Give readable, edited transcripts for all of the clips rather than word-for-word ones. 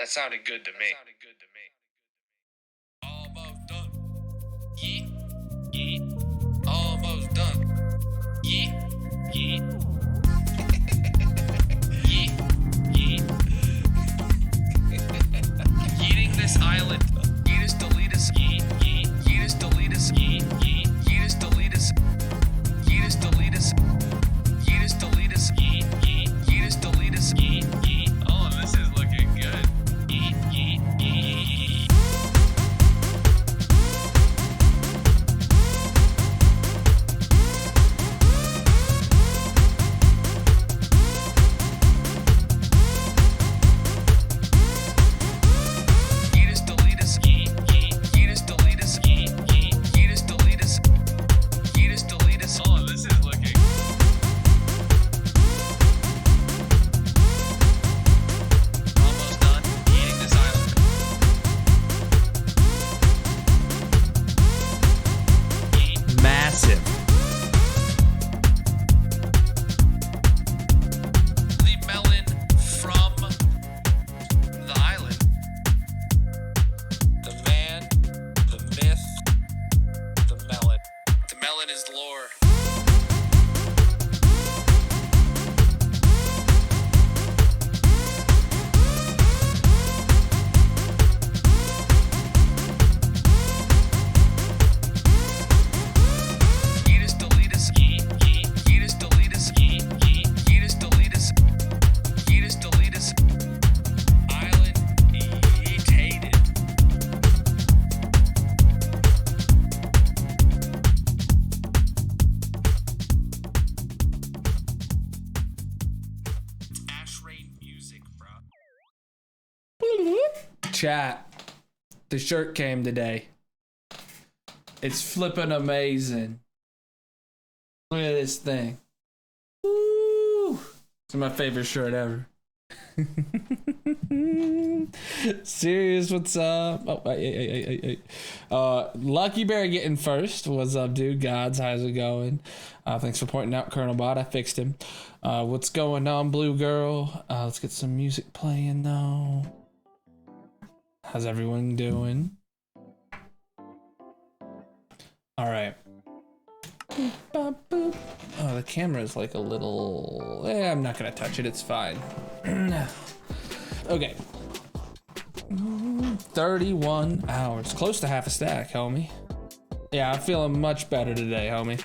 That sounded good to me. Almost done. Yeet. Yeet. Almost done. Yeet. Yeet. Yeet. Yeet. Yeeting this island. Yeetus deletus. Yeet. Yeet. Yeetus deletus. Yeet. Yeet. Yeetus deletus. Yeetus deletus. Yeetus deletus. Yeet. Yeet. Yeetus deletus. Yeet. Yeet. Oh, this is looking good. Yeet. Yeet. Yeet. Yeetus deletus. Yeet. Yeet. Yeetus deletus. Yeet. Yeet. Yeetus deletus. Yeetus deletus. Oh, this is looking. Almost done eating this island. Eat. Massive. The melon from the island. The man, the myth, the melon. The melon is lore. Yeetus deletus. Yeet. Yeet. Yeetus deletus. Yeet. Yeet. Yeetus deletus. Yeetus deletus. Island yeetated. Ash Rain music, bro. Chat. The shirt came today. It's flipping amazing. Look at this thing. Woo! It's my favorite shirt ever. Serious, what's up? Oh, hey. Lucky Bear getting first. What's up, dude? Gods, how's it going? Thanks for pointing out Colonel Bot. I fixed him. What's going on, Blue Girl? Let's get some music playing though. How's everyone doing? All right. Oh, the camera is like a little. I'm not gonna touch it. It's fine. Okay. 31 hours, close to half a stack, homie. Yeah, I'm feeling much better today, homie.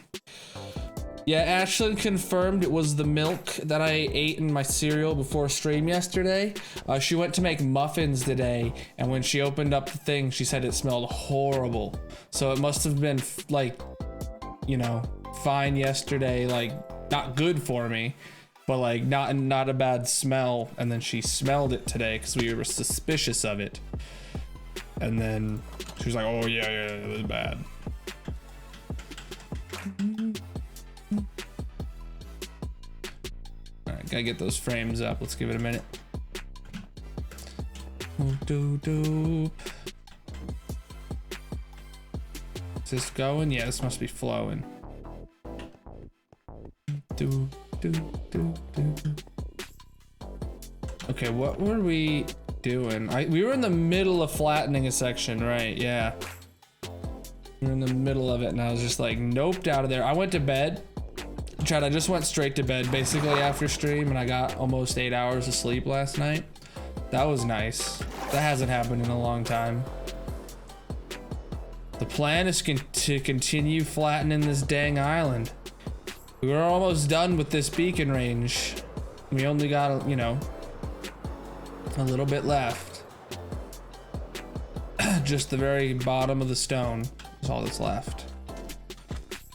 Yeah, Ashlyn confirmed it was the milk that I ate in my cereal before stream yesterday. She went to make muffins today, and when she opened up the thing, she said it smelled horrible. So it must have been like, you know, fine yesterday, like not good for me, but like not a bad smell. And then she smelled it today because we were suspicious of it. And then she was like, "Oh yeah, it was bad." All right, gotta get those frames up. Let's give it a minute. Doop. Is this going? Yeah, this must be flowing. Doop. Okay, what were we doing? We were in the middle of flattening a section, right? Yeah. We were in the middle of it, and I was just like, noped out of there. I went to bed. Chad, I just went straight to bed basically after stream, and I got almost 8 hours of sleep last night. That was nice. That hasn't happened in a long time. The plan is to continue flattening this dang island. We were almost done with this beacon range. We only got, you know, a little bit left. Just the very bottom of the stone is all that's left.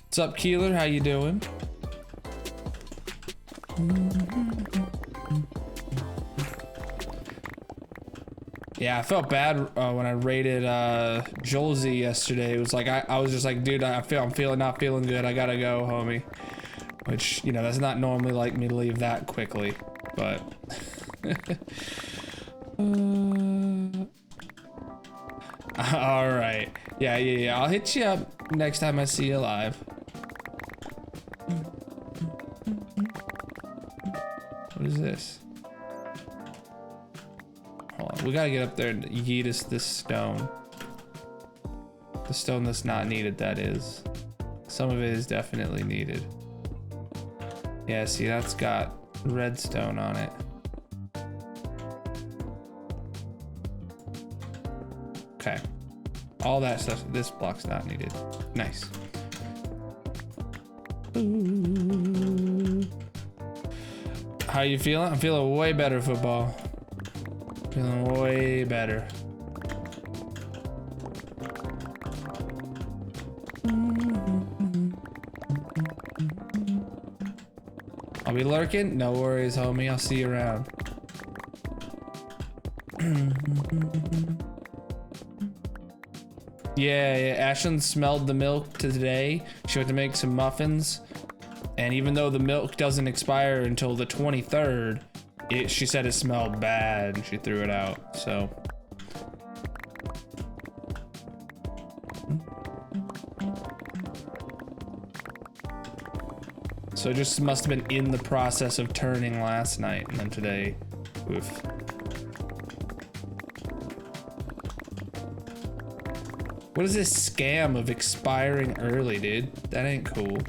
What's up, Keeler? How you doing? Yeah, I felt bad when I rated Jolzy yesterday. It was like I was just like, dude, I'm not feeling good. I gotta go, homie. Which, you know, that's not normally like me to leave that quickly, but all right. Yeah. I'll hit you up next time I see you live. What is this? Hold on. We gotta get up there and yeet us this stone. The stone that's not needed, that is. Some of it is definitely needed. Yeah, see, that's got redstone on it. Okay. All that stuff, this block's not needed. Nice. How you feeling? I'm feeling way better, football. Feeling way better. I'll be lurking? No worries, homie. I'll see you around. Yeah, Ashlyn smelled the milk today. She went to make some muffins. And even though the milk doesn't expire until the 23rd, she said it smelled bad and she threw it out, so. So it just must have been in the process of turning last night, and then today, oof. What is this scam of expiring early, dude? That ain't cool.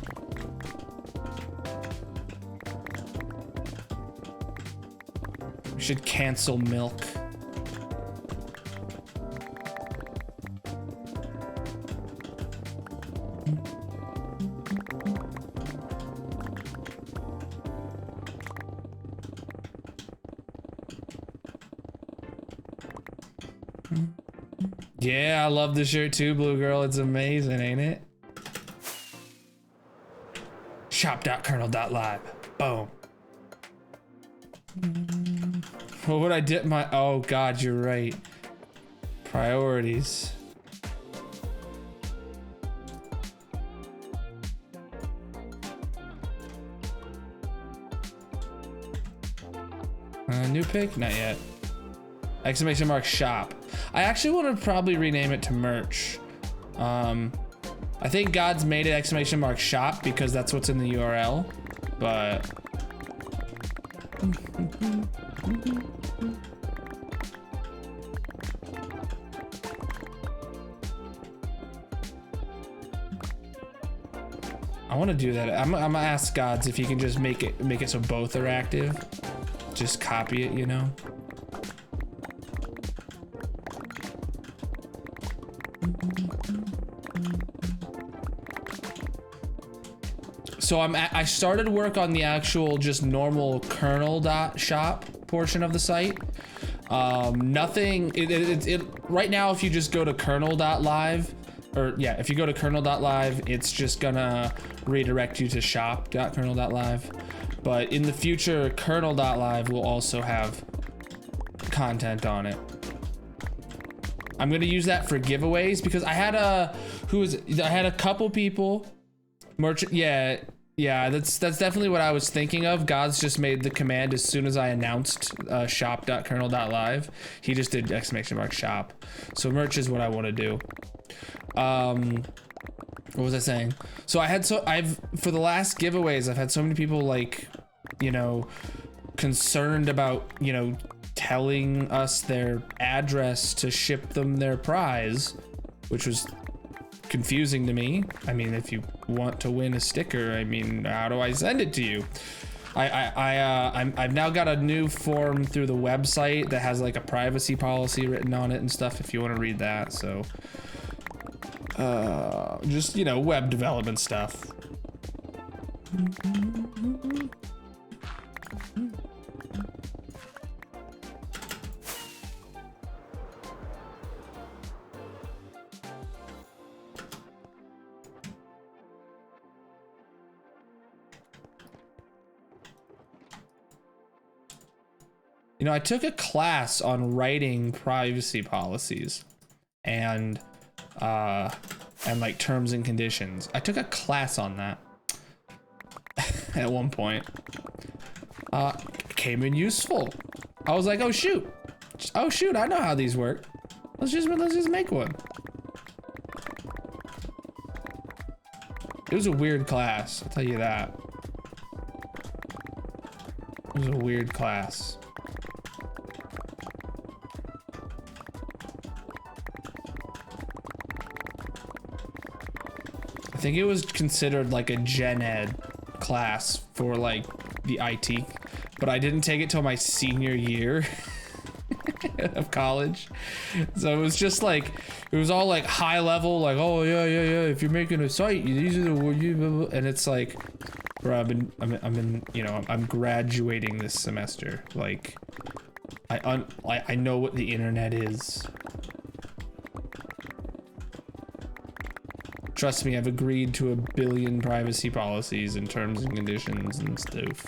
We should cancel milk. Yeah, I love the shirt too, Blue Girl. It's amazing, ain't it? Shop.kernel.live. Boom. What would I dip my... Oh, God, you're right. Priorities. New pick? Not yet. Exclamation mark shop. I actually want to probably rename it to merch. I think God's made it exclamation mark shop because that's what's in the URL, but I want to do that. I'm gonna ask Gods if he can just make it so both are active. Just copy it, you know. So I started work on the actual just normal kernel.shop portion of the site. Nothing, right now, if you just go to kernel.live, or yeah, if you go to kernel.live, it's just gonna redirect you to shop.kernel.live. But in the future, kernel.live will also have content on it. I'm gonna use that for giveaways because I had a couple people, merchant, yeah, that's definitely what I was thinking of. God's just made the command as soon as I announced shop.kernel.live. He just did exclamation mark shop. So merch is what I want to do. What was I saying? So for the last giveaways, I've had so many people like, you know, concerned about, you know, telling us their address to ship them their prize, which was confusing to me. I mean, if you want to win a sticker, I mean, how do I send it to you? I've now got a new form through the website that has like a privacy policy written on it and stuff if you want to read that. So just, you know, web development stuff. You know, I took a class on writing privacy policies and like terms and conditions. I took a class on that at one point. Came in useful. I was like, oh shoot, I know how these work. Let's just make one. It was a weird class, I'll tell you that. It was a weird class. think it was considered like a gen ed class for like the IT, but I didn't take it till my senior year of college. So it was just like, it was all like high level, like, oh yeah, if you're making a site, these are the words, and it's like, bro, I'm graduating this semester. Like, I know what the internet is. Trust me, I've agreed to 1 billion privacy policies and terms and conditions and stuff.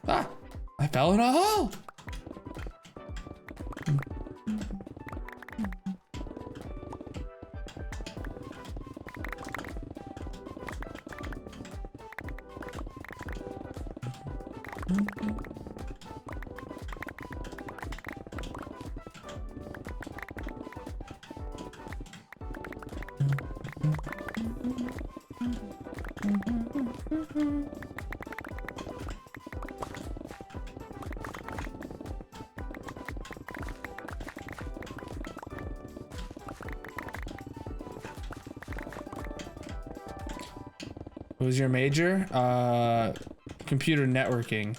Ah, I fell in a hole. What was your major? Computer networking.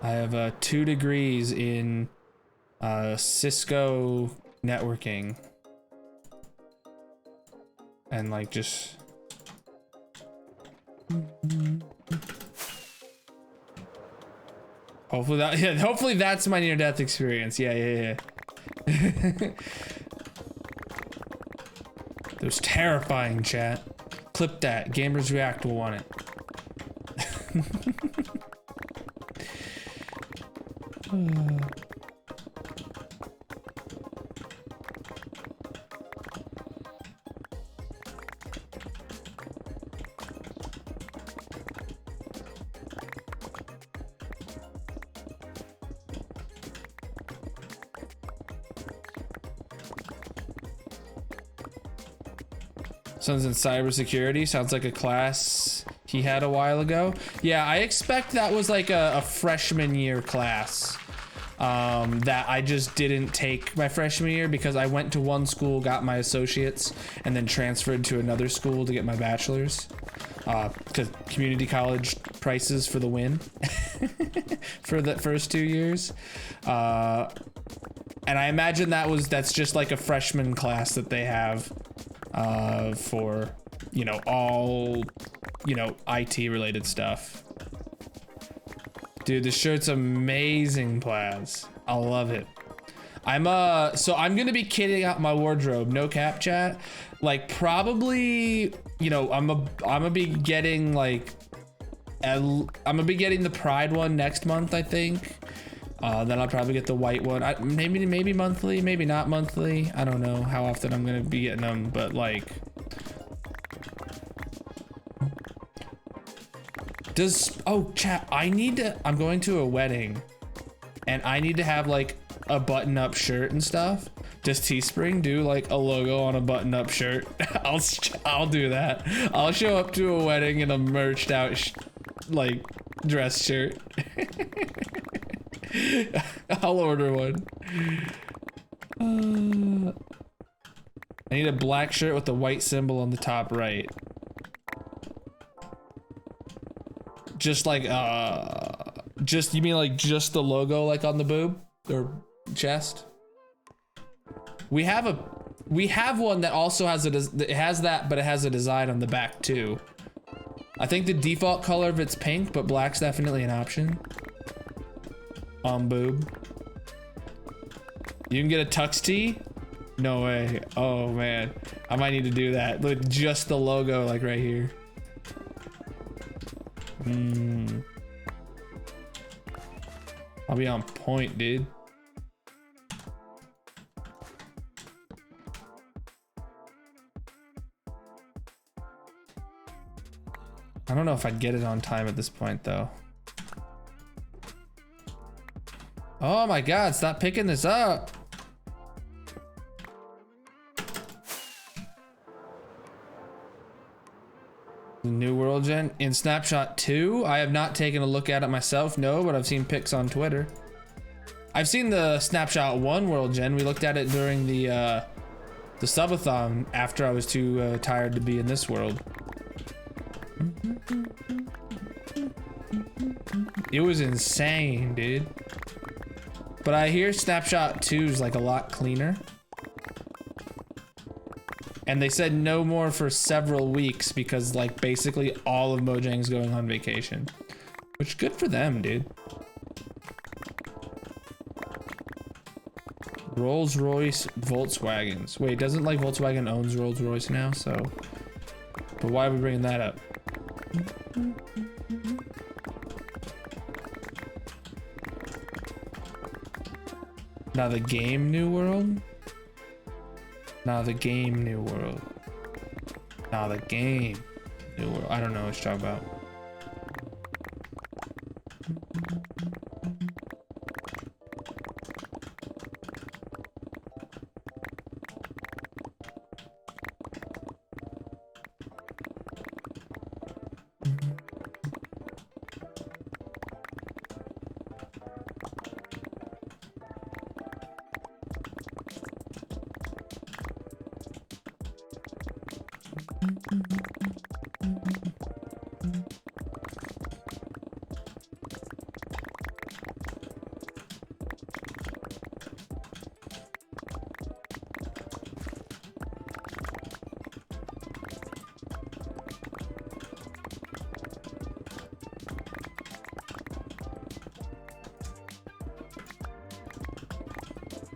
I have 2 degrees in Cisco networking. And like just... Hopefully that, yeah, hopefully that's my near-death experience. Yeah. That was terrifying, chat. Clip that. Gamers React will want it. Sounds in cybersecurity. Sounds like a class he had a while ago. Yeah, I expect that was like a freshman year class that I just didn't take my freshman year because I went to one school, got my associates, and then transferred to another school to get my bachelor's. Because community college prices for the win for the first 2 years. And I imagine that's just like a freshman class that they have for, you know, all, you know, IT related stuff. Dude, the shirt's amazing, Plaz. I love it. So I'm gonna be kitting out my wardrobe, no cap, chat. Like probably, you know, I'm gonna be getting like, I'm gonna be getting the Pride one next month, I think. Then I'll probably get the white one. Maybe monthly, maybe not monthly. I don't know how often I'm gonna be getting them, but like, chat, I'm going to a wedding and I need to have like a button-up shirt and stuff. Does Teespring do like a logo on a button-up shirt? I'll do that. I'll show up to a wedding in a merched out like dress shirt. I'll order one. I need a black shirt with a white symbol on the top right. Just like, you mean like just the logo like on the boob or chest? We have one that also has it has that, but it has a design on the back too. I think the default color of it's pink, but black's definitely an option. On boob. You can get a tux tee? No way. Oh man, I might need to do that. Look, just the logo like right here. I'll be on point, dude. I don't know if I'd get it on time at this point though. Oh my god, stop picking this up. New World Gen in Snapshot 2. I have not taken a look at it myself, no, but I've seen pics on Twitter. I've seen the Snapshot 1 world, Jen. We looked at it during the subathon after I was too tired to be in this world. It was insane, dude. But I hear Snapshot 2 is like a lot cleaner. And they said no more for several weeks because like basically all of Mojang's going on vacation. Which good for them, dude. Rolls-Royce Volkswagens. Wait, doesn't like Volkswagen owns Rolls-Royce now? So, but why are we bringing that up? Now the game New World? Now the game New World. Now the game New World. I don't know what you're talking about.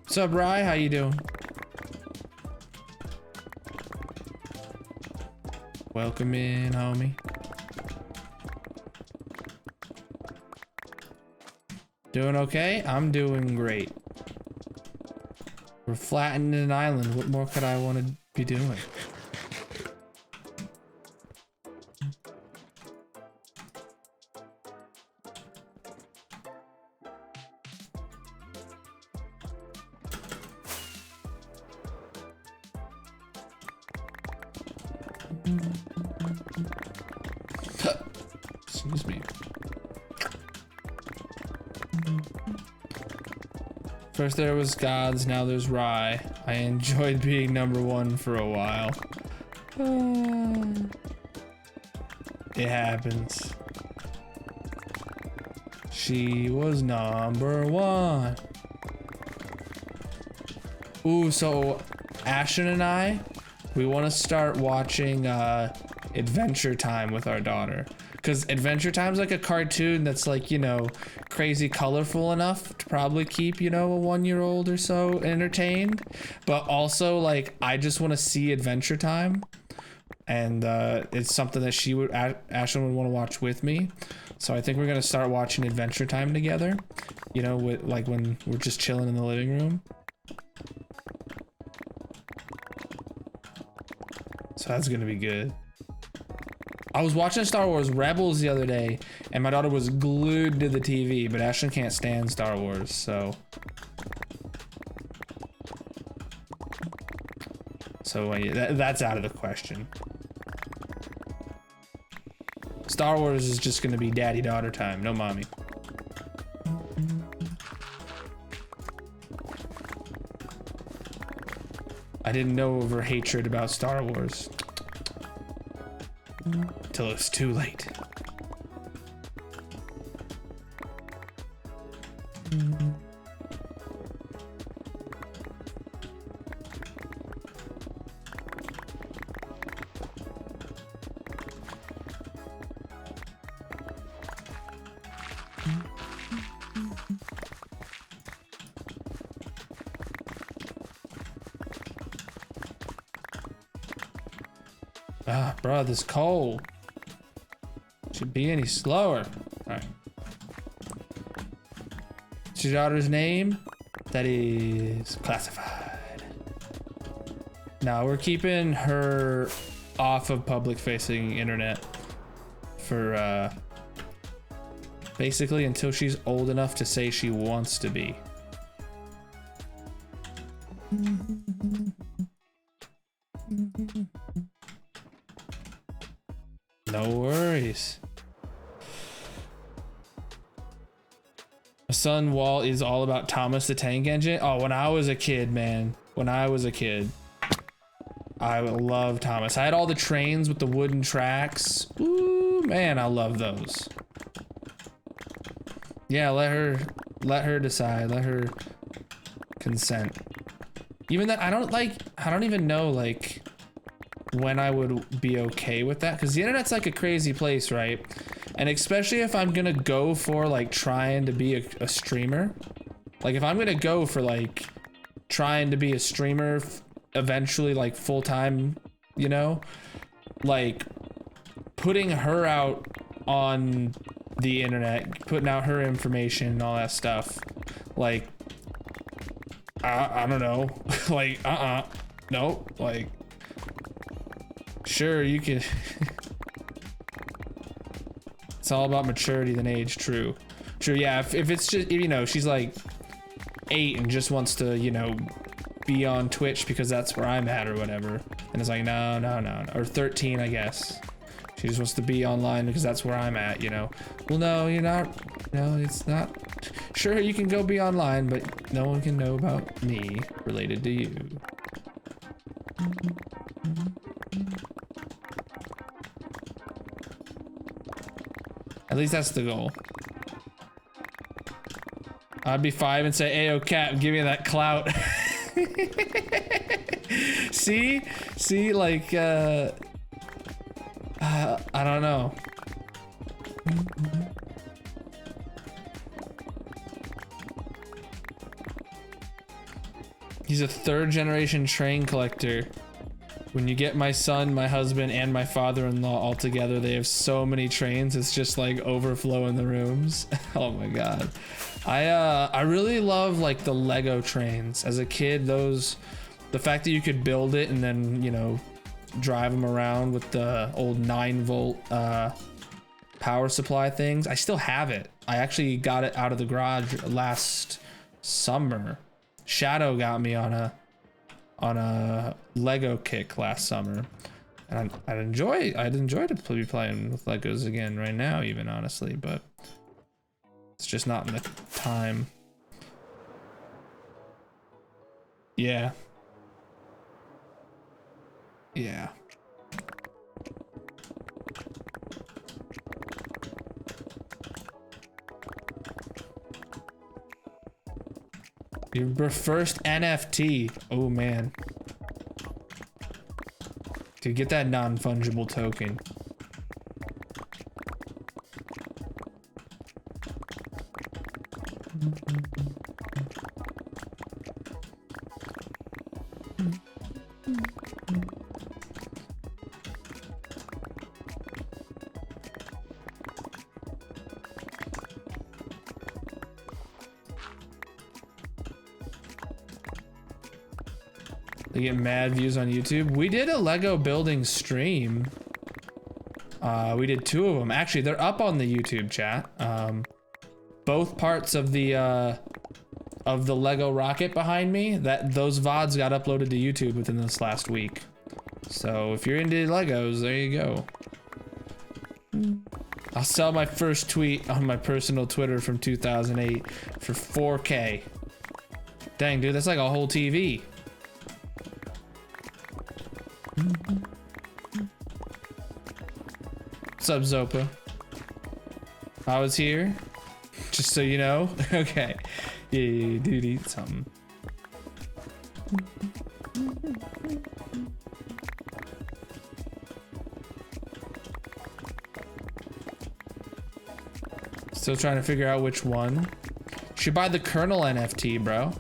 What's up, Rye? How you doing? Welcome in, homie. Doing okay? I'm doing great. We're flattening an island. What more could I want to be doing? Excuse me. First there was Gods, now there's Rye. I enjoyed being #1 for a while. It happens. She was #1. Ooh, so Ashton and I, we want to start watching Adventure Time with our daughter. Because Adventure Time's like a cartoon that's like, you know, crazy colorful enough to probably keep, you know, a 1-year-old or so entertained. But also, like, I just want to see Adventure Time. And it's something that she would, Ashlyn would want to watch with me. So I think we're going to start watching Adventure Time together. You know, with, like when we're just chilling in the living room. So that's going to be good. I was watching Star Wars Rebels the other day, and my daughter was glued to the TV, but Ashlyn can't stand Star Wars, so... So that's out of the question. Star Wars is just gonna be daddy-daughter time, no mommy. I didn't know of her hatred about Star Wars. Till it's too late. Ah, bro, this coal should be any slower. All right. What's your daughter's name? That is classified. Now we're keeping her off of public-facing internet for basically until she's old enough to say she wants to be. No worries. son wall is all about Thomas the Tank Engine. Oh, when I was a kid, man. When I was a kid. I love Thomas. I had all the trains with the wooden tracks. Ooh, man, I love those. Yeah, let her decide. Let her consent. Even that, I don't even know, like, when I would be okay with that, because the internet's like a crazy place, right? And especially if I'm gonna go for like trying to be a streamer, like if I'm gonna go for like trying to be a streamer eventually, like full-time, you know, like putting her out on the internet, putting out her information and all that stuff, like I don't know. Like no, like sure you can. It's all about maturity than age. True, yeah. If it's just, you know, she's like 8 and just wants to, you know, be on Twitch because that's where I'm at or whatever, and it's like no, or 13, I guess. She just wants to be online because that's where I'm at, you know. Well, no, you're not. No, it's not. Sure, you can go be online, but no one can know about me related to you. At least that's the goal. I'd be 5 and say, "Ayo, Cap, give me that clout." See, like, I don't know. He's a 3rd generation train collector. When you get my son, my husband, and my father-in-law all together, they have so many trains, it's just like overflow in the rooms. Oh my god. I really love like the Lego trains. As a kid, the fact that you could build it and then, you know, drive them around with the old 9-volt power supply things. I still have it. I actually got it out of the garage last summer. Shadow got me on a Lego kick last summer, and I'd enjoy to be playing with Legos again right now, even, honestly, but it's just not in the time. Yeah. Your first NFT. Oh man. Dude, get that non-fungible token. They get mad views on YouTube. We did a Lego building stream. We did 2 of them. Actually, they're up on the YouTube chat. Both parts of the Lego rocket behind me, those VODs got uploaded to YouTube within this last week. So if you're into Legos, there you go. I'll sell my first tweet on my personal Twitter from 2008 for 4K. Dang, dude, that's like a whole TV. What's up, Zopa? I was here, just so you know. Okay. Yeah, dude, eat something. Still trying to figure out which one. Should buy the Colonel NFT, bro.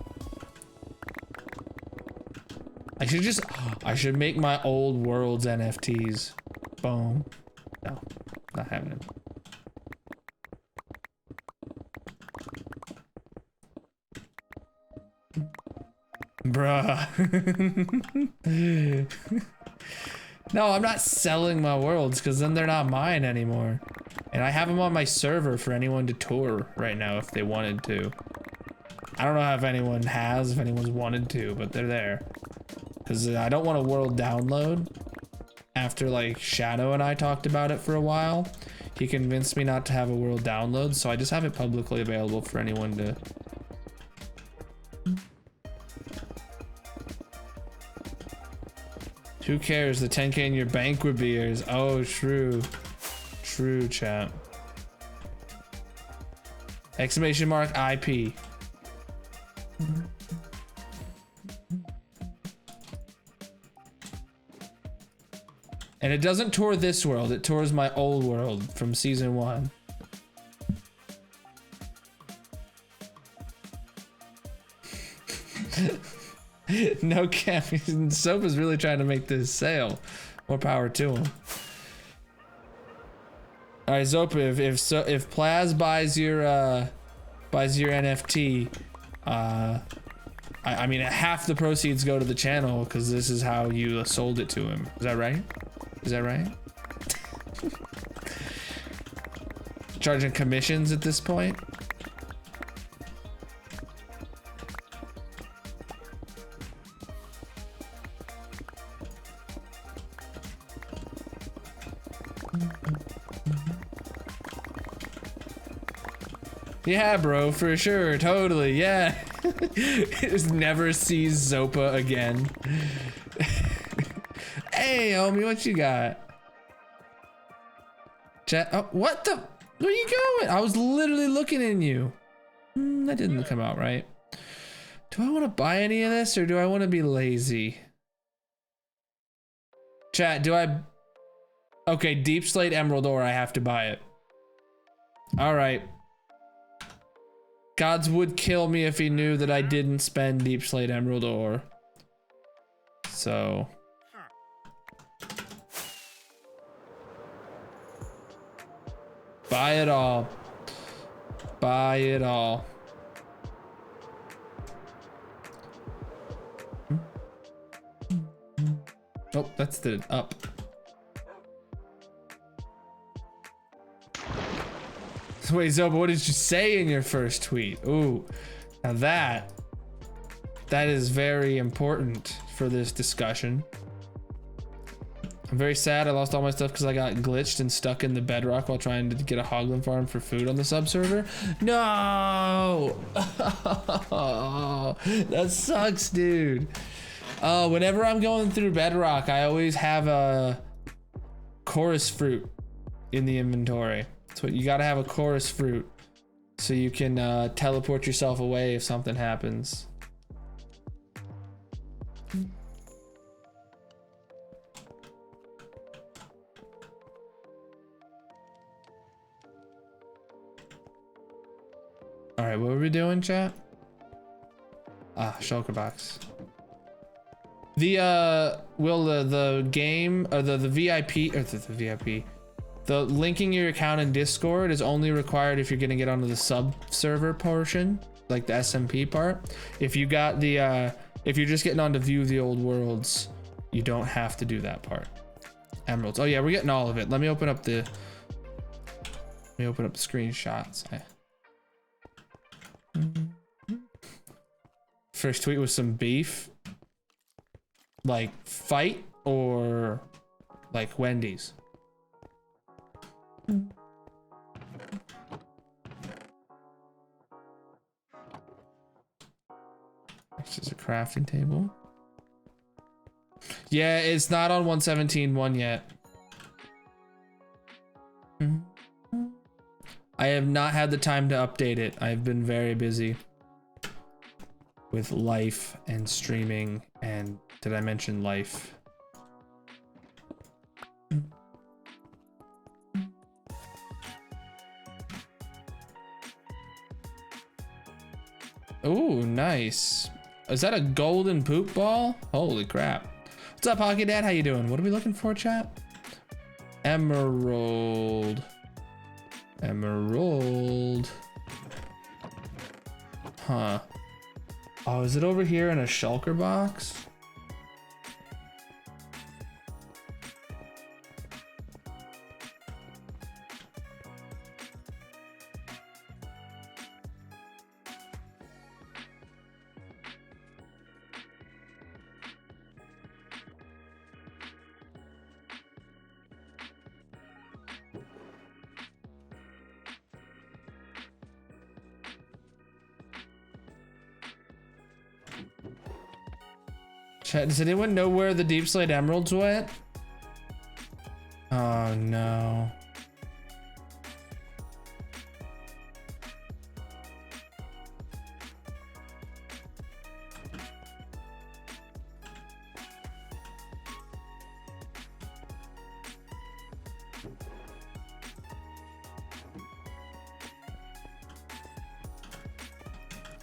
I should make my old worlds NFTs. Boom. No, not having it. Bruh. No, I'm not selling my worlds because then they're not mine anymore. And I have them on my server for anyone to tour right now if they wanted to. I don't know if anyone has, if anyone's wanted to, but they're there. Because I don't want a world download after like Shadow and I talked about it for a while. he convinced me not to have a world download, so I just have it publicly available for anyone to. Who cares? The 10K in your bank would be yours. Oh, true. True, chat. Exclamation mark IP. And it doesn't tour this world, it tours my old world from season 1. No cap, Soap is really trying to make this sale. More power to him. All right, Zopa, if Plaz buys your NFT, I mean half the proceeds go to the channel because this is how you sold it to him. Is that right? Is that right? Charging commissions at this point? Yeah, bro, for sure, totally, yeah. Just never sees Zopa again. Hey, homie, what you got? Chat. Oh, what the? Where you going? I was literally looking in you. That didn't come out right. Do I want to buy any of this or do I want to be lazy? Chat, do I? Okay, Deep Slate Emerald Ore, I have to buy it. All right. Gods would kill me if he knew that I didn't spend Deep Slate Emerald Ore. So. Buy it all. Buy it all. Oh, that's the up. Wait, Zoba, what did you say in your first tweet? Ooh, now that is very important for this discussion. I'm very sad I lost all my stuff because I got glitched and stuck in the bedrock while trying to get a hoglin farm for food on the sub server. No! That sucks, dude. Whenever I'm going through bedrock, I always have a chorus fruit in the inventory. So you gotta have a chorus fruit so you can teleport yourself away if something happens. All right, what were we doing, chat? Ah, shulker box. The the game or the VIP or the VIP. The linking your account in Discord is only required if you're gonna get onto the sub server portion, like the SMP part. If you got the if you're just getting on to view the old worlds, you don't have to do that part. Emeralds. Oh yeah, we're getting all of it. Let me open up the screenshots. First tweet was some beef. Like fight or like Wendy's? This is a crafting table. Yeah, it's not on 117.1 yet. I have not had the time to update it. I've been very busy with life and streaming, and did I mention life? Ooh, nice. Is that a golden poop ball? Holy crap. What's up, Hockey Dad? How you doing? What are we looking for, chat? Emerald. Emerald. Huh. Oh, is it over here in a shulker box? Chat, does anyone know where the Deep Slate Emeralds went? Oh no.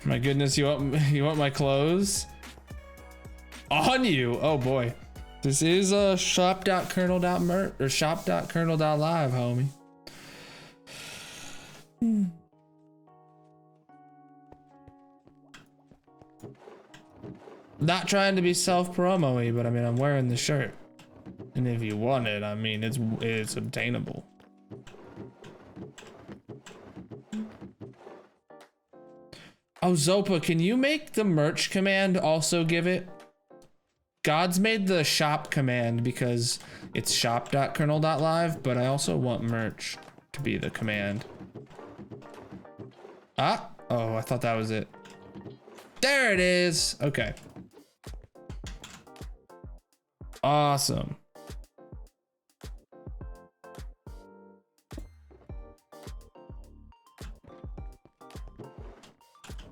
My goodness, you want my clothes? On you! Oh boy. This is shop.kernel.merch or shop.kernel.live, homie. Not trying to be self-promo-y, but I mean, I'm wearing the shirt. And if you want it, I mean, it's obtainable. Oh, Zopa, can you make the merch command also give it? God's made the shop command because it's shop.kernel.live, but I also want merch to be the command. Ah, oh, I thought that was it. There it is. Okay. Awesome.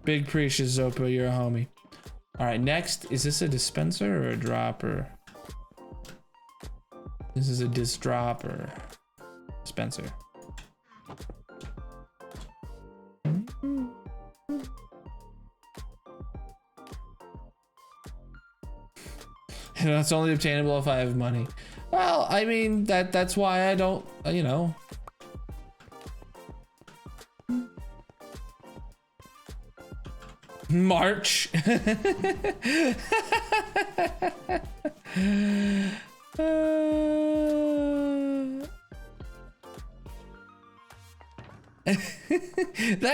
Big appreciation, Zopa, you're a homie. All right, next, is this a dispenser or a dropper? This is a disdropper. Dispenser. That's only obtainable if I have money. Well, I mean, that's why I don't, you know. March. That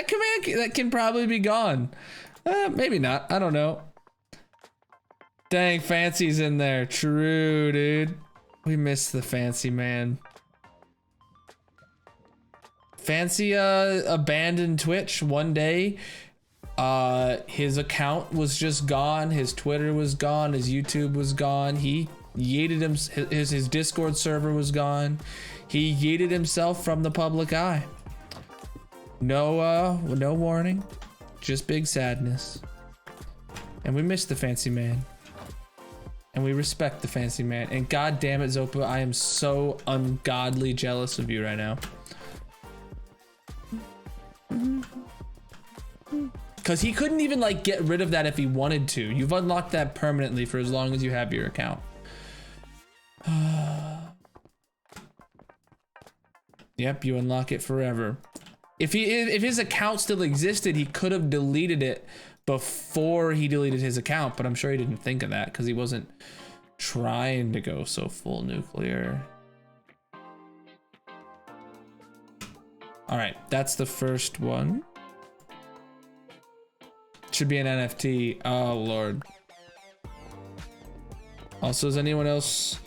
command that can probably be gone. Maybe not. I don't know. Dang, Fancy's in there. True, dude. We miss the Fancy man. Fancy abandoned Twitch one day. His account was just gone. His Twitter was gone. His YouTube was gone. He yeeted him. His Discord server was gone. He yeeted himself from the public eye. No warning. Just big sadness. And we miss the Fancy man. And we respect the Fancy man. And god damn it, Zopa, I am so ungodly jealous of you right now. Because he couldn't even like get rid of that if he wanted to. You've unlocked that permanently for as long as you have your account. Yep, you unlock it forever. If his account still existed, he could have deleted it before he deleted his account, but I'm sure he didn't think of that because he wasn't trying to go so full nuclear. All right, that's the first one. Should be an NFT. Oh Lord. Also, is anyone else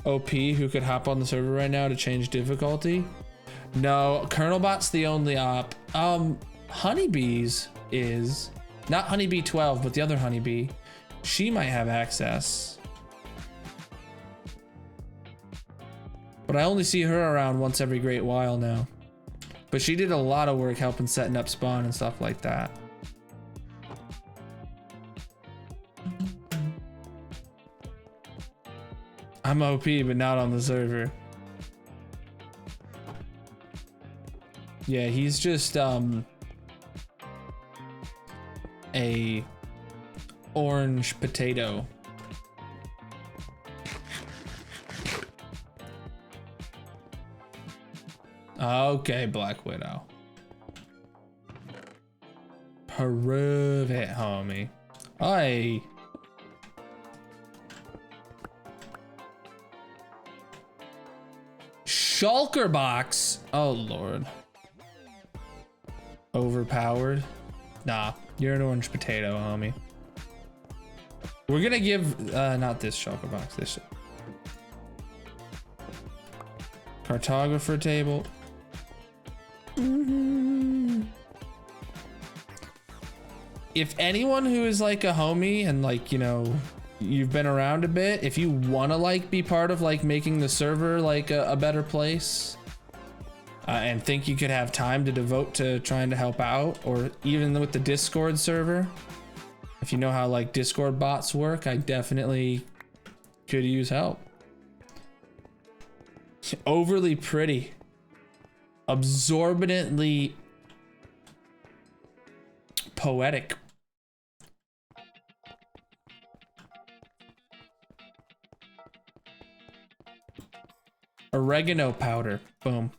OP who could hop on the server right now to change difficulty? No, Kernelbot's the only op. Honeybees is not Honeybee 12, but the other Honeybee. She might have access. But I only see her around once every great while now. But she did a lot of work helping setting up spawn and stuff like that. I'm OP, but not on the server. Yeah, he's just a orange potato. Okay, Black Widow. Prove it, homie. Aye. Shulker box. Oh Lord. Overpowered. Nah, you're an orange potato, homie. We're gonna give not this shulker box. This cartographer table. If anyone who is like a homie and like, you know, you've been around a bit, if you want to like be part of like making the server like a better place, and think you could have time to devote to trying to help out, or even with the Discord server, if you know how like Discord bots work, I definitely could use help. Overly pretty, absorbently poetic. Oregano powder. Boom.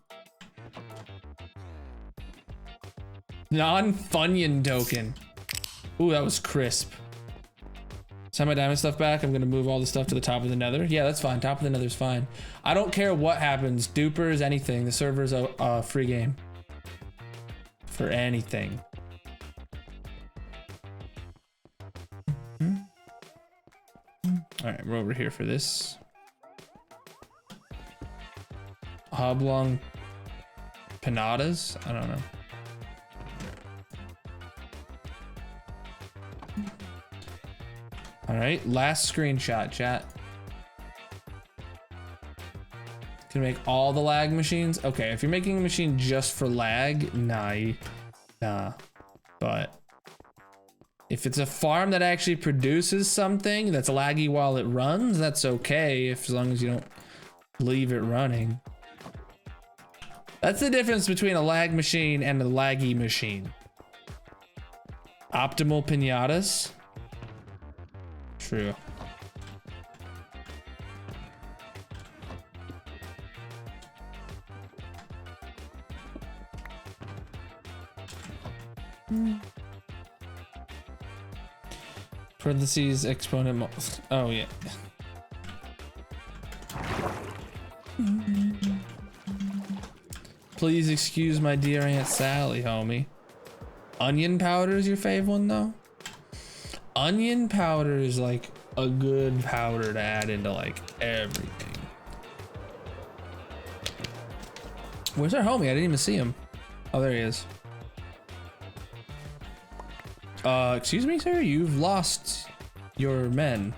Non-Funyun token. Ooh, that was crisp. Send my diamond stuff back. I'm gonna move all the stuff to the top of the nether. Yeah, that's fine. Top of the nether's fine. I don't care what happens. Dupers, anything. The server's a free game. For anything. Alright, we're over here for this. Oblong panadas? I don't know. All right, last screenshot, chat. Can make all the lag machines? Okay, if you're making a machine just for lag, nah. But if it's a farm that actually produces something that's laggy while it runs, that's okay, as long as you don't leave it running. That's the difference between a lag machine and a laggy machine. Optimal pinatas. True. Parentheses exponent. Oh yeah. Please excuse my dear Aunt Sally, homie. Onion powder is your fave one though? Onion powder is like a good powder to add into like everything. Where's our homie? I didn't even see him. Oh, there he is. Excuse me, sir? You've lost your men.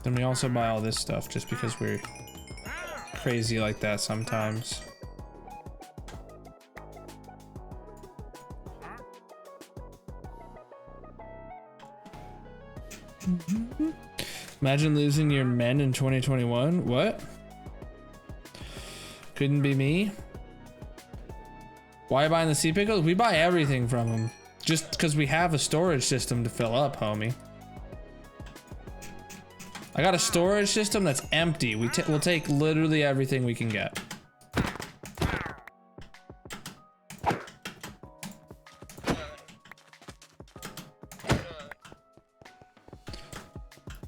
Then we also buy all this stuff just because we're crazy like that sometimes. Imagine losing your men in 2021. What? Couldn't be me. Why buying the sea pickles? We buy everything from them just because we have a storage system to fill up, homie. I got a storage system that's empty. We'll take literally everything we can get.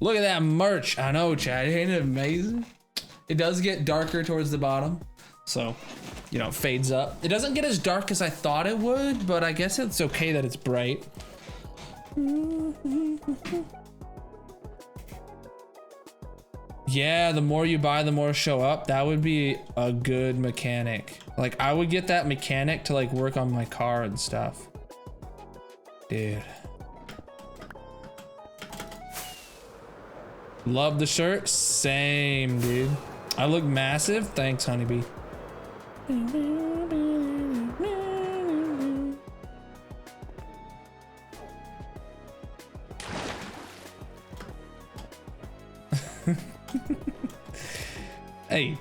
Look at that merch. I know, Chad. Ain't it amazing? It does get darker towards the bottom. So, you know, it fades up. It doesn't get as dark as I thought it would, but I guess it's okay that it's bright. Yeah, the more you buy, the more show up. That would be a good mechanic. Like, I would get that mechanic to like work on my car and stuff. Dude. Love the shirt. Same, dude. I look massive. Thanks, honeybee. Hey.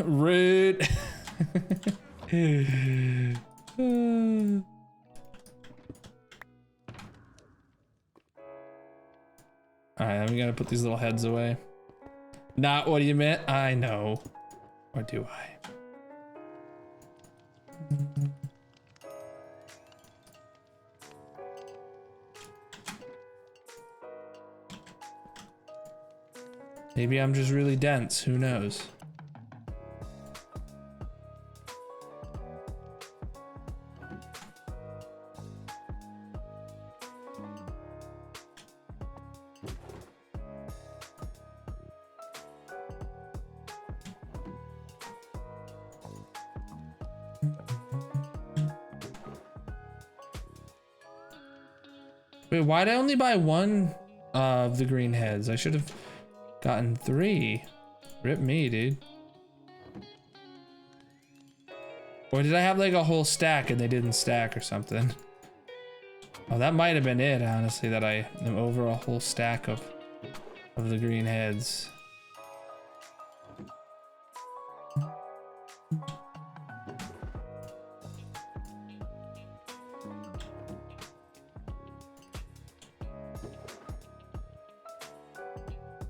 Rude. Alright, we gotta put these little heads away. Not what you meant, I know. Or do I? Maybe I'm just really dense, who knows? Wait, why'd I only buy one of the green heads? I should have gotten 3. Rip me, dude. Or did I have like a whole stack and they didn't stack or something? Oh, that might have been it, honestly, that I am over a whole stack of the green heads.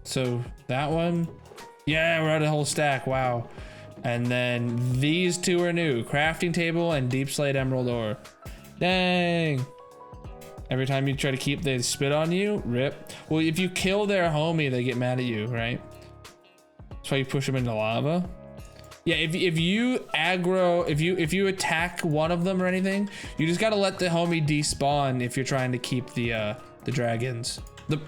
So that one, yeah, we're at a whole stack, wow. And then these 2 are new, crafting table and deep slate emerald ore. Dang. Every time you try to keep, they spit on you, rip. Well, if you kill their homie, they get mad at you, right? That's why you push them into lava. Yeah, if you aggro, if you attack one of them or anything, you just gotta let the homie despawn if you're trying to keep the dragons. The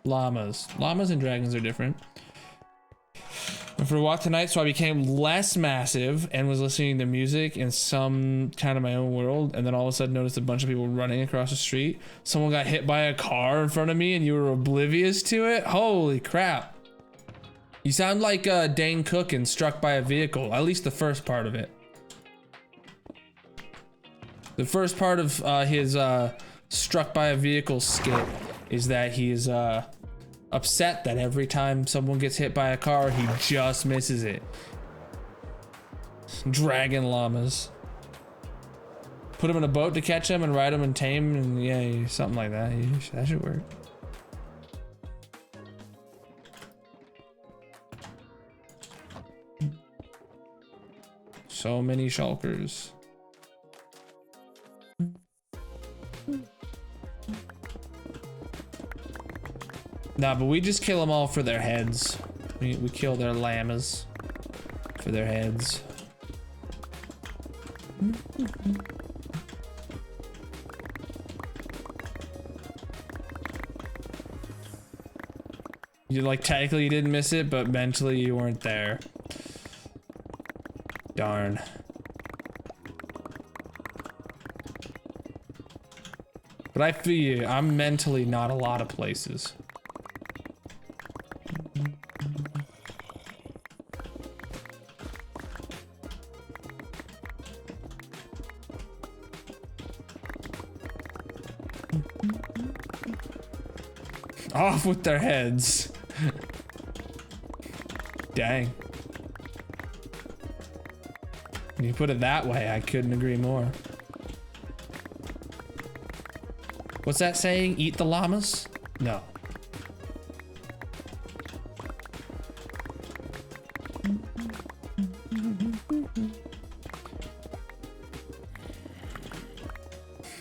llamas and dragons are different. Went for a walk tonight, so I became less massive and was listening to music in some kind of my own world, and then all of a sudden noticed a bunch of people running across the street. Someone got hit by a car in front of me and you were oblivious to it? Holy crap. You sound like Dane Cook in Struck by a Vehicle, at least the first part of it. The first part of his Struck by a Vehicle skit is that he's upset that every time someone gets hit by a car, he just misses it. Dragon llamas. Put him in a boat to catch him and ride him and tame, and yeah, something like that. That should work. So many shulkers. Nah, but we just kill them all for their heads. We kill their llamas for their heads. You like technically you didn't miss it, but mentally you weren't there. Darn. But I feel you, I'm mentally not a lot of places. Off with their heads. Dang. When you put it that way, I couldn't agree more. What's that saying? Eat the llamas? No.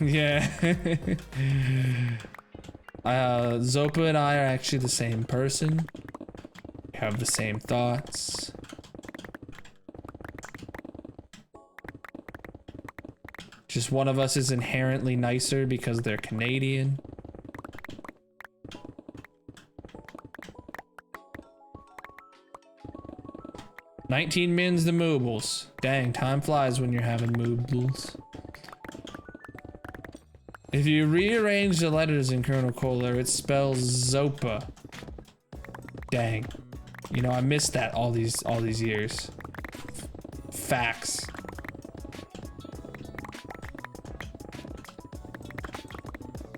Yeah. Zopa and I are actually the same person. We have the same thoughts. Just one of us is inherently nicer because they're Canadian. $19 mins the moobles. Dang, time flies when you're having moobles. If you rearrange the letters in Colonel Kohler, it spells Zopa. Dang. You know, I missed that all these years. Facts.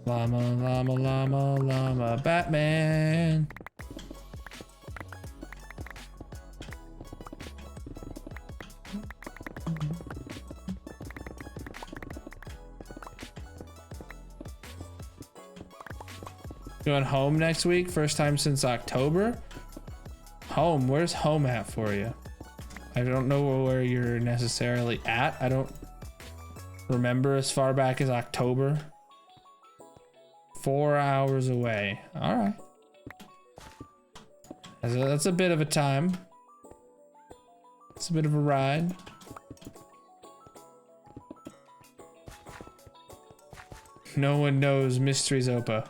Llama, llama, llama, llama, Batman. Going home next week? First time since October? Home, where's home at for you? I don't know where you're necessarily at. I don't remember as far back as October. 4 hours away. All right. That's a bit of a time. It's a bit of a ride. No one knows Mystery Zopa.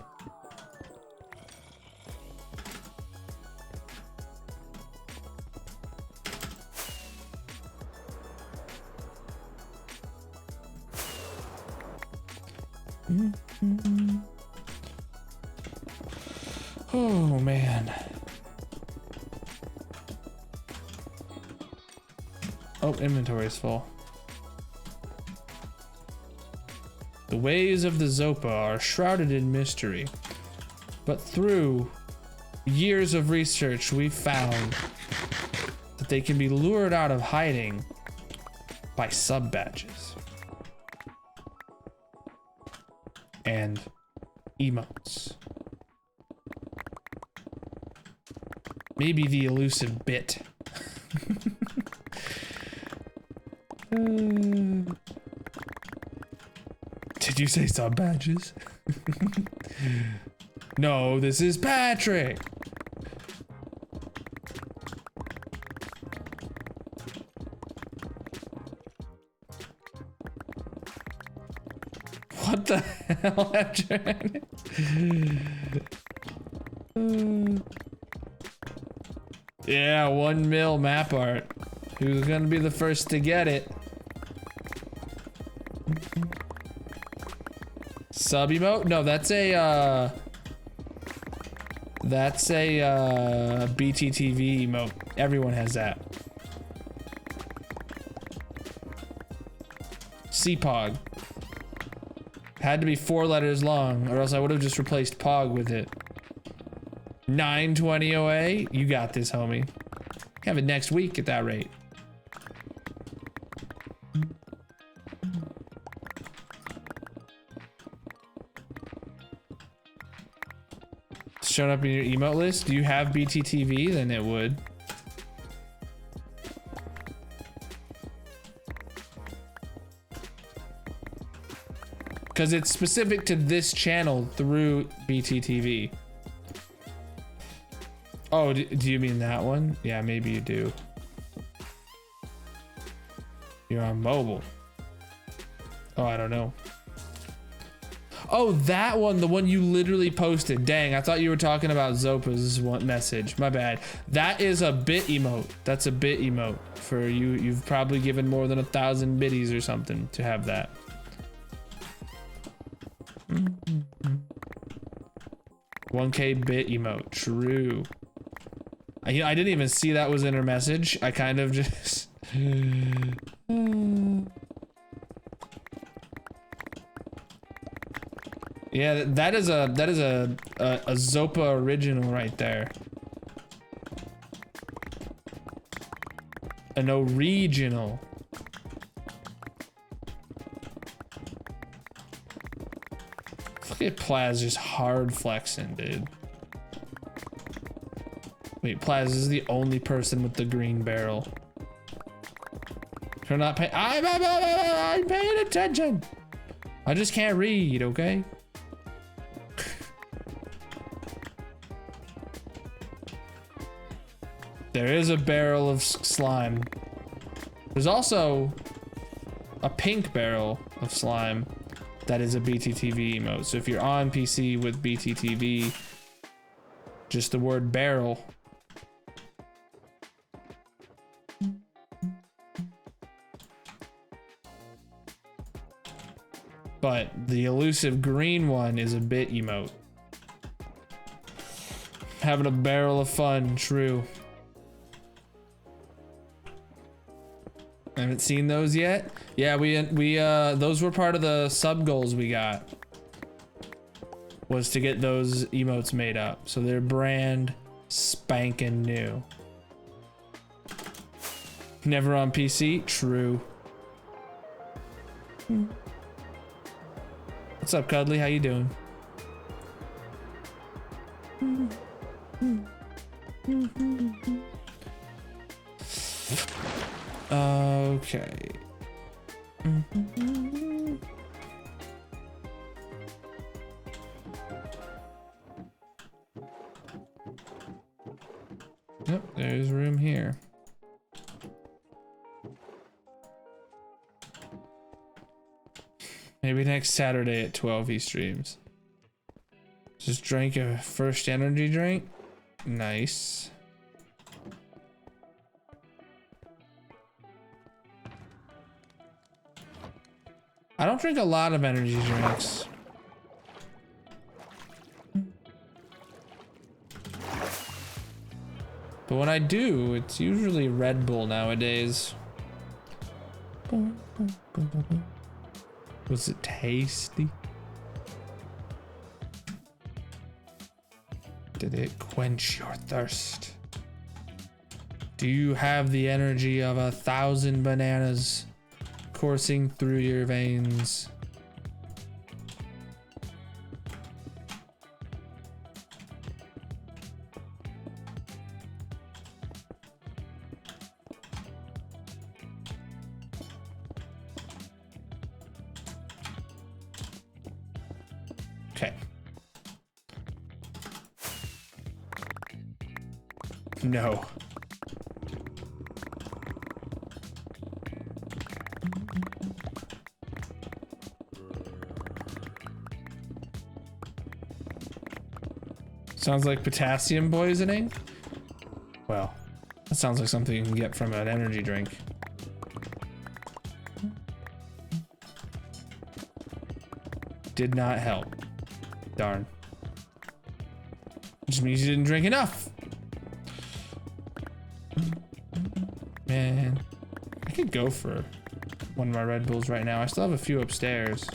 Oh man. Oh, inventory is full. The ways of the Zopa are shrouded in mystery, but through years of research, we've found that they can be lured out of hiding by sub badges and emotes. Maybe the elusive bit. Did you say sub badges? No, this is Patrick. What the hell? Yeah, 1 mil map art. Who's gonna be the first to get it? Sub emote? No, that's a BTTV emote. Everyone has that. CPOG. Had to be 4 letters long, or else I would have just replaced POG with it. 920 OA? You got this, homie. Have it next week at that rate. Showing up in your emote list? Do you have BTTV? Then it would. Because it's specific to this channel through BTTV. Oh, do you mean that one? Yeah, maybe you do. You're on mobile. Oh, I don't know. Oh, that one, the one you literally posted. Dang, I thought you were talking about Zopa's one message. My bad. That is a bit emote. That's a bit emote for you. You've probably given more than 1,000 biddies or something to have that. 1K bit emote. True. I didn't even see that was in her message. I kind of just... Yeah, that is a Zopa original right there. An original. Look at Plaz just hard flexing, dude. Wait, Plaz is the only person with the green barrel. You're not paying. I'm paying attention. I just can't read, okay? There is a barrel of slime. There's also a pink barrel of slime that is a BTTV emote. So if you're on PC with BTTV, just the word barrel. But the elusive green one is a bit emote. Having a barrel of fun, true. I haven't seen those yet. Yeah, we those were part of the sub goals we got. Was to get those emotes made up. So they're brand spanking new. Never on PC? True. What's up, Cuddly? How you doing? Okay. Yep, there's room here. Maybe next Saturday at 12 he streams. Just drank a first energy drink. Nice. I don't drink a lot of energy drinks. But when I do, it's usually Red Bull nowadays. Was it tasty? Did it quench your thirst? Do you have the energy of 1,000 bananas coursing through your veins? Okay. No. Sounds like potassium poisoning? Well, that sounds like something you can get from an energy drink. Did not help. Darn. Which means you didn't drink enough. Man, I could go for one of my Red Bulls right now. I still have a few upstairs.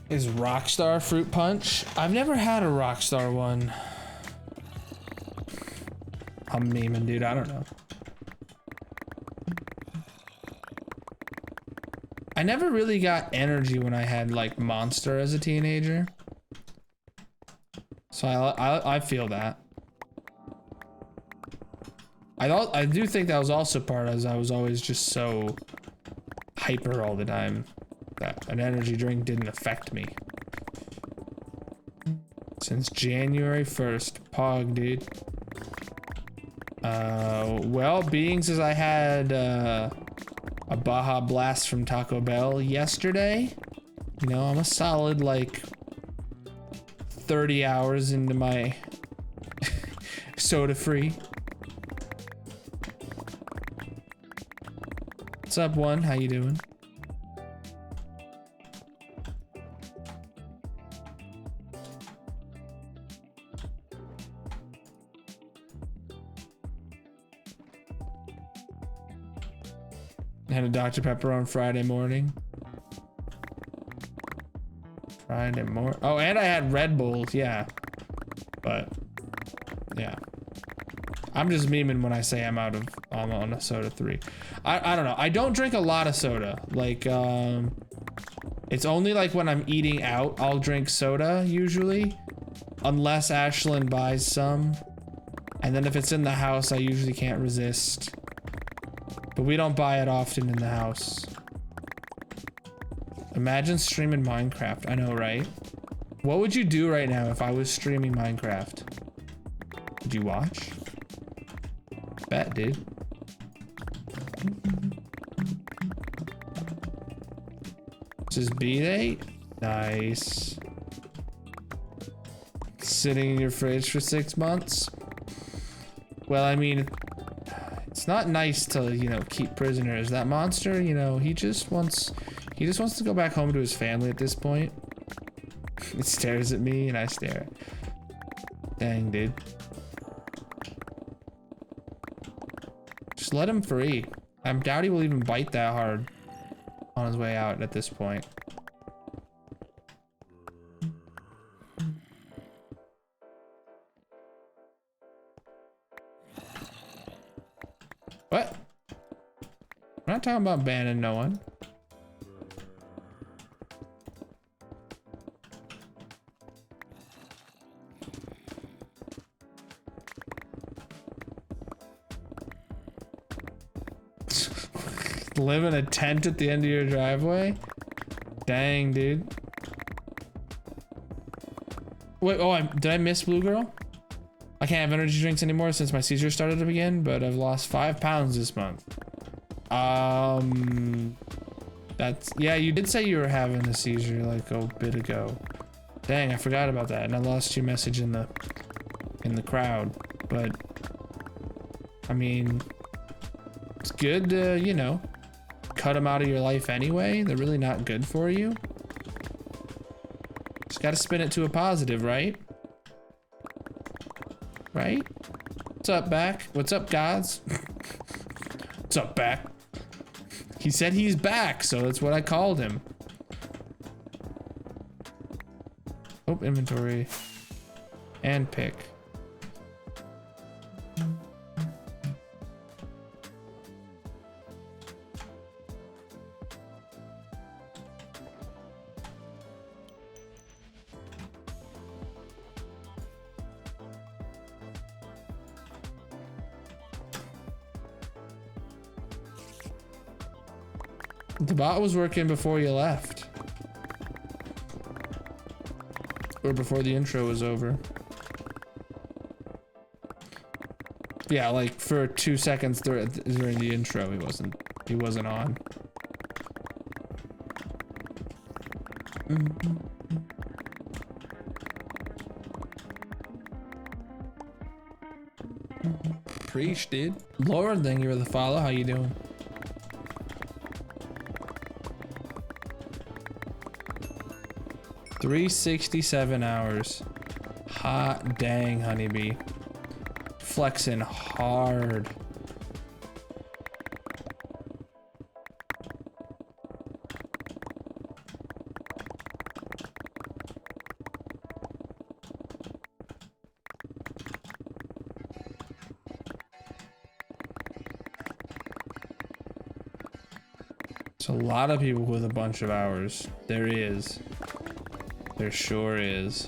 Is Rockstar fruit punch? I've never had a Rockstar one. I'm memeing, dude. I don't know. I never really got energy when I had like Monster as a teenager. So I feel that. I do think that was also part as I was always just so hyper all the time that an energy drink didn't affect me. Since January 1st, Pog, dude. Well, being as I had a Baja Blast from Taco Bell yesterday, you know, I'm a solid like 30 hours into my soda free. What's up, one? How you doing? Had a Dr. Pepper on Friday morning. Friday morning. Oh, and I had Red Bulls, yeah. But, yeah. I'm just memeing when I say I'm on a soda 3. I don't know. I don't drink a lot of soda. Like, it's only like when I'm eating out, I'll drink soda usually. Unless Ashlyn buys some. And then if it's in the house, I usually can't resist. But we don't buy it often in the house. Imagine streaming Minecraft. I know, right? What would you do right now if I was streaming Minecraft? Would you watch? Bet, dude. This is B8. Nice. Sitting in your fridge for 6 months? Well, I mean, it's not nice to, you know, keep prisoners. That monster, you know, he just wants to go back home to his family at this point. It stares at me and I stare. Dang, dude. Just let him free. I doubt he will even bite that hard on his way out at this point. What? We're not talking about banning no one. Live in a tent at the end of your driveway? Dang, dude. Wait, oh, did I miss Blue Girl? I can't have energy drinks anymore since my seizure started up again, but I've lost 5 pounds this month. That's, yeah, you did say you were having a seizure like a bit ago. Dang, I forgot about that, and I lost your message in the crowd. But I mean, it's good to, you know, cut them out of your life anyway. They're really not good for you. Just gotta spin it to a positive, right? Right? What's up, back? What's up, gods? What's up, back? He said he's back, so that's what I called him. Oh, inventory. And pick. The bot was working before you left. Or before the intro was over. Yeah, like for 2 seconds during the intro, he wasn't on. Preach, dude. Lauren, thank you for the follow. How you doing? $367 hours. Hot dang, honeybee. Flexing hard. It's a lot of people with a bunch of hours. There is. There sure is.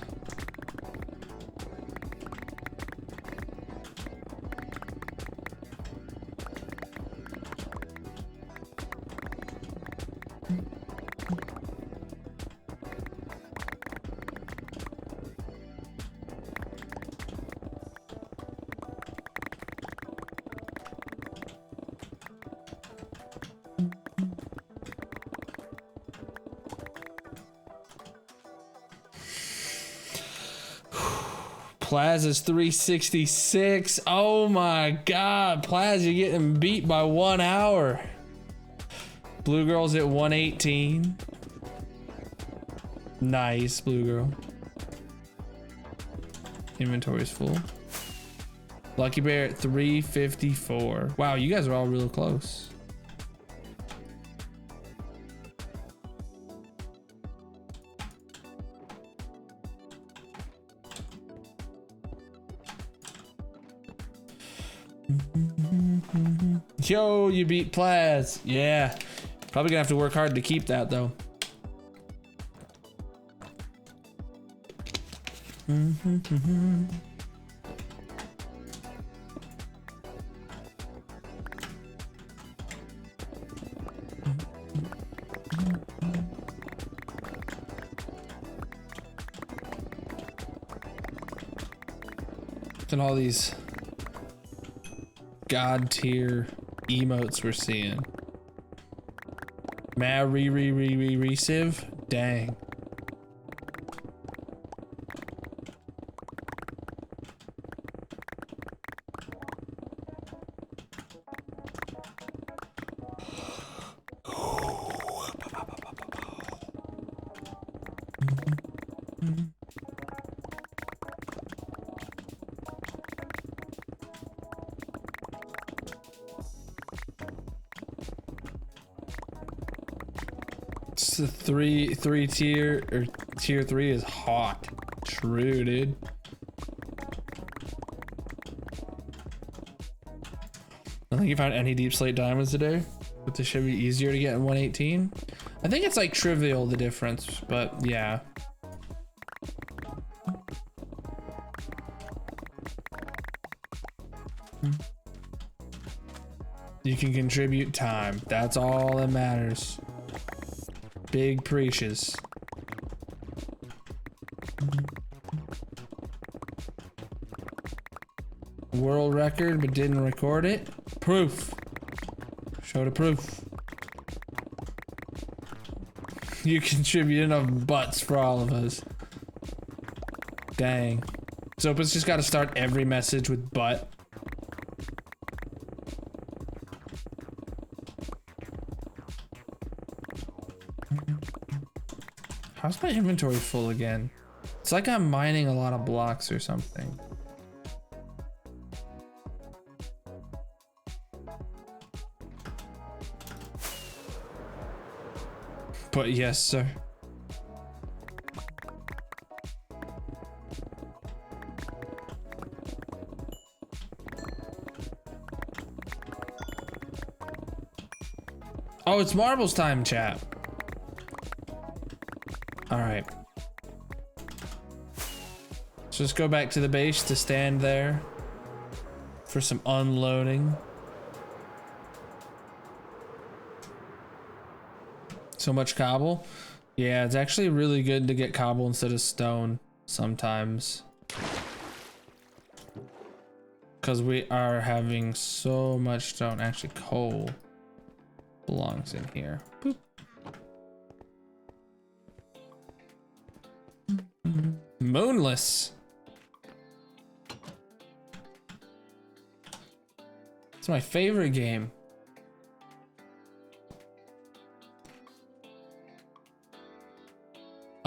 Plaza's 366. Oh my god, Plaza, you're getting beat by 1 hour. Blue Girl's at 118. Nice, Blue Girl. Inventory's full. Lucky Bear at 354. Wow, you guys are all real close. Yo, you beat Plaz. Yeah. Probably gonna have to work hard to keep that though. And all these god tier emotes we're seeing. Mad re-sieve? Dang. It's the three tier, or tier 3 is hot. True, dude. I think think you found any deep slate diamonds today? But this should be easier to get in 118. I think it's like trivial, the difference, but yeah. You can contribute time. That's all that matters. Big preaches. World record, but didn't record it. Proof. Show the proof. You contribute enough butts for all of us. Dang. Zopa's just got to start every message with butt. How's my inventory full again? It's like I'm mining a lot of blocks or something. But yes, sir. Oh, it's marbles time, chat. All right. So let's go back to the base to stand there for some unloading. So much cobble. Yeah, it's actually really good to get cobble instead of stone sometimes. Because we are having so much stone. Actually, coal belongs in here. Boop. Moonless. It's my favorite game.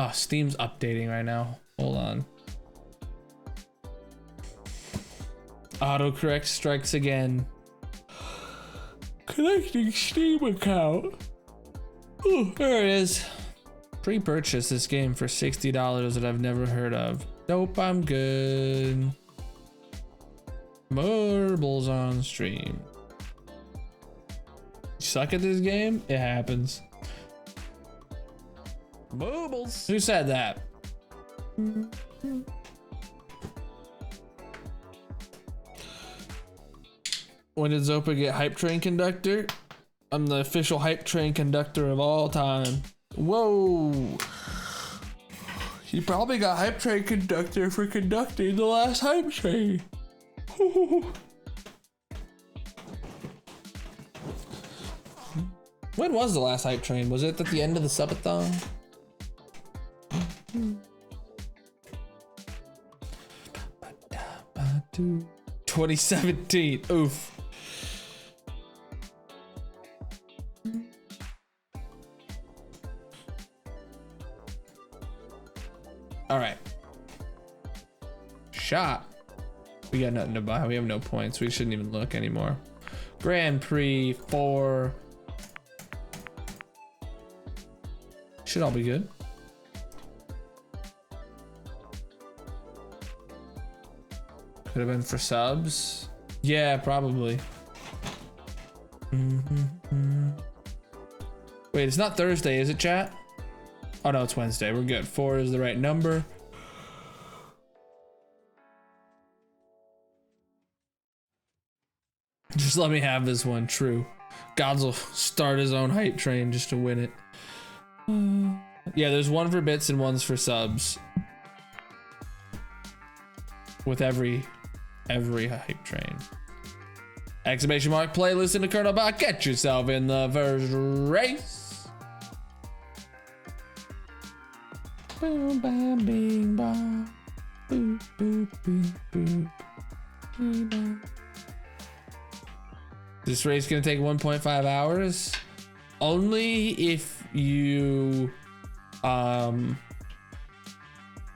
Oh, Steam's updating right now. Hold on. Autocorrect strikes again. Connecting Steam account. Ooh, there it is. Pre-purchase this game for $60 that I've never heard of. Nope, I'm good. Marbles on stream. You suck at this game? It happens. Marbles. Who said that? When did Zopa get Hype Train Conductor? I'm the official Hype Train Conductor of all time. Whoa. You probably got Hype Train Conductor for conducting the last Hype Train. When was the last Hype Train? Was it at the end of the subathon? 2017. Oof. All right. Shot. We got nothing to buy. We have no points. We shouldn't even look anymore. Grand Prix 4. Should all be good. Could have been for subs. Yeah, probably. Wait, it's not Thursday, is it, chat? Oh no, it's Wednesday. We're good. 4 is the right number. Just let me have this one. True. Gods will start his own hype train just to win it. Yeah, there's one for bits and one's for subs. With every hype train. Exclamation mark play, listen to Colonel Bot, get yourself in the first race. Boom, bam, bing, bong. Boop, boop, boop, boop. Bing, bong. This race is gonna take 1.5 hours. Only if you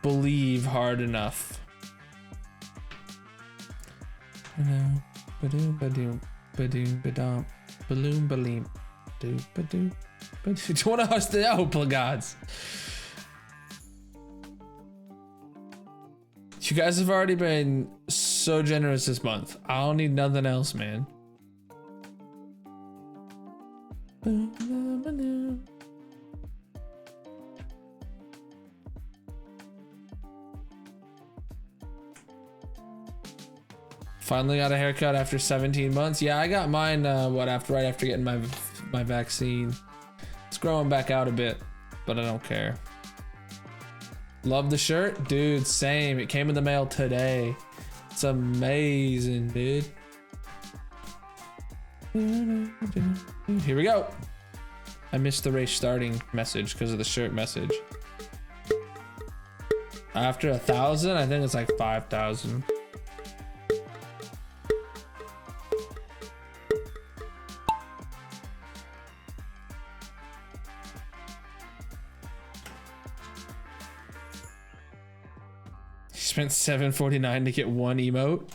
believe hard enough. Balloon balloon balloon balloon balloon balloon. Do you want to host the Opal gods? You guys have already been so generous this month. I don't need nothing else, man. Finally got a haircut after 17 months. Yeah, I got mine right after getting my vaccine. It's growing back out a bit, but I don't care. Love the shirt, dude. Same. It came in the mail today. It's amazing, dude. Here we go. I missed the race starting message because of the shirt message. After 1,000, I think it's like 5,000. Spent $7.49 to get one emote.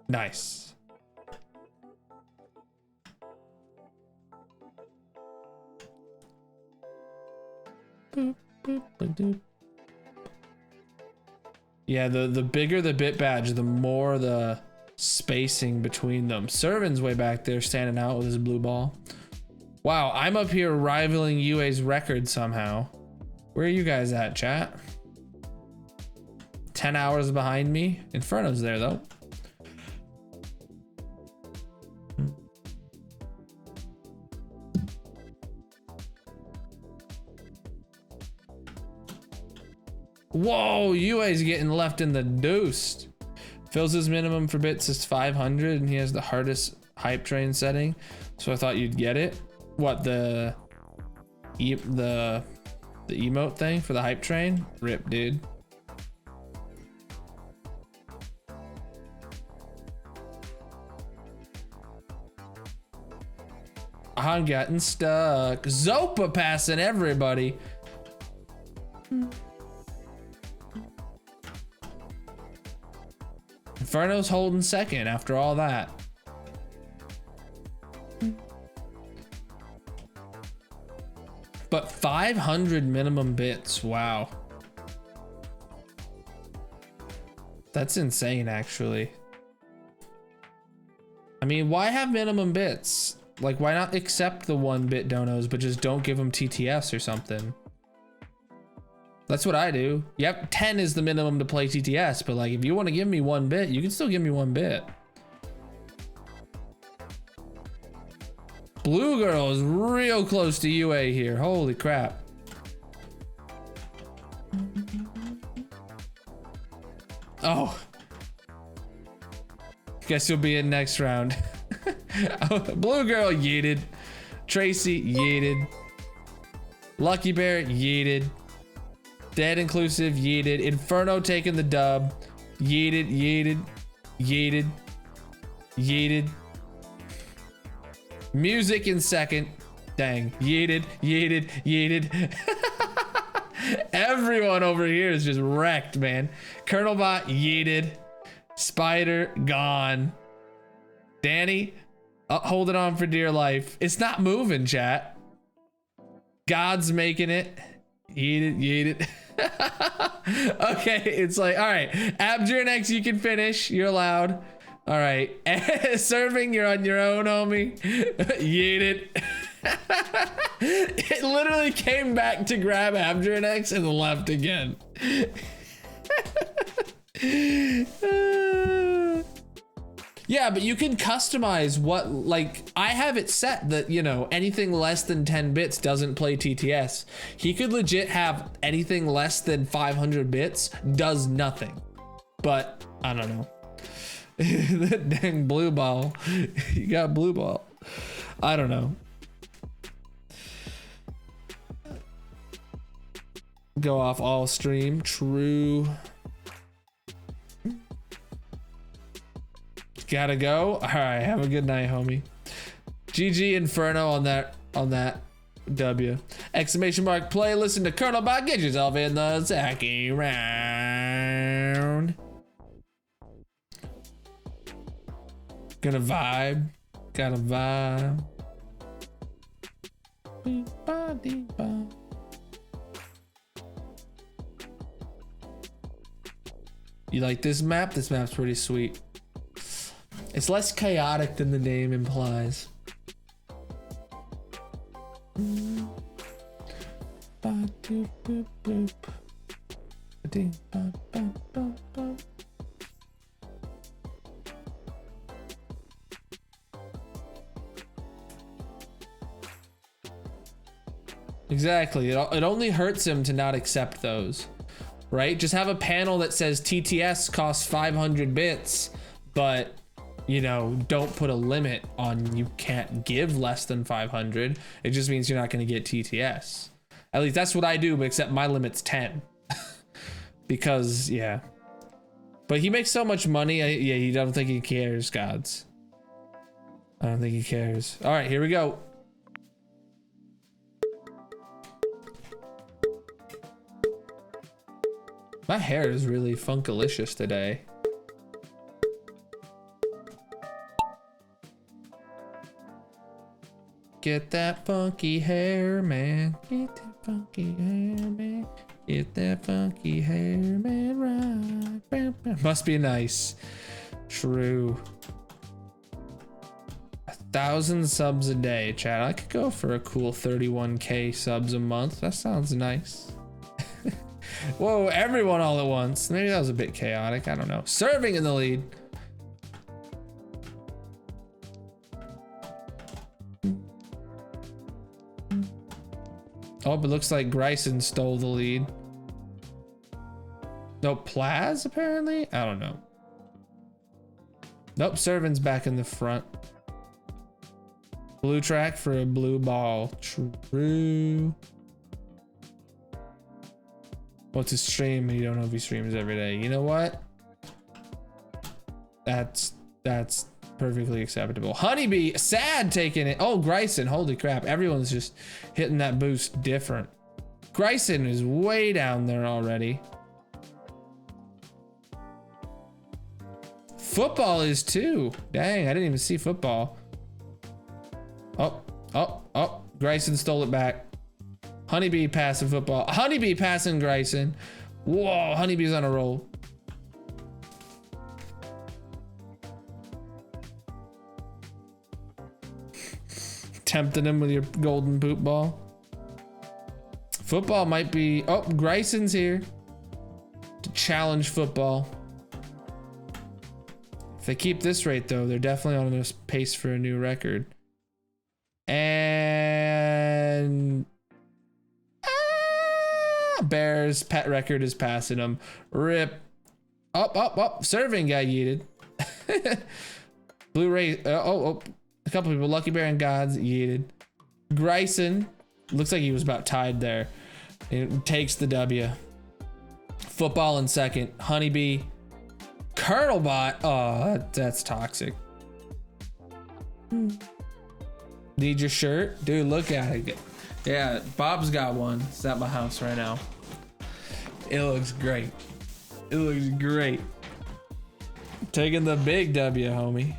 Nice. Yeah, the bigger the bit badge, the more the spacing between them. Servan's way back there standing out with his blue ball. Wow, I'm up here rivaling UA's record somehow. Where are you guys at, chat? 10 hours behind me. Inferno's there though. Whoa, UA's getting left in the deuce. Phil's his minimum for bits is 500 and he has the hardest hype train setting. So I thought you'd get it. What, the emote thing for the hype train? Rip, dude. I'm getting stuck. Zopa passing everybody. Inferno's holding second after all that. But 500 minimum bits, wow. That's insane, actually. I mean, why have minimum bits? Like, why not accept the 1-bit donos, but just don't give them TTS or something? That's what I do. Yep, 10 is the minimum to play TTS, but like, if you want to give me 1 bit, you can still give me 1 bit. Blue Girl is real close to UA here. Holy crap. Oh. Guess you'll be in next round. Blue Girl yeeted. Tracy yeeted. Lucky Bear yeeted. Dead Inclusive yeeted. Inferno taking the dub. Yeeted, yeeted, yeeted, yeeted. Music in second. Dang. Yeeted, yeeted, yeeted. Everyone over here is just wrecked, man. Colonelbot yeeted. Spider gone. Danny holding on for dear life. It's not moving, chat. God's making it. Yeeted, yeeted. Okay, it's like, all right, Abjurnex, you can finish. You're allowed. All right, serving, you're on your own, homie. Yeeted. It literally came back to grab Abjurnex and left again. Yeah, but you can customize what, like, I have it set that, you know, anything less than 10 bits doesn't play TTS. He could legit have anything less than 500 bits does nothing. But I don't know. That dang blue ball. You got blue ball. I don't know. Go off all stream. True. Gotta go. All right, have a good night, homie. GG Inferno on that W. Exclamation mark play. Listen to Colonelbot. Get yourself in the second round. Gonna vibe. Gotta vibe. You like this map? This map's pretty sweet. It's less chaotic than the name implies. Exactly. It only hurts him to not accept those, right? Just have a panel that says TTS costs 500 bits, but you know, don't put a limit on you can't give less than 500. It just means you're not going to get TTS. At least that's what I do, but except my limit's 10. Because, yeah. But he makes so much money, yeah, you don't think he cares, gods. I don't think he cares. All right, here we go. My hair is really funkalicious today. Get that funky hair, man. Get that funky hair, man. Get that funky hair, man, right. Bam, bam. Must be nice. True. 1,000 subs a day, chat. I could go for a cool 31K subs a month. That sounds nice. Whoa, everyone all at once. Maybe that was a bit chaotic. I don't know. Serving in the lead. Oh, it looks like Gryson stole the lead. Nope, Plaz apparently? I don't know. Nope, Servan's back in the front. Blue track for a blue ball. True. What's his stream? You don't know if he streams every day. You know what? That's perfectly acceptable. Honeybee, sad taking it. Oh, Gryson, holy crap. Everyone's just hitting that boost different. Gryson is way down there already. Football is too. Dang, I didn't even see football. Oh, Gryson stole it back. Honeybee passing football. Honeybee passing Gryson. Whoa, Honeybee's on a roll. Tempting him with your golden poop ball. Football might be. Oh, Gryson's here to challenge football. If they keep this rate, though, they're definitely on a pace for a new record. And Bears pet record is passing them. Rip. Up. Serving got yeeted. Blu-ray. A couple people. Lucky Bear and Gods yeeted. Gryson looks like he was about tied there. It takes the W. Football in second. Honeybee. Colonelbot. Oh, that's toxic. Need your shirt? Dude, look at it. Yeah, Bob's got one. It's at my house right now. It looks great. It looks great. Taking the big W, homie.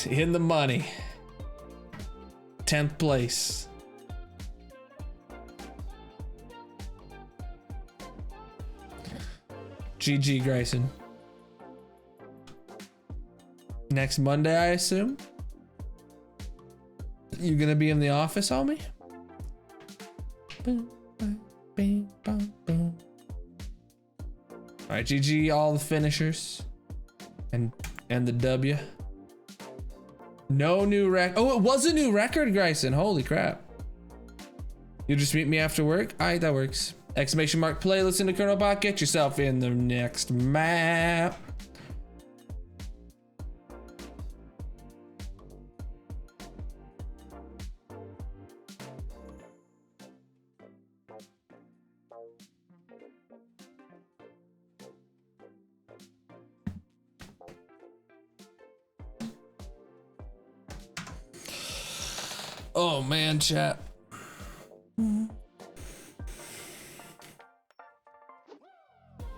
In the money. 10th place. GG, Grayson. Next Monday, I assume? You gonna be in the office, homie? Alright, GG, all the finishers. And the W. No new record. Oh, it was a new record, Grayson. Holy crap. You just meet me after work? Alright, that works. Exclamation mark play, listen to Colonelbot, get yourself in the next map. Oh man, chat.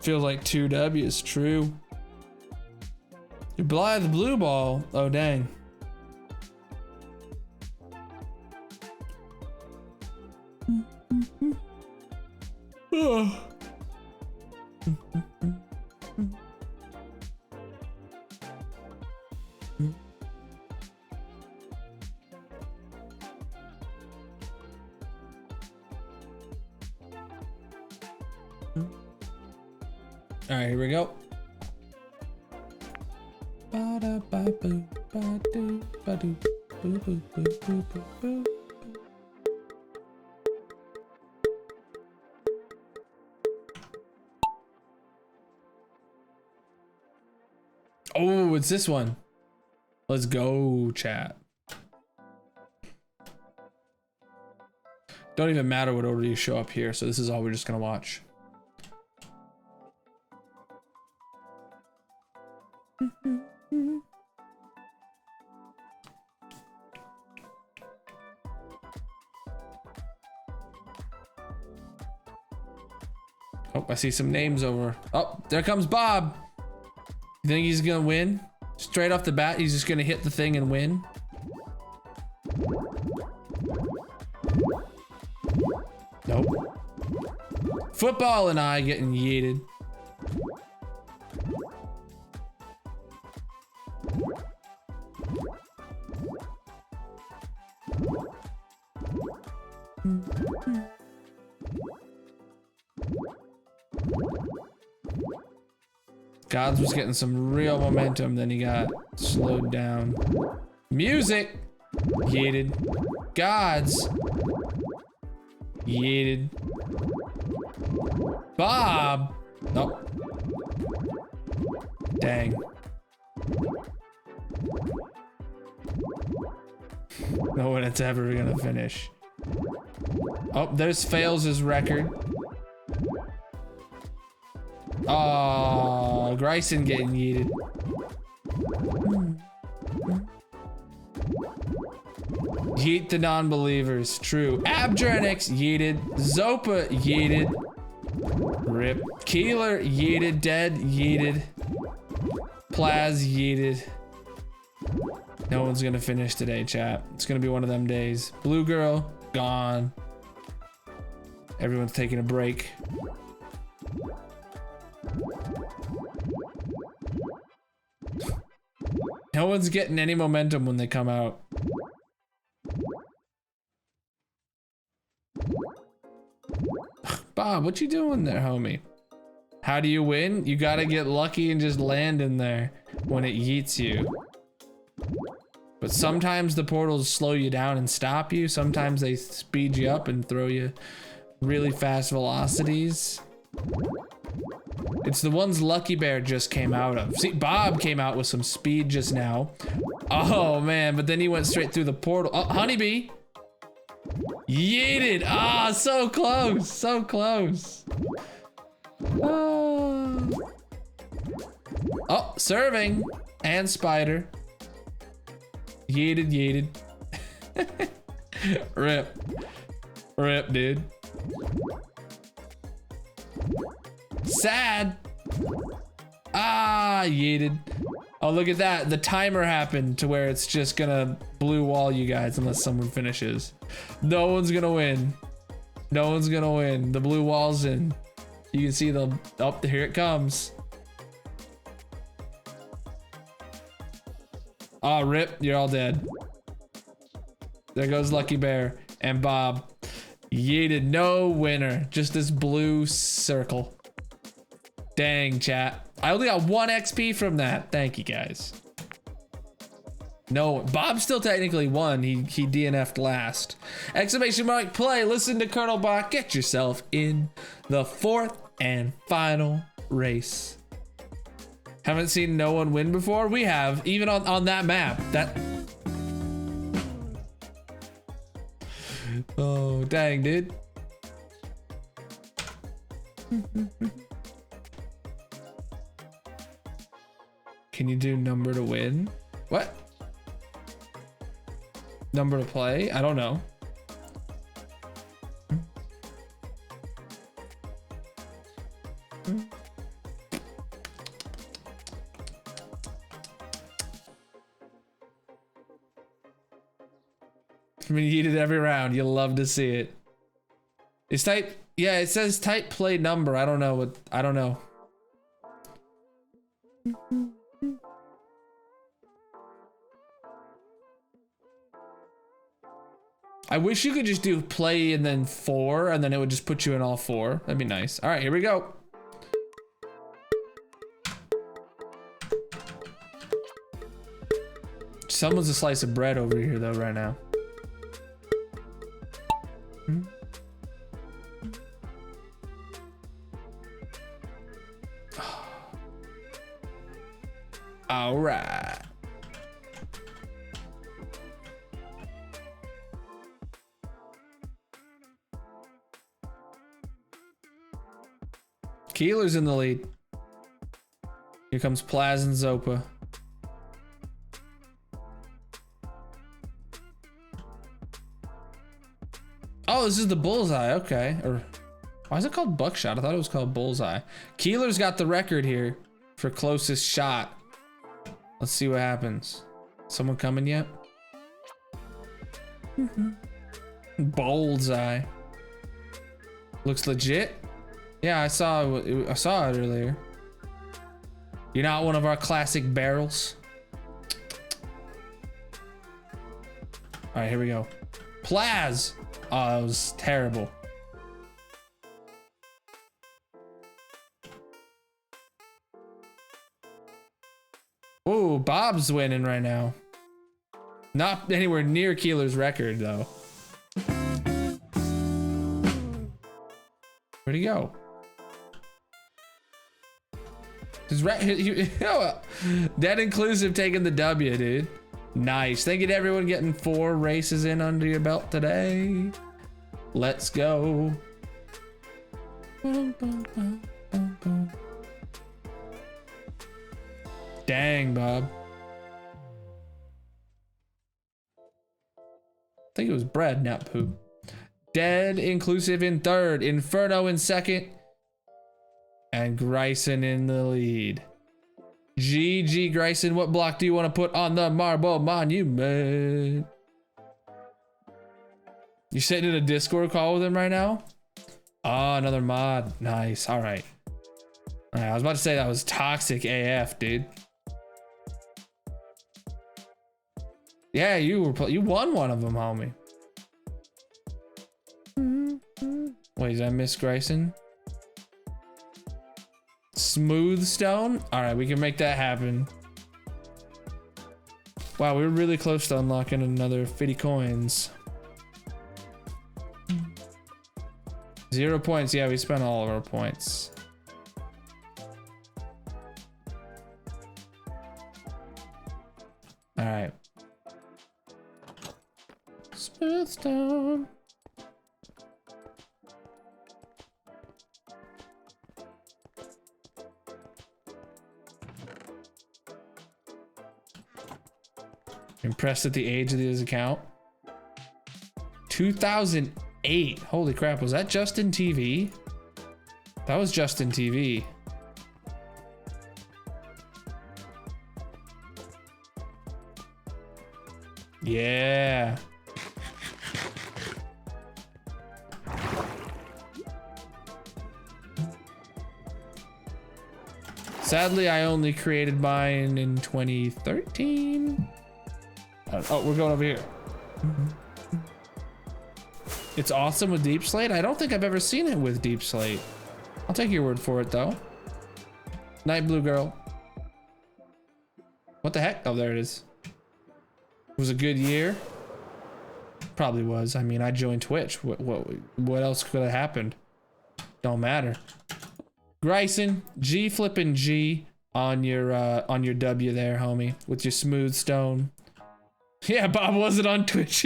Feels like 2 W's, true. You blind the blue ball. Oh dang. Oh. All right, here we go. Ba-da-ba-boo, ba-doo, ba-doo, boo, boo, boo, boo, boo, boo. Oh, it's this one. Let's go, chat. Don't even matter what order you show up here, so this is all we're just gonna watch. Oh, I see some names over. Oh, there comes Bob. You think he's gonna win? Straight off the bat, he's just gonna hit the thing and win? Nope. Football and I getting yeeted. Gods was getting some real momentum, then he got slowed down. Music! Yeeted. Gods! Yeeted. Bob! Nope. Dang. No one it's ever gonna finish. Oh, there's Fails' record. Oh, Gryson getting yeeted. Yeet the non-believers. True. Abdrenix yeeted. Zopa yeeted. Rip. Keeler yeeted. Dead yeeted. Plaz yeeted. No one's gonna finish today, chat. It's gonna be one of them days. Blue girl gone. Everyone's taking a break. No one's getting any momentum when they come out. Bob, what you doing there, homie? How do you win? You gotta get lucky and just land in there when it yeets you. But sometimes the portals slow you down and stop you. Sometimes they speed you up and throw you really fast velocities. It's the ones Lucky Bear just came out of. See, Bob came out with some speed just now. Oh man, but then he went straight through the portal. Oh, Honeybee. Yeeted. Ah, so close, so close. Oh, serving and spider. Yeeted, yeeted. Rip. Rip, dude. Sad. Ah, yeeted. Oh, look at that. The timer happened to where it's just gonna blue wall you guys unless someone finishes. No one's gonna win. No one's gonna win. The blue wall's in. You can see the, oh, here it comes. Oh, rip, you're all dead. There goes Lucky Bear and Bob. Yeeted, no winner. Just this blue circle. Dang, chat. I only got 1 XP from that. Thank you, guys. No, Bob still technically won. He DNF'd last. Exclamation mark play. Listen to Colonel Bach. Get yourself in the 4th and final race. Haven't seen no one win before? We have, even on that map. That. Oh, dang, dude. Can you do number to win? What? Number to play? I don't know. I mean, you eat it every round. You'll love to see it. It's type, yeah, it says type play number. I don't know what, I don't know. I wish you could just do play and then 4, and then it would just put you in all 4. That'd be nice. All right, here we go. Someone's a slice of bread over here though right now. All right. Keeler's in the lead. Here comes Plaz and Zopa. Oh, this is the bullseye. Okay. Or why is it called buckshot? I thought it was called bullseye. Keeler's got the record here for closest shot. Let's see what happens. Someone coming yet? Bullseye. Looks legit. Yeah, I saw it earlier. You're not one of our classic barrels. All right, here we go. Plaz. Oh, it was terrible. Oh, Bob's winning right now. Not anywhere near Keeler's record though. Where'd he go? Dead Inclusive taking the W, dude. Nice. Thank you to everyone getting 4 races in under your belt today. Let's go. Dang, Bob. I think it was bread, not poop. Dead Inclusive in 3rd. Inferno in 2nd. And Gryson in the lead. GG, Gryson. What block do you want to put on the marble monument? You sitting in a Discord call with him right now? Oh, another mod. Nice. All right. All right. I was about to say that was toxic AF, dude. Yeah, you won one of them, homie. Wait, did I miss Gryson? Smooth stone? All right, we can make that happen. Wow, we were really close to unlocking another 50 coins. 0 points. Yeah, we spent all of our points. All right. Smooth stone. Impressed at the age of his account. 2008. Holy crap, was that Justin TV? That was Justin TV. Yeah. Sadly, I only created mine in 2013. Oh, we're going over here. It's awesome with Deep Slate. I don't think I've ever seen it with Deep Slate. I'll take your word for it though. Night Blue Girl. What the heck? Oh, there it is. It was a good year. Probably was. I mean, I joined Twitch. What else could have happened? Don't matter. Gryson, G flipping G on your W there, homie, with your smooth stone. Yeah, Bob wasn't on Twitch.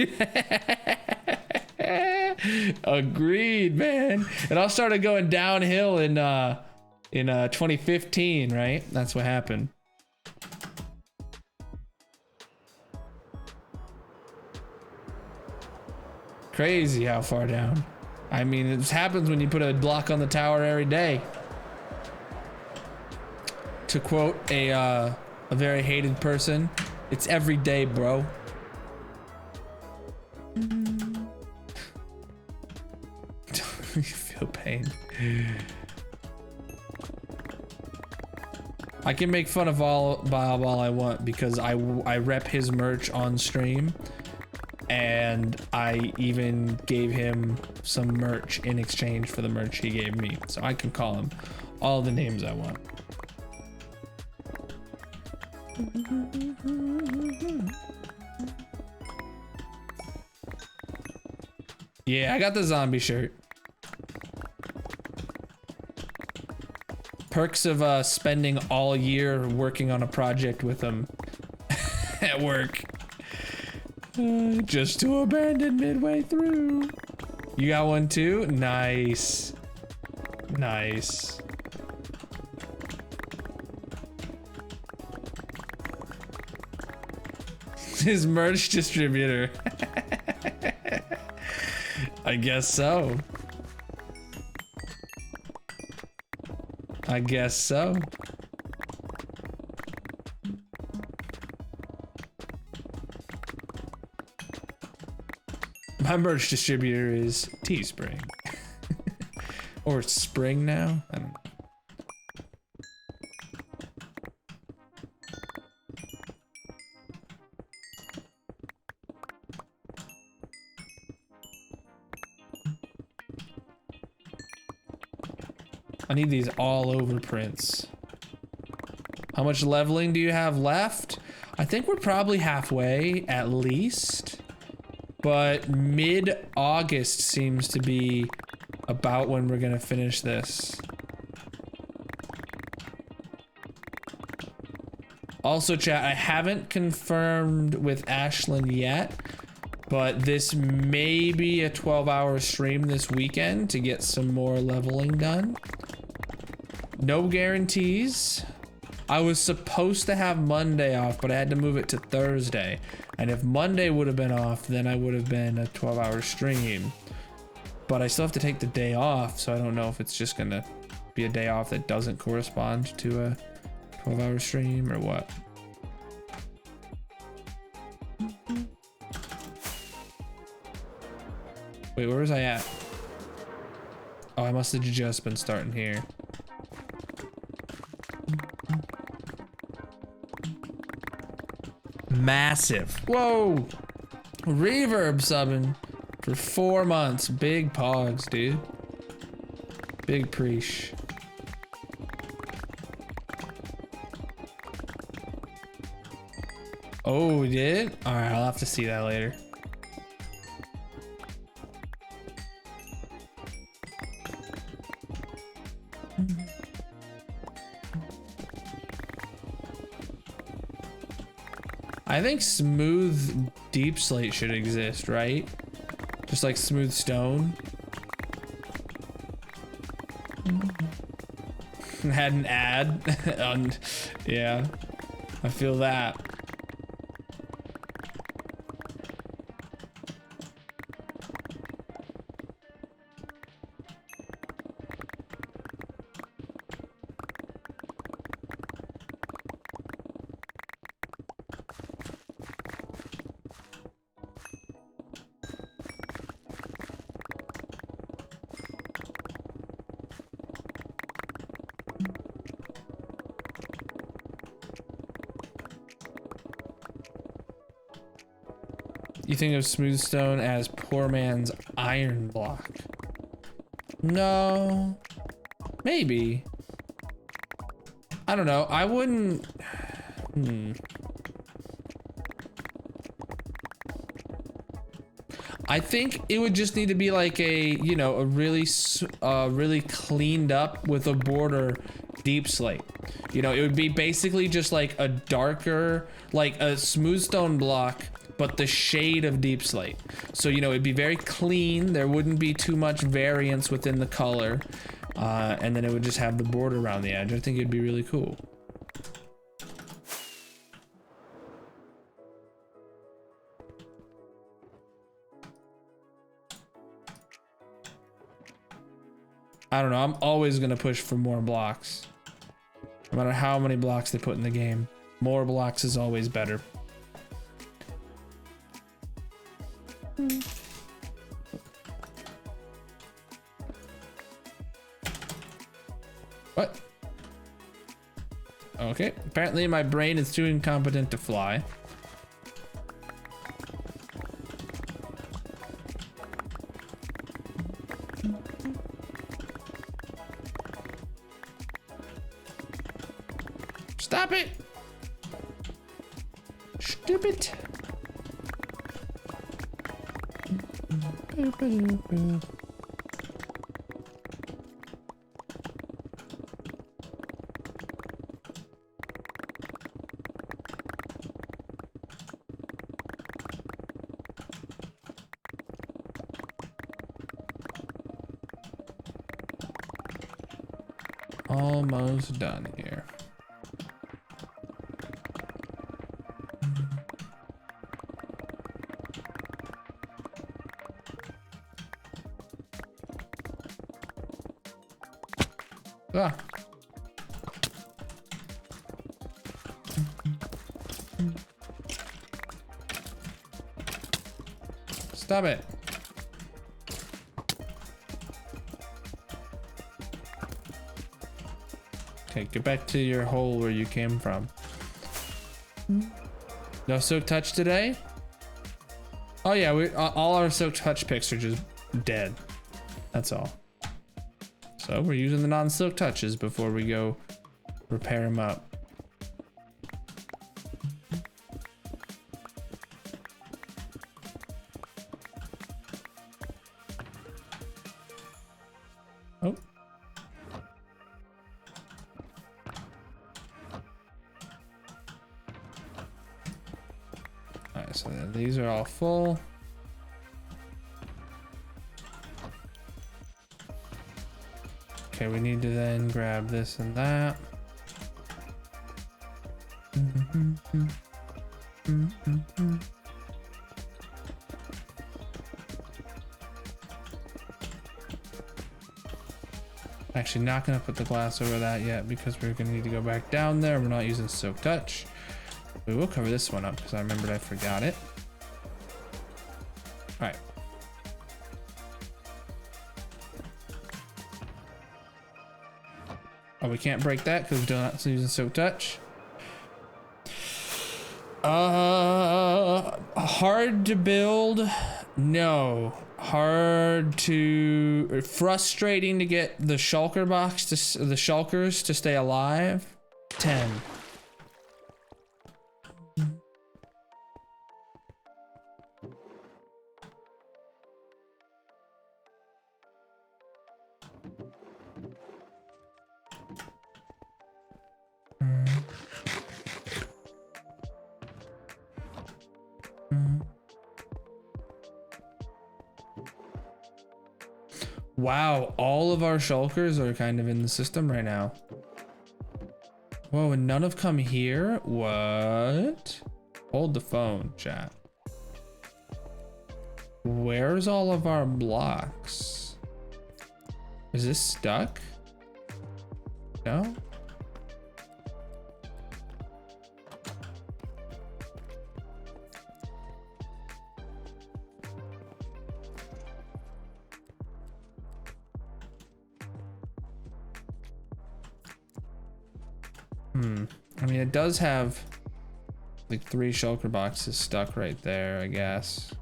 Agreed, man. It all started going downhill in 2015, right? That's what happened. Crazy how far down. I mean, it happens when you put a block on the tower every day. To quote a very hated person, it's every day, bro. You feel pain. I can make fun of Bob all I want because I rep his merch on stream, and I even gave him some merch in exchange for the merch he gave me. So I can call him all the names I want. Yeah, I got the zombie shirt. Perks of spending all year working on a project with them at work. Just to abandon midway through. You got one too? Nice. Nice. His merch distributor. I guess so. I guess so. My merch distributor is Teespring. Or Spring now? I don't know. I need these all over prints. How much leveling do you have left? I think we're probably halfway at least, but mid-August seems to be about when we're gonna finish this. Also, chat, I haven't confirmed with Ashlyn yet, but this may be a 12-hour stream this weekend to get some more leveling done. No guarantees. I was supposed to have Monday off, but I had to move it to Thursday. And if Monday would have been off, then I would have been a 12-hour stream. But I still have to take the day off, so I don't know if it's just gonna be a day off that doesn't correspond to a 12-hour stream or what. Wait, where was I at? Oh, I must have just been starting here. Massive. Whoa. Reverb subbing for 4 months. Big pogs, dude. Big preach. Oh, we did? All right, I'll have to see that later. I think smooth deep slate should exist, right? Just like smooth stone. Had an ad on, yeah, I feel that. You think of smooth stone as poor man's iron block? No, maybe. I don't know. I wouldn't. I think it would just need to be like a, you know, a really cleaned up with a border deep slate. You know, it would be basically just like a darker, like a smooth stone block, but the shade of deep slate. So, you know, it'd be very clean. There wouldn't be too much variance within the color. And then it would just have the border around the edge. I think it'd be really cool. I don't know. I'm always going to push for more blocks. No matter how many blocks they put in the game. More blocks is always better. What? Okay, apparently my brain is too incompetent to fly. Stop it! Stupid. Almost done here. Ah. Stop it. Okay, get back to your hole where you came from. No silk touch today? Oh yeah, all our silk touch picks are just dead. That's all. So we're using the non-silk touches before we go repair them up. Oh. Alright, so these are all full. Okay, we need to then grab this and that. Actually, not gonna put the glass over that yet because we're gonna need to go back down there. We're not using silk touch. We will cover this one up because I remembered I forgot it. All right. Oh, we can't break that because we're not using silk touch. Hard to build. No. Hard to, frustrating to get the shulker box to, the shulkers to stay alive. 10. Wow, all of our shulkers are kind of in the system right now. Whoa, and none have come here? What? Hold the phone, chat. Where's all of our blocks? Is this stuck? No? I mean, it does have like 3 shulker boxes stuck right there, I guess.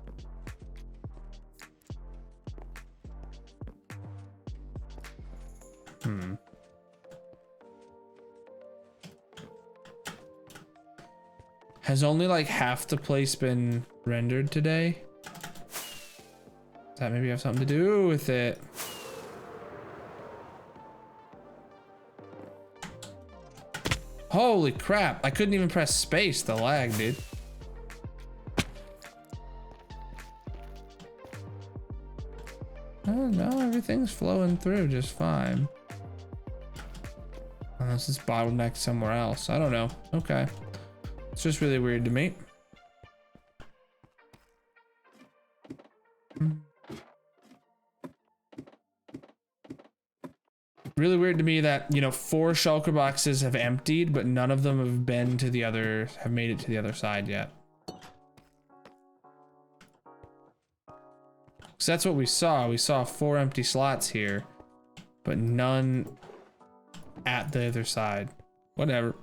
Has only like half the place been rendered today? Does that maybe have something to do with it? Holy crap, I couldn't even press space, the lag, dude. Oh no, everything's flowing through just fine. Unless it's bottlenecked somewhere else, I don't know. Okay. It's just really weird to me. Really weird to me that, you know, 4 shulker boxes have emptied, but none of them have been to the other, have made it to the other side yet. So that's what we saw. We saw 4 empty slots here, but none at the other side. Whatever.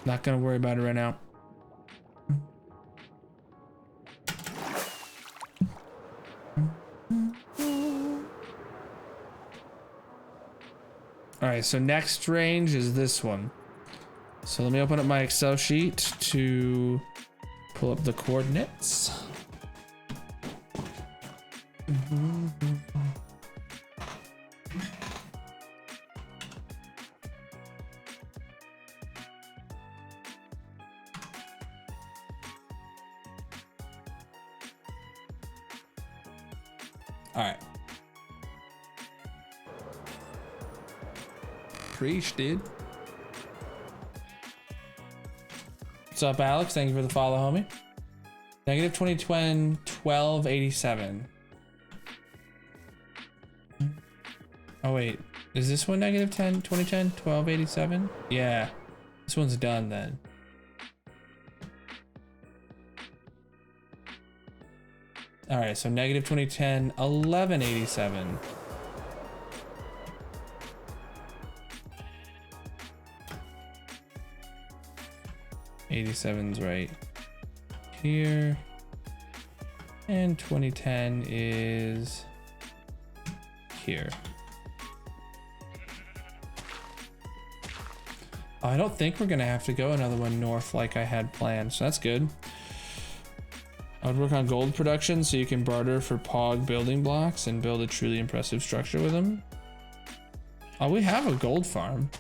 Not gonna worry about it right now. All right, so next range is this one. So let me open up my Excel sheet to pull up the coordinates. All right. Preach, dude. What's up, Alex? Thank you for the follow, homie. Negative 2020, 1287. Oh, wait. Is this one negative 2010, 1287? Yeah. This one's done then. All right, so negative 2010, 1187. '87's right here, and 2010 is here. I don't think we're gonna have to go another one north like I had planned, so that's good. I would work on gold production so you can barter for POG building blocks and build a truly impressive structure with them. Oh, we have a gold farm.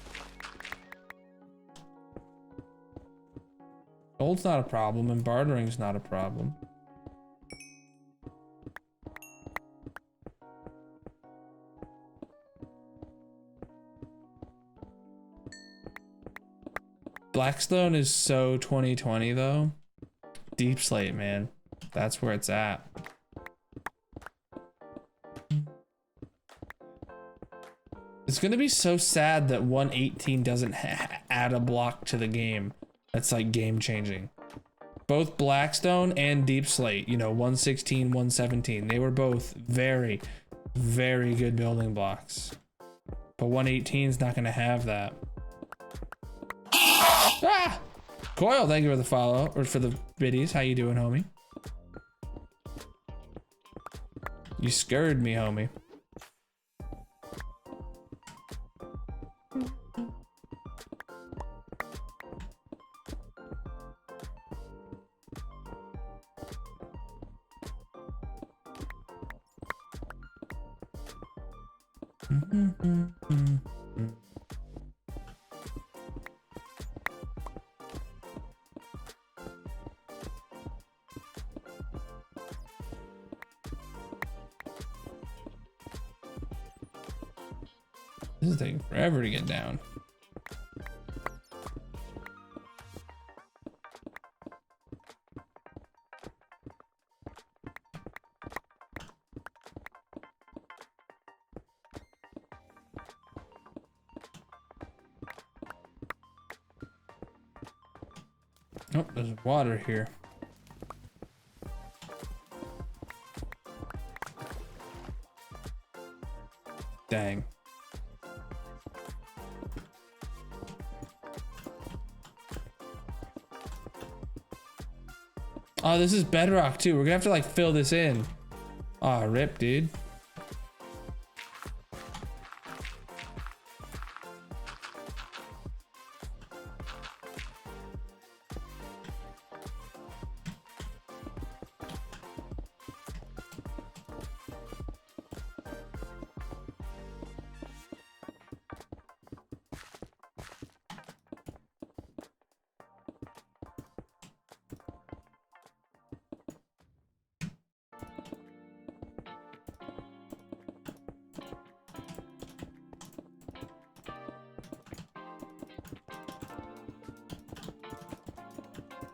Gold's not a problem and bartering's not a problem. Blackstone is so 2020 though. Deep Slate, man. That's where it's at. It's gonna be so sad that 118 doesn't add a block to the game. That's like game changing. Both Blackstone and Deep Slate, you know, 116, 117, they were both very, very good building blocks. But 118 is not gonna have that. Ah! Coil, thank you for the follow, or for the biddies. How you doing, homie? You scared me, homie. This is taking forever to get down. Oh, there's water here. Dang. Oh, this is bedrock too. We're gonna have to like fill this in. Oh, rip, dude.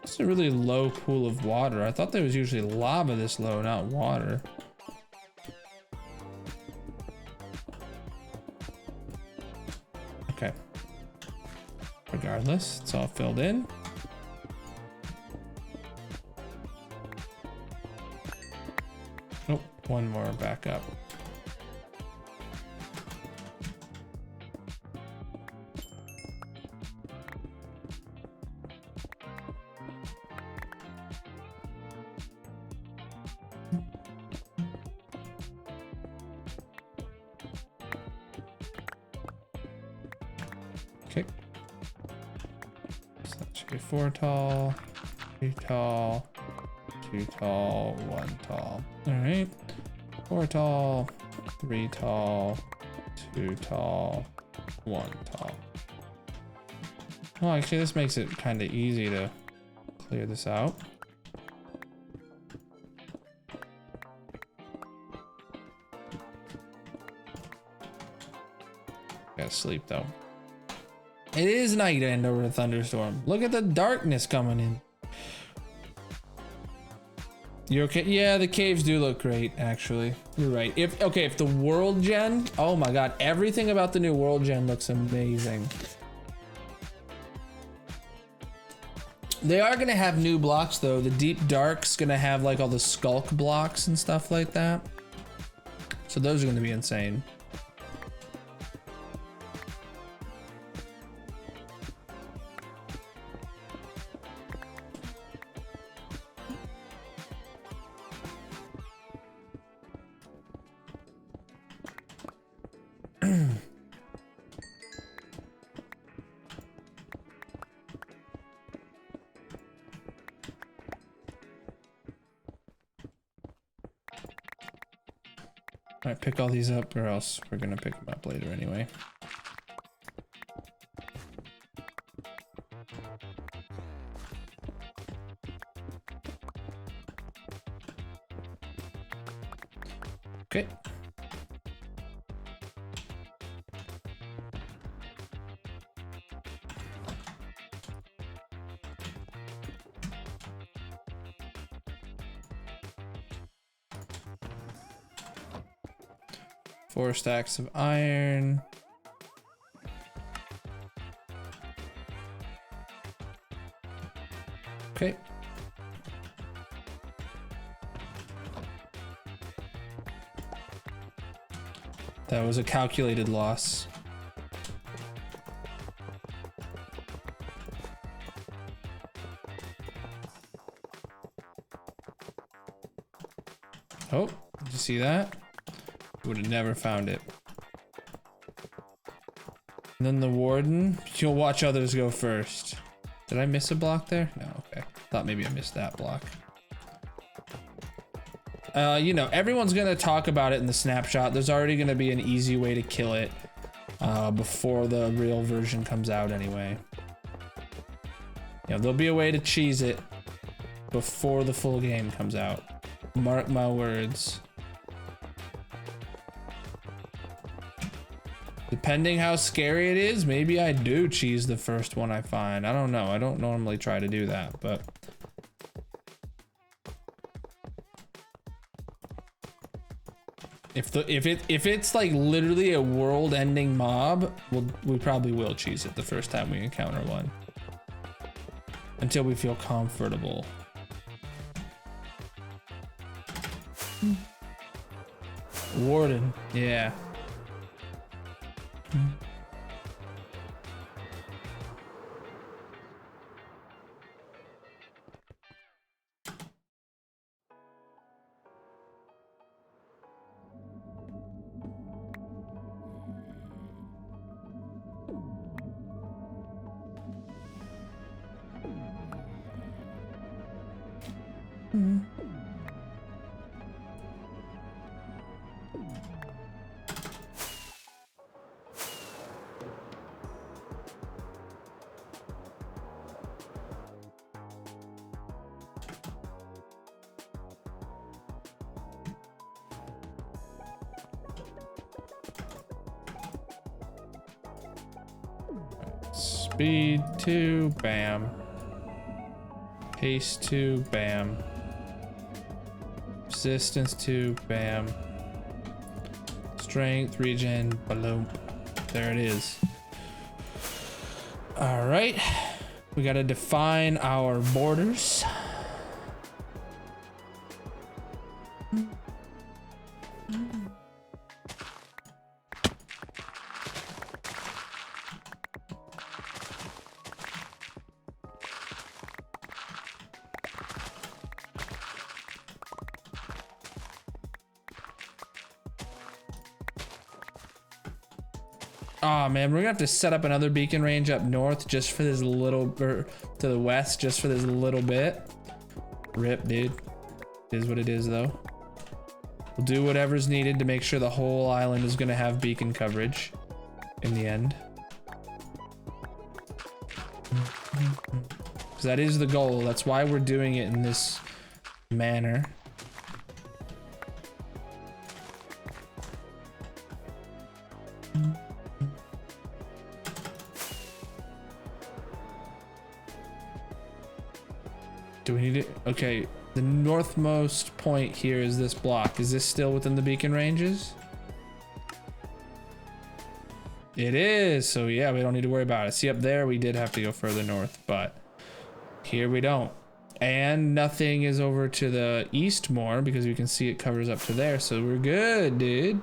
It's a really low pool of water. I thought there was usually lava this low, not water. Okay. Regardless, it's all filled in. Oh, one more back up. Okay. Okay, 4 tall, 3 tall, 2 tall, 1 tall. All right, 4 tall, 3 tall, 2 tall, 1 tall. Well, actually, this makes it kind of easy to clear this out. Gotta sleep though. It is night and over a thunderstorm. Look at the darkness coming in. You okay? Yeah, the caves do look great, actually. You're right. If the world gen, oh my god, everything about the new world gen looks amazing. They are gonna have new blocks though. The deep dark's gonna have like all the skulk blocks and stuff like that. So those are gonna be insane. All right, pick all these up or else we're gonna pick them up later anyway. Okay. Four stacks of iron. Okay. That was a calculated loss. Oh, did you see that? Would have never found it. And then the warden, you'll watch others go first. Did I miss a block there? No, okay. Thought maybe I missed that block. You know, everyone's gonna talk about it in the snapshot. There's already gonna be an easy way to kill it before the real version comes out anyway. You know, there'll be a way to cheese it before the full game comes out. Mark my words. Depending how scary it is, maybe I do cheese the first one I find. I don't know. I don't normally try to do that, but if it's like literally a world-ending mob, we probably will cheese it the first time we encounter one. Until we feel comfortable. Warden, yeah. Speed 2, bam. Pace 2, bam. Resistance 2, bam. Strength, regen, balloon. There it is. All right, we gotta define our borders. Oh man, we're gonna have to set up another beacon range up north just for this little, to to the west just for this little bit. Rip, dude. It is what it is, though. We'll do whatever's needed to make sure the whole island is gonna have beacon coverage in the end. Because that is the goal. That's why we're doing it in this manner. Do we need it? Okay, the northmost point here is this block. Is this still within the beacon ranges? It is, so yeah, we don't need to worry about it. See, up there, we did have to go further north, but here we don't. And nothing is over to the east more because you can see it covers up to there, so we're good, dude.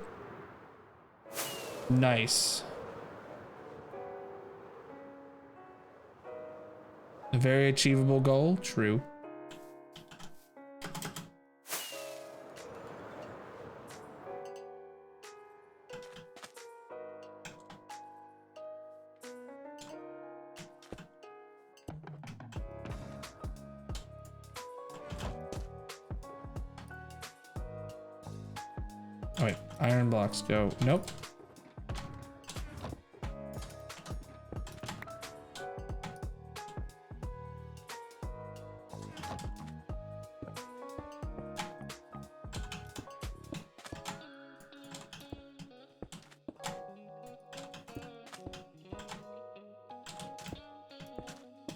Nice. A very achievable goal, true. Oh wait, iron blocks go. Nope.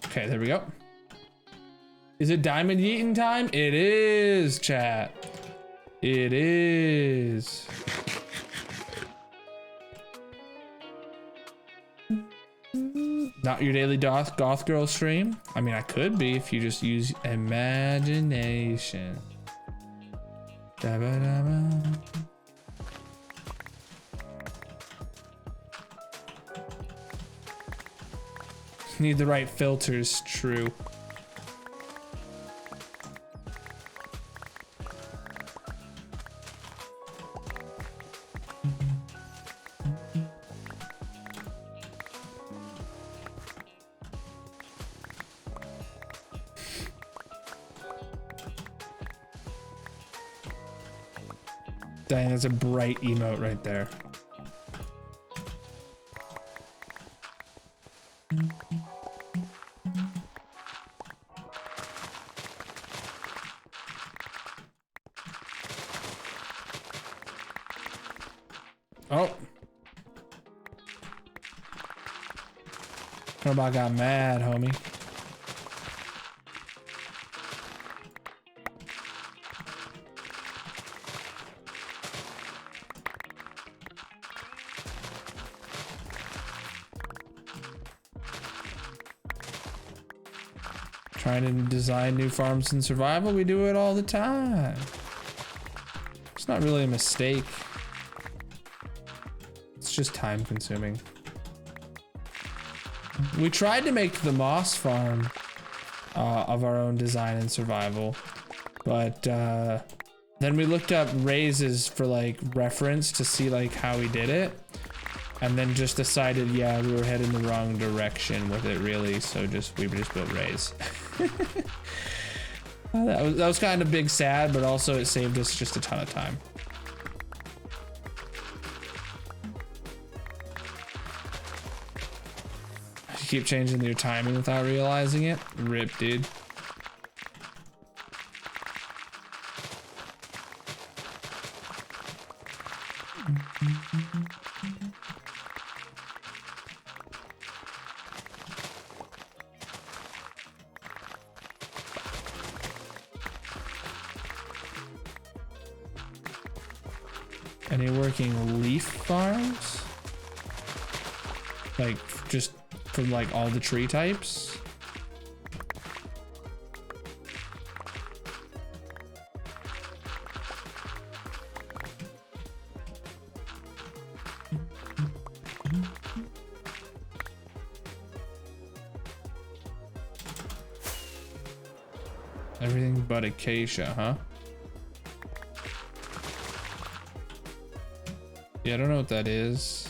Okay, there we go. Is it diamond eating time? It is, chat. It is. Not your daily goth girl stream? I mean, I could be if you just use imagination. Da-ba-da-ba. Need the right filters, true. Dang, that's a bright emote right there. Oh. Nobody got mad, homie. Trying to design new farms in survival, we do it all the time. It's not really a mistake. It's just time consuming. We tried to make the moss farm of our own design and survival, but then we looked up raises for like reference to see like how we did it, and then just decided, yeah, we were heading the wrong direction with it really, so we just built raise. that was kind of big sad, but also it saved us just a ton of time. You keep changing your timing without realizing it. Rip, dude. Any working leaf farms? Like just from like all the tree types? Everything but acacia, huh? Yeah, I don't know what that is.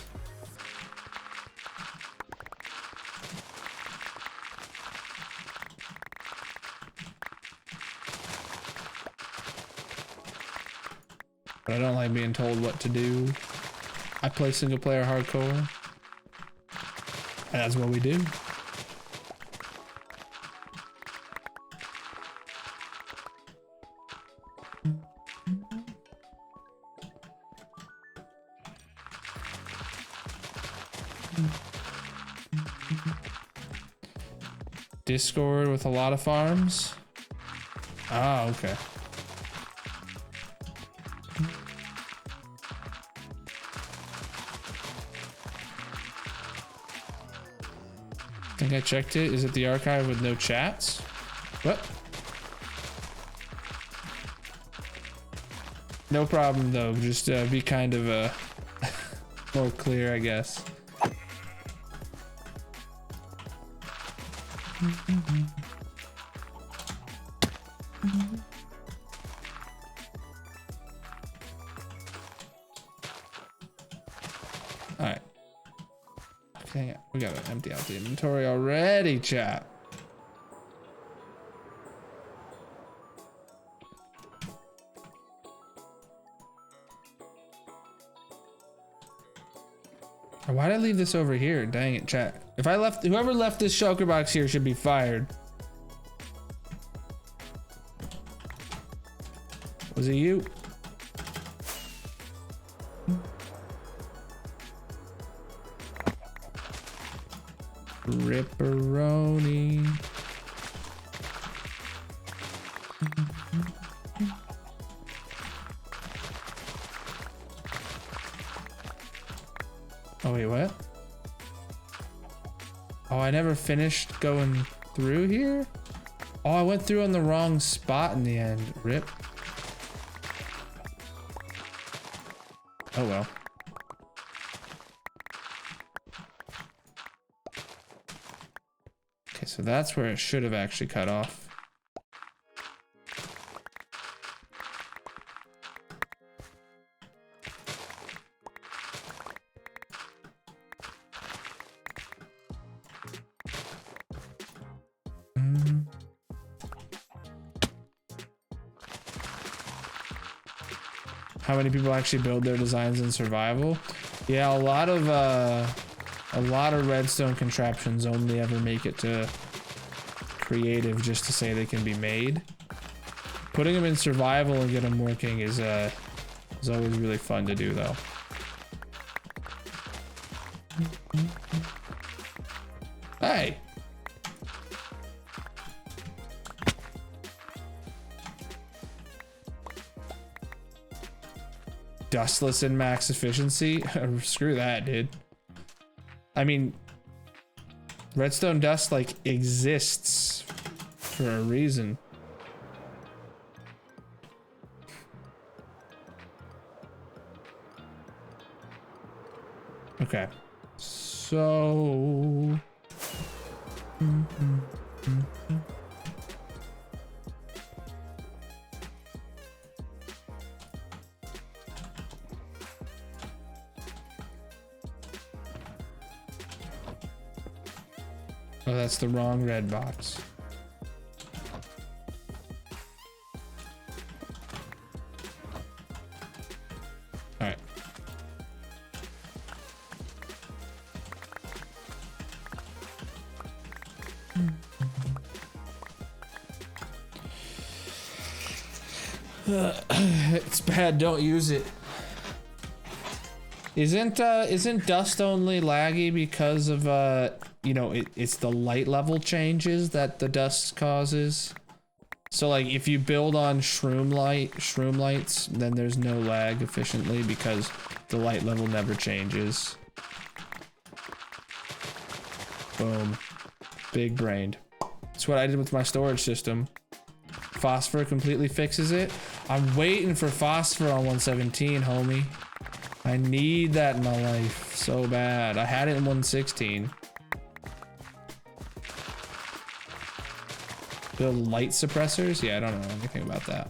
But I don't like being told what to do. I play single player hardcore. And that's what we do. Discord with a lot of farms. Ah, okay. I think I checked it. Is it the archive with no chats? What? No problem though. Just be kind of more clear, I guess. All right. Okay, we gotta empty out the inventory already, chat. Why did I leave this over here? Dang it, chat. If I left, whoever left this shulker box here should be fired. Was it you? Ripperoni. Oh wait, what? Oh, I never finished going through here? Oh, I went through on the wrong spot in the end. Rip. Oh well. Okay, so that's where it should have actually cut off. How many people actually build their designs in survival? Yeah, a lot of redstone contraptions only ever make it to creative just to say they can be made. Putting them in survival and get them working is always really fun to do though. Hey. Dustless and max efficiency? Screw that, dude. I mean, redstone dust like exists for a reason. Okay, so oh, that's the wrong red box. All right. It's bad, don't use it. Isn't dust only laggy because of you know, it's the light level changes that the dust causes? So like if you build on shroom lights, then there's no lag efficiently because the light level never changes. Boom. Big brained. That's what I did with my storage system. Phosphor completely fixes it. I'm waiting for phosphor on 117, homie. I need that in my life so bad. I had it in 116. Build light suppressors? Yeah, I don't know anything about that.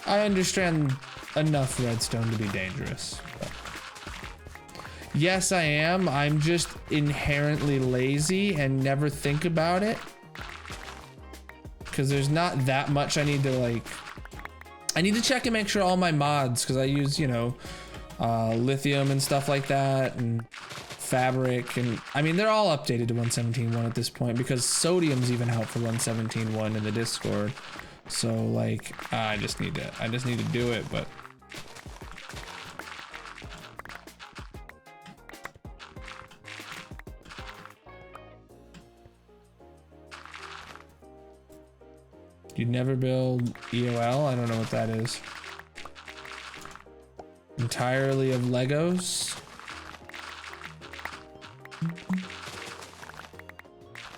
I understand enough redstone to be dangerous. But yes, I am. I'm just inherently lazy and never think about it. Because there's not that much I need to like I need to check and make sure all my mods, because I use, you know, lithium and stuff like that, and fabric, and I mean they're all updated to 117.1 at this point, because sodium's even out for 117.1 in the Discord. So like I just need to do it, but you'd never build EOL? I don't know what that is. Entirely of Legos.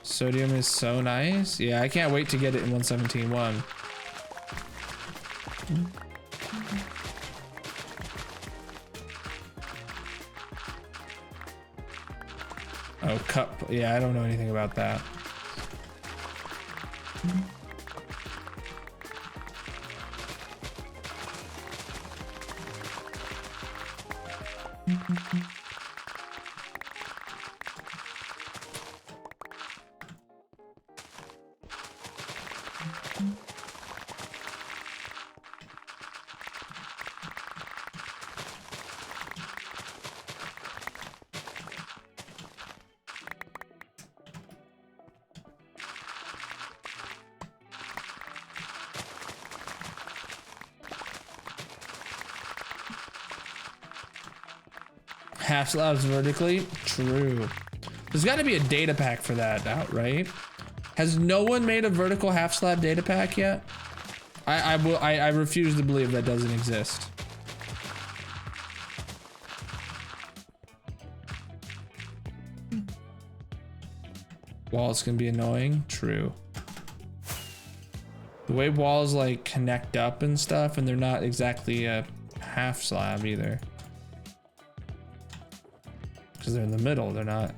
Sodium is so nice. Yeah, I can't wait to get it in 117.1. Oh, cup. Yeah, I don't know anything about that. Half slabs vertically? True. There's got to be a data pack for that out, right? Has no one made a vertical half slab data pack yet? I refuse to believe that doesn't exist. Walls can be annoying. True. The way walls like connect up and stuff, and they're not exactly a half slab either. Because they're in the middle, they're not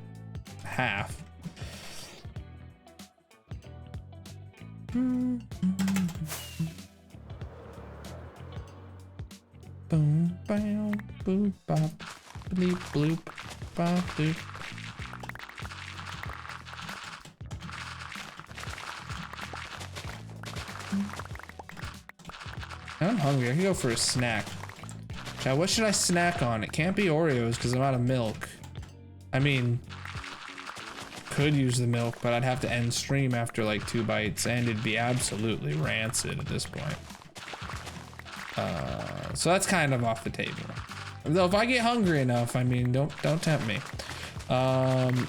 half. Boom, bam, boop, bop, bleep, bloop, bop, bloop. I'm hungry. I can go for a snack. Now, what should I snack on? It can't be Oreos because I'm out of milk. I mean, could use the milk, but I'd have to end stream after like 2 bites, and it'd be absolutely rancid at this point. So that's kind of off the table. Though if I get hungry enough, I mean, don't tempt me.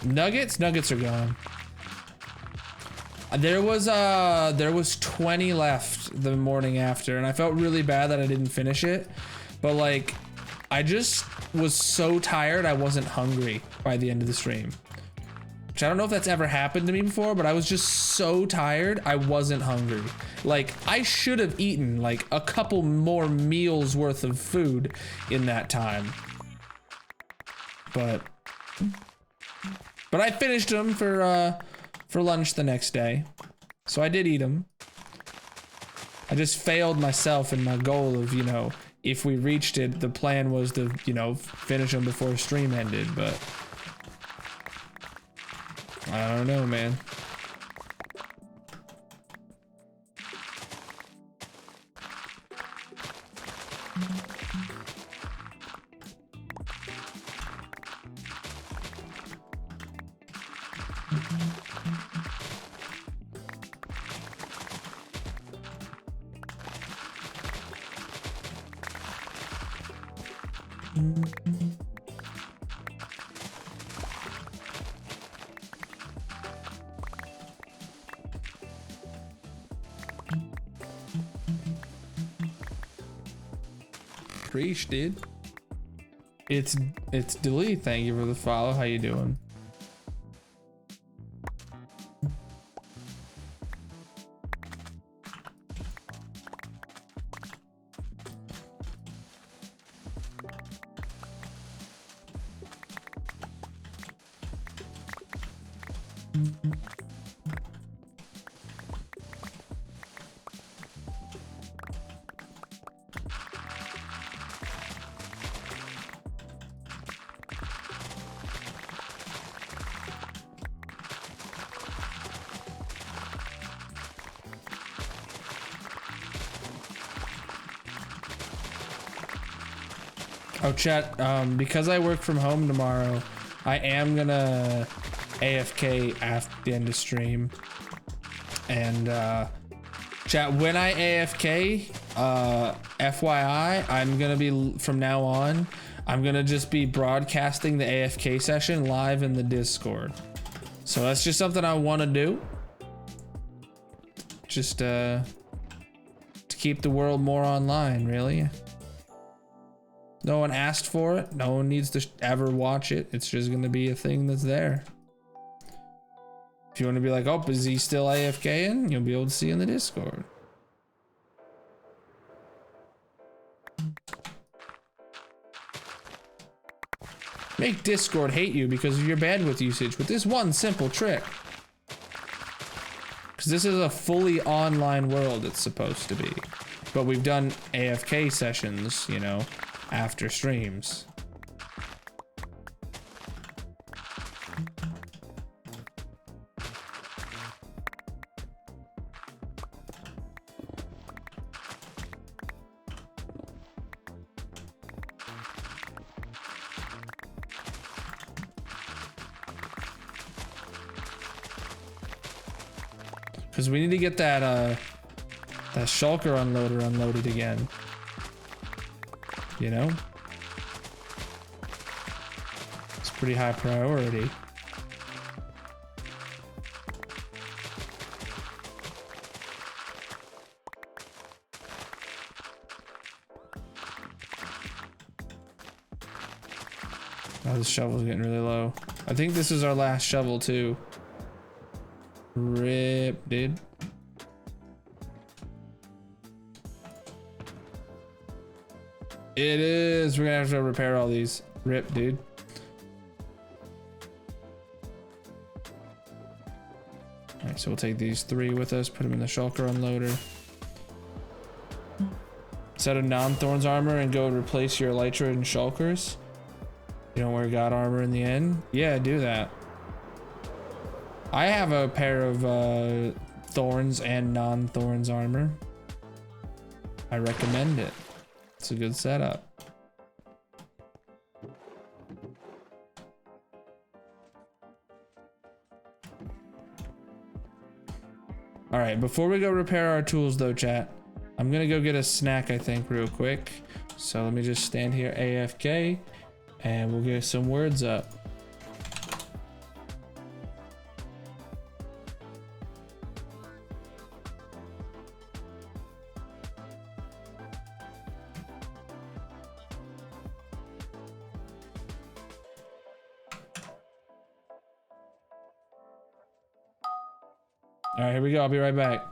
Nuggets are gone. There was 20 left the morning after, and I felt really bad that I didn't finish it. But like, I just was so tired I wasn't hungry by the end of the stream. Which I don't know if that's ever happened to me before, but I was just so tired I wasn't hungry. Like, I should have eaten like a couple more meals worth of food in that time. But I finished them for lunch the next day. So I did eat them. I just failed myself in my goal of, you know, if we reached it, the plan was to, you know, finish them before stream ended, but I don't know, man. Preach, dude. It's Delete. Thank you for the follow. How you doing? Oh, chat, because I work from home tomorrow, I am gonna AFK after the end of stream. And, chat, when I AFK, FYI, I'm gonna be, from now on, I'm gonna just be broadcasting the AFK session live in the Discord. So that's just something I want to do. Just, to keep the world more online, really. No one asked for it. No one needs to ever watch it. It's just gonna be a thing that's there. If you want to be like, oh, is he still AFKing? You'll be able to see in the Discord. Make Discord hate you because of your bandwidth usage with this one simple trick. Because this is a fully online world it's supposed to be. But we've done AFK sessions, you know, after streams. Because we need to get that that shulker unloader unloaded again. You know? It's pretty high priority. Oh, this shovel's getting really low. I think this is our last shovel too. Rip, dude. It is. We're gonna have to repair all these. Rip, dude. Alright, so we'll take these 3 with us, put them in the shulker unloader. Set a non-thorns armor and go replace your elytra and shulkers. You don't wear god armor in the end? Yeah, do that. I have a pair of thorns and non-thorns armor. I recommend it. It's a good setup. All right, before we go repair our tools though, chat, I'm gonna go get a snack, I think, real quick. So let me just stand here AFK and we'll get some words up. All right, here we go. I'll be right back.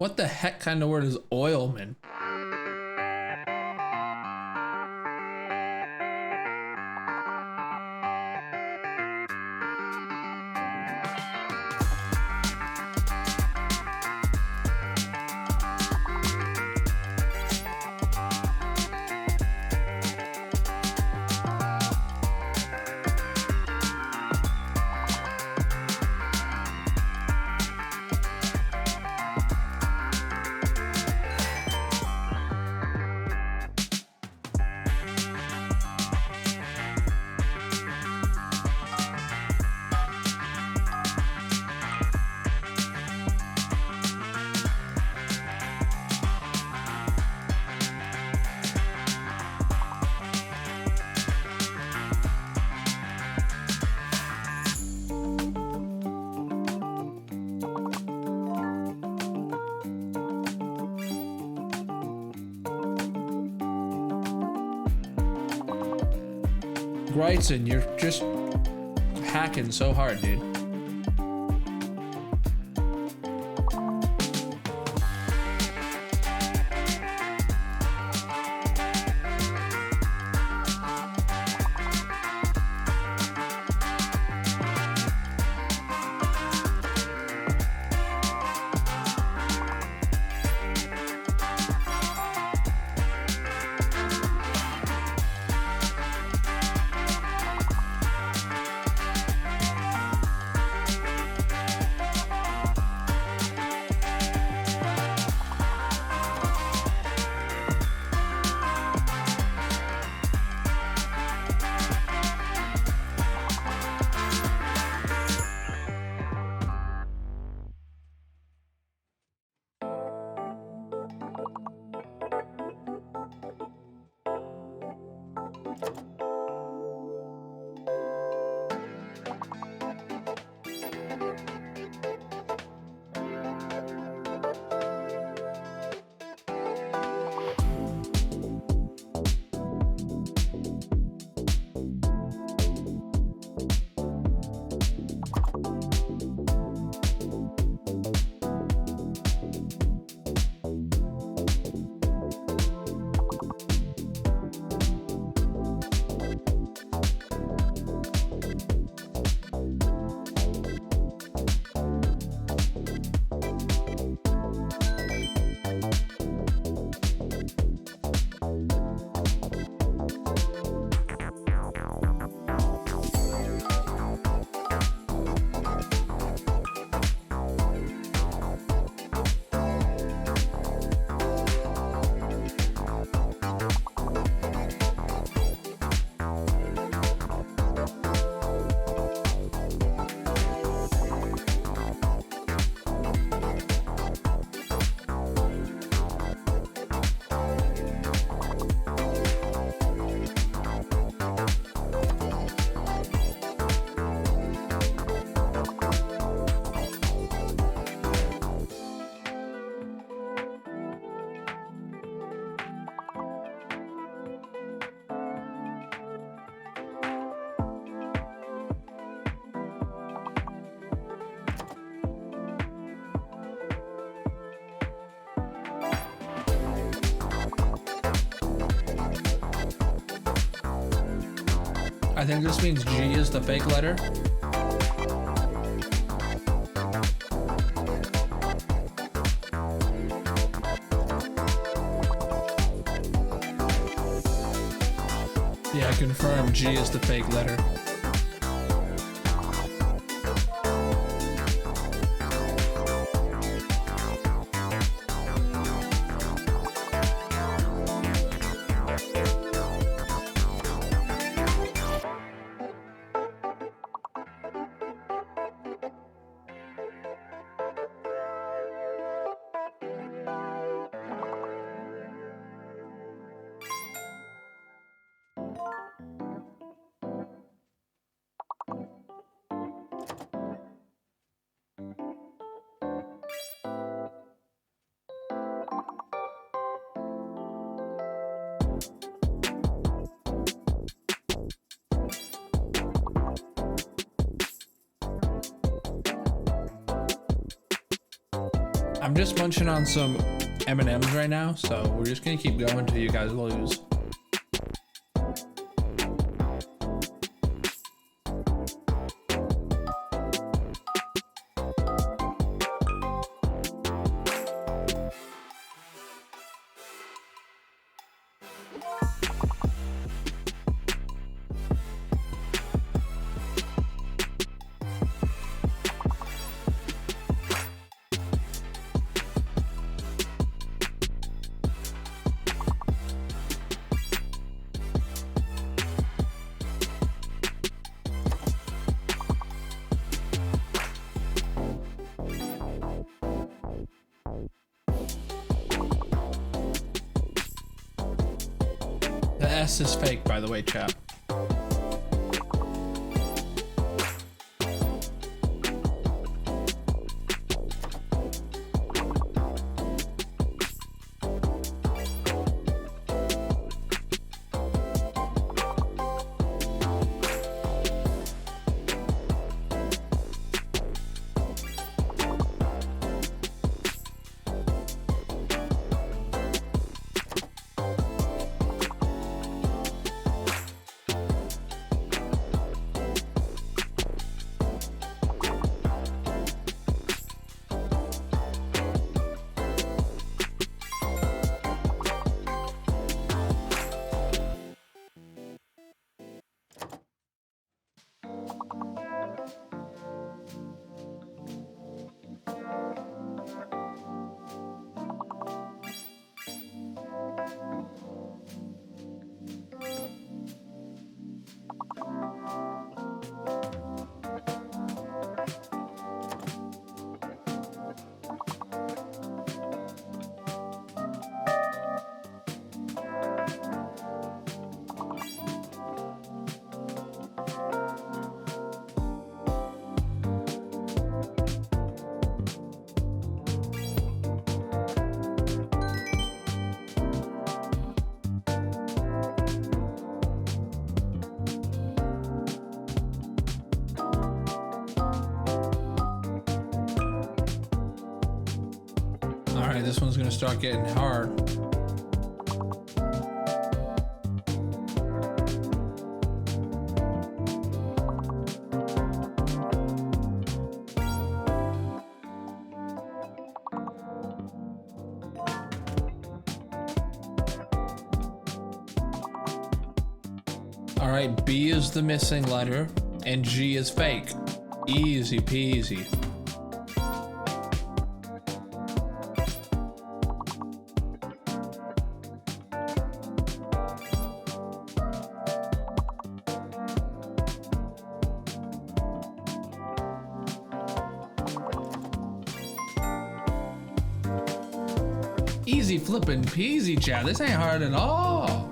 What the heck kind of word is oilman? Greitzen, you're just hacking so hard, dude. I think this means G is the fake letter. Yeah, I confirm G is the fake letter. I'm just munching on some M&Ms right now, so we're just gonna keep going until you guys lose. The S is fake, by the way, chat. right, this one's gonna start getting hard. All right, B is the missing letter and G is fake. Easy peasy. Easy flippin' peasy, chat. This ain't hard at all.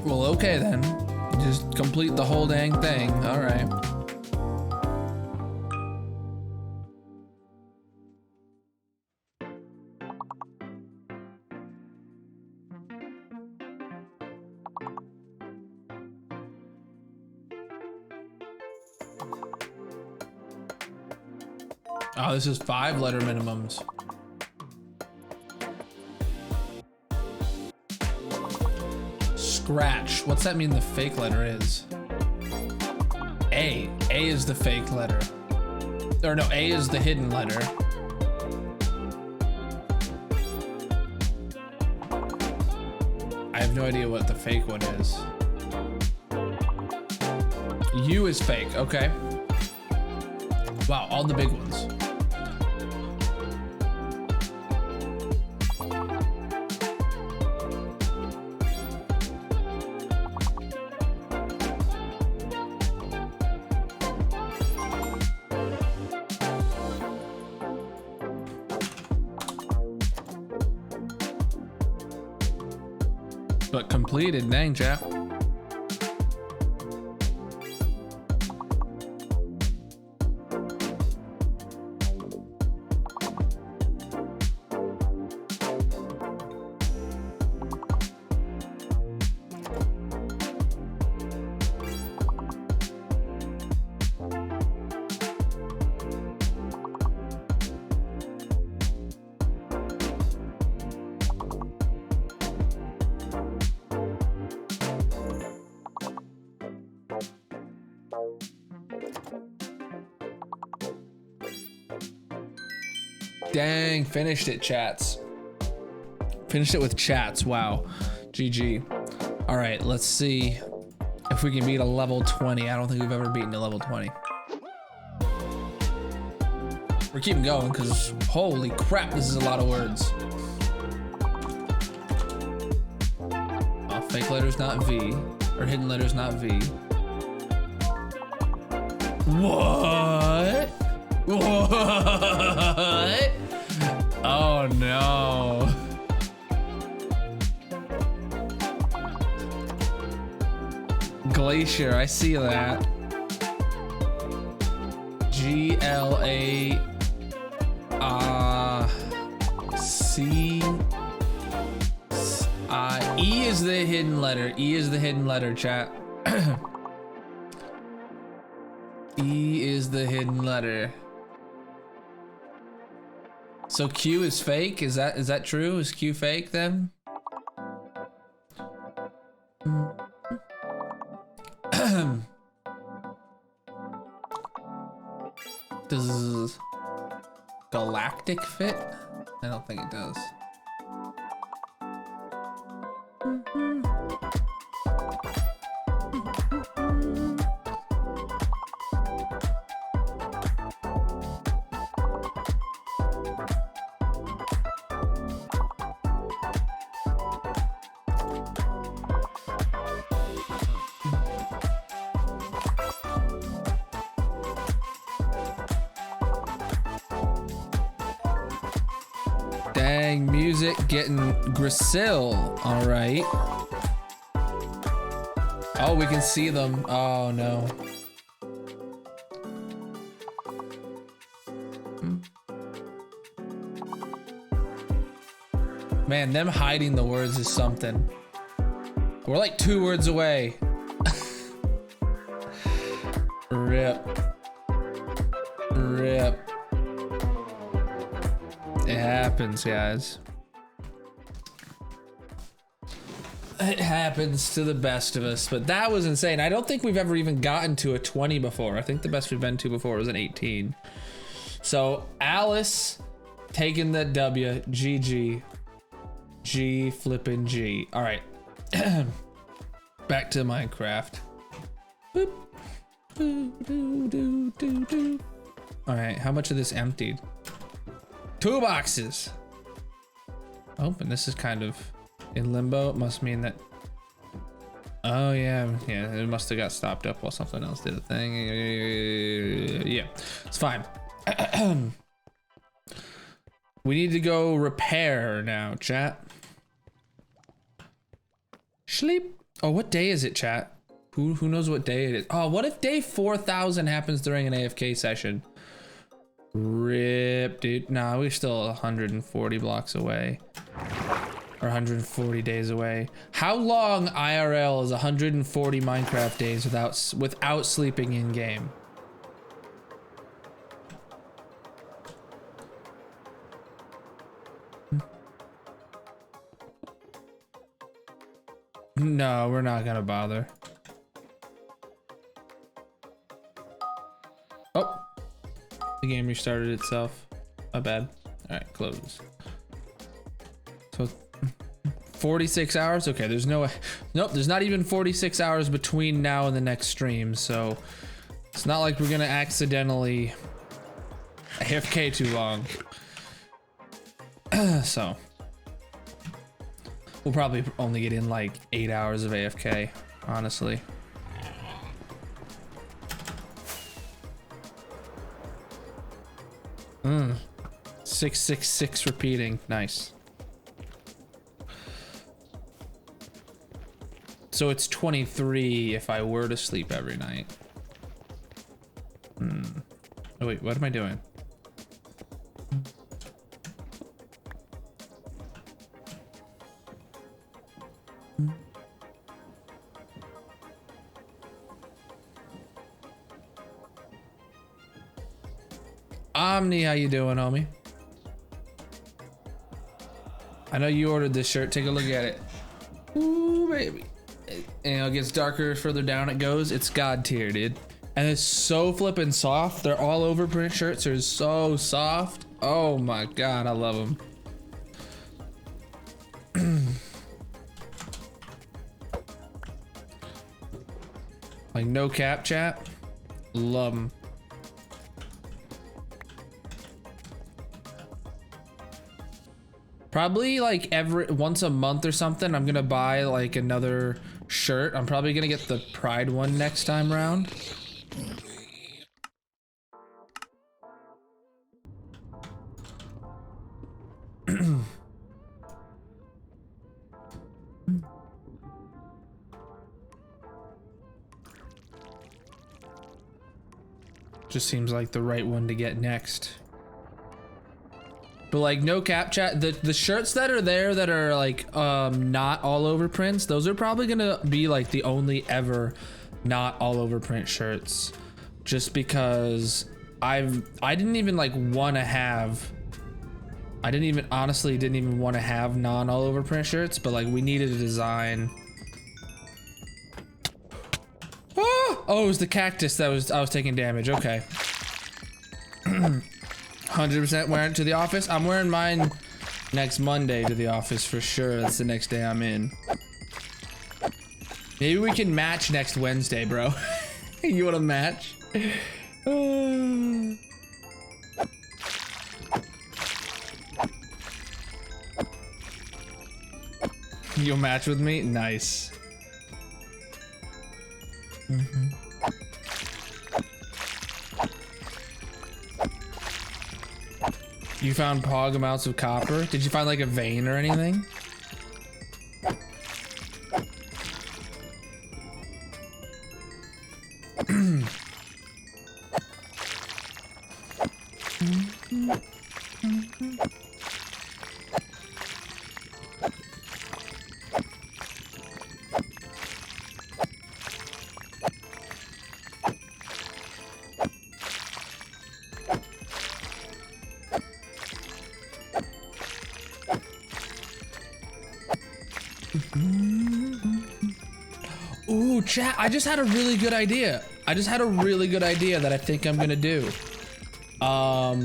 Well, okay then. Just complete the whole dang thing. All right. Oh, this is 5-letter minimums. Scratch. What's that mean the fake letter is? A. A is the fake letter. Or no, A is the hidden letter. I have no idea what the fake one is. U is fake, okay. Wow, all the big ones. But completed, dang chap. Dang, finished it, chats. Finished it with chats, wow. GG. All right, let's see if we can beat a level 20. I don't think we've ever beaten a level 20. We're keeping going because holy crap, this is a lot of words. Oh, fake letter's not V, or hidden letter's not V. What? What? Oh no. Glacier, I see that. G-L-A-C. E is the hidden letter. E is the hidden letter, chat. E is the hidden letter. So Q is fake? Is that true? Is Q fake then? Does galactic fit? I don't think it does. Dang, music getting Grisil. All right. Oh, we can see them. Oh no. Man, them hiding the words is something. We're like 2 words away. Rip. Rip. It happens, guys. It happens to the best of us, but that was insane. I don't think we've ever even gotten to a 20 before. I think the best we've been to before was an 18. So Alice taking the W. GG. G flippin' G. All right. Back to Minecraft. Boop. Doo, doo, doo, doo, doo. All right, how much of this emptied? 2 boxes. Oh, and this is kind of in limbo. It must mean that. Oh yeah, it must have got stopped up while something else did a thing. Yeah, it's fine. We need to go repair now, chat. Sleep. Oh, what day is it, chat? Who knows what day it is? Oh, what if day 4000 happens during an AFK session? Rip, dude. Nah, we're still 140 blocks away. Or 140 days away. How long IRL is 140 Minecraft days without sleeping in game? No, we're not gonna bother. Oh, the game restarted itself. My bad. All right, close. So 46 hours. Okay, there's nope, there's not even 46 hours between now and the next stream. So it's not like we're gonna accidentally AFK too long. So we'll probably only get in like 8 hours of AFK, honestly. 666 repeating. Nice. So it's 23 if I were to sleep every night. Oh wait, what am I doing? Omni, how you doing, homie? I know you ordered this shirt. Take a look at it. Ooh, baby. And it gets darker further down it goes. It's God tier, dude. And it's so flippin' soft. They're all over print shirts. They're so soft. Oh my God, I love them. Like no cap, chat. Love them. Probably like once a month or something, I'm gonna buy like another shirt. I'm probably gonna get the Pride one next time round. Just seems like the right one to get next. But like no cap, chat, the shirts that are there that are like not all over prints, those are probably gonna be like the only ever not all over print shirts. Just because I didn't even like want to have, honestly didn't even want to have non all over print shirts, but like we needed a design. Oh, it was the cactus that I was taking damage. Okay. 100% wearing it to the office. I'm wearing mine next Monday to the office for sure. That's the next day I'm in. Maybe we can match next Wednesday, bro. You want to match? You'll match with me? Nice. You found pog amounts of copper? Did you find like a vein or anything? Ooh, chat, I just had a really good idea. I just had a really good idea that I think I'm gonna do. I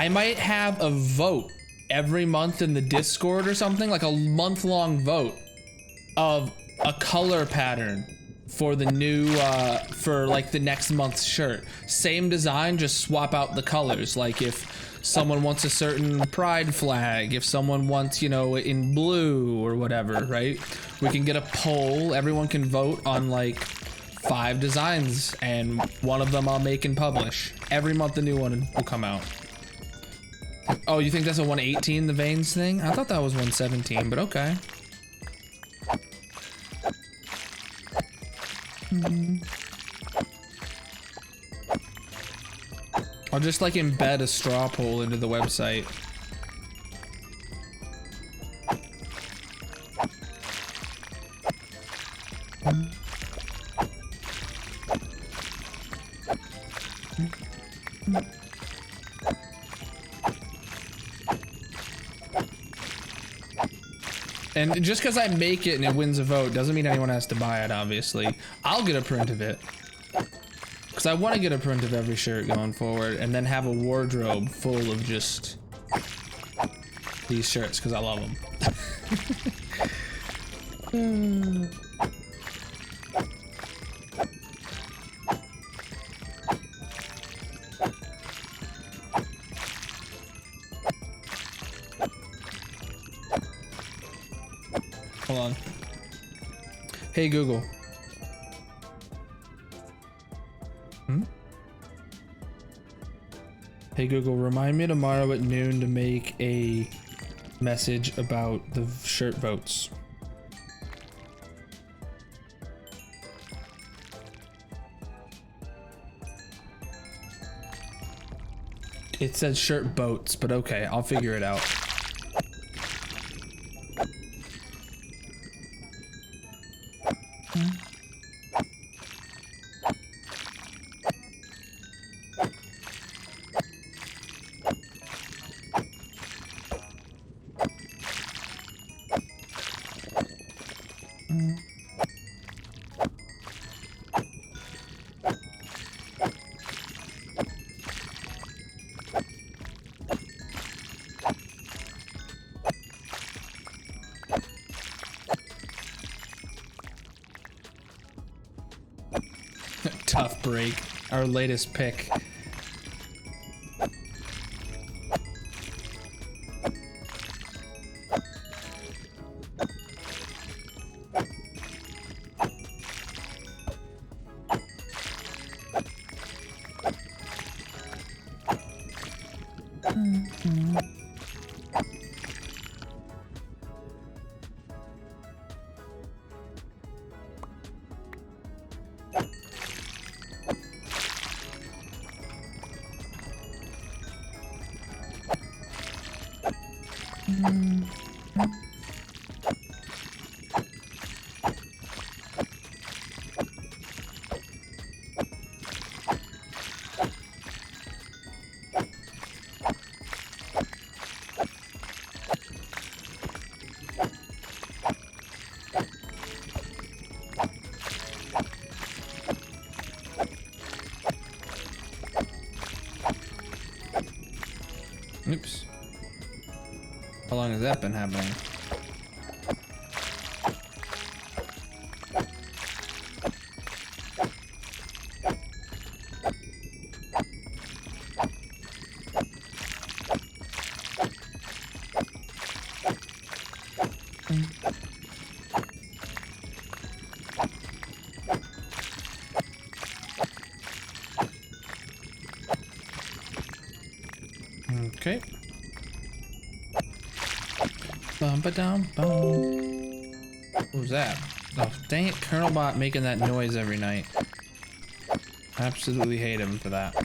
might have a vote every month in the Discord or something, like a month-long vote of a color pattern for the new, for like the next month's shirt. Same design, just swap out the colors. Like if someone wants a certain pride flag, if someone wants, you know, in blue or whatever, right? We can get a poll, everyone can vote on like 5 designs, and one of them I'll make and publish. Every month a new one will come out. Oh, you think that's a 118, the veins thing? I thought that was 117, but okay. I'll just like embed a straw poll into the website. And just because I make it and it wins a vote doesn't mean anyone has to buy it, obviously. I'll get a print of it. Because I want to get a print of every shirt going forward and then have a wardrobe full of just these shirts because I love them. Hold on. Hey Google. Hey Google, remind me tomorrow at noon to make a message about the shirt votes. It says shirt boats, but okay, I'll figure it out. Tough break, our latest pick. Oops. How long has that been happening? Okay. Bum-ba-dum-bum. What was that? Oh, dang it, Colonelbot making that noise every night. Absolutely hate him for that.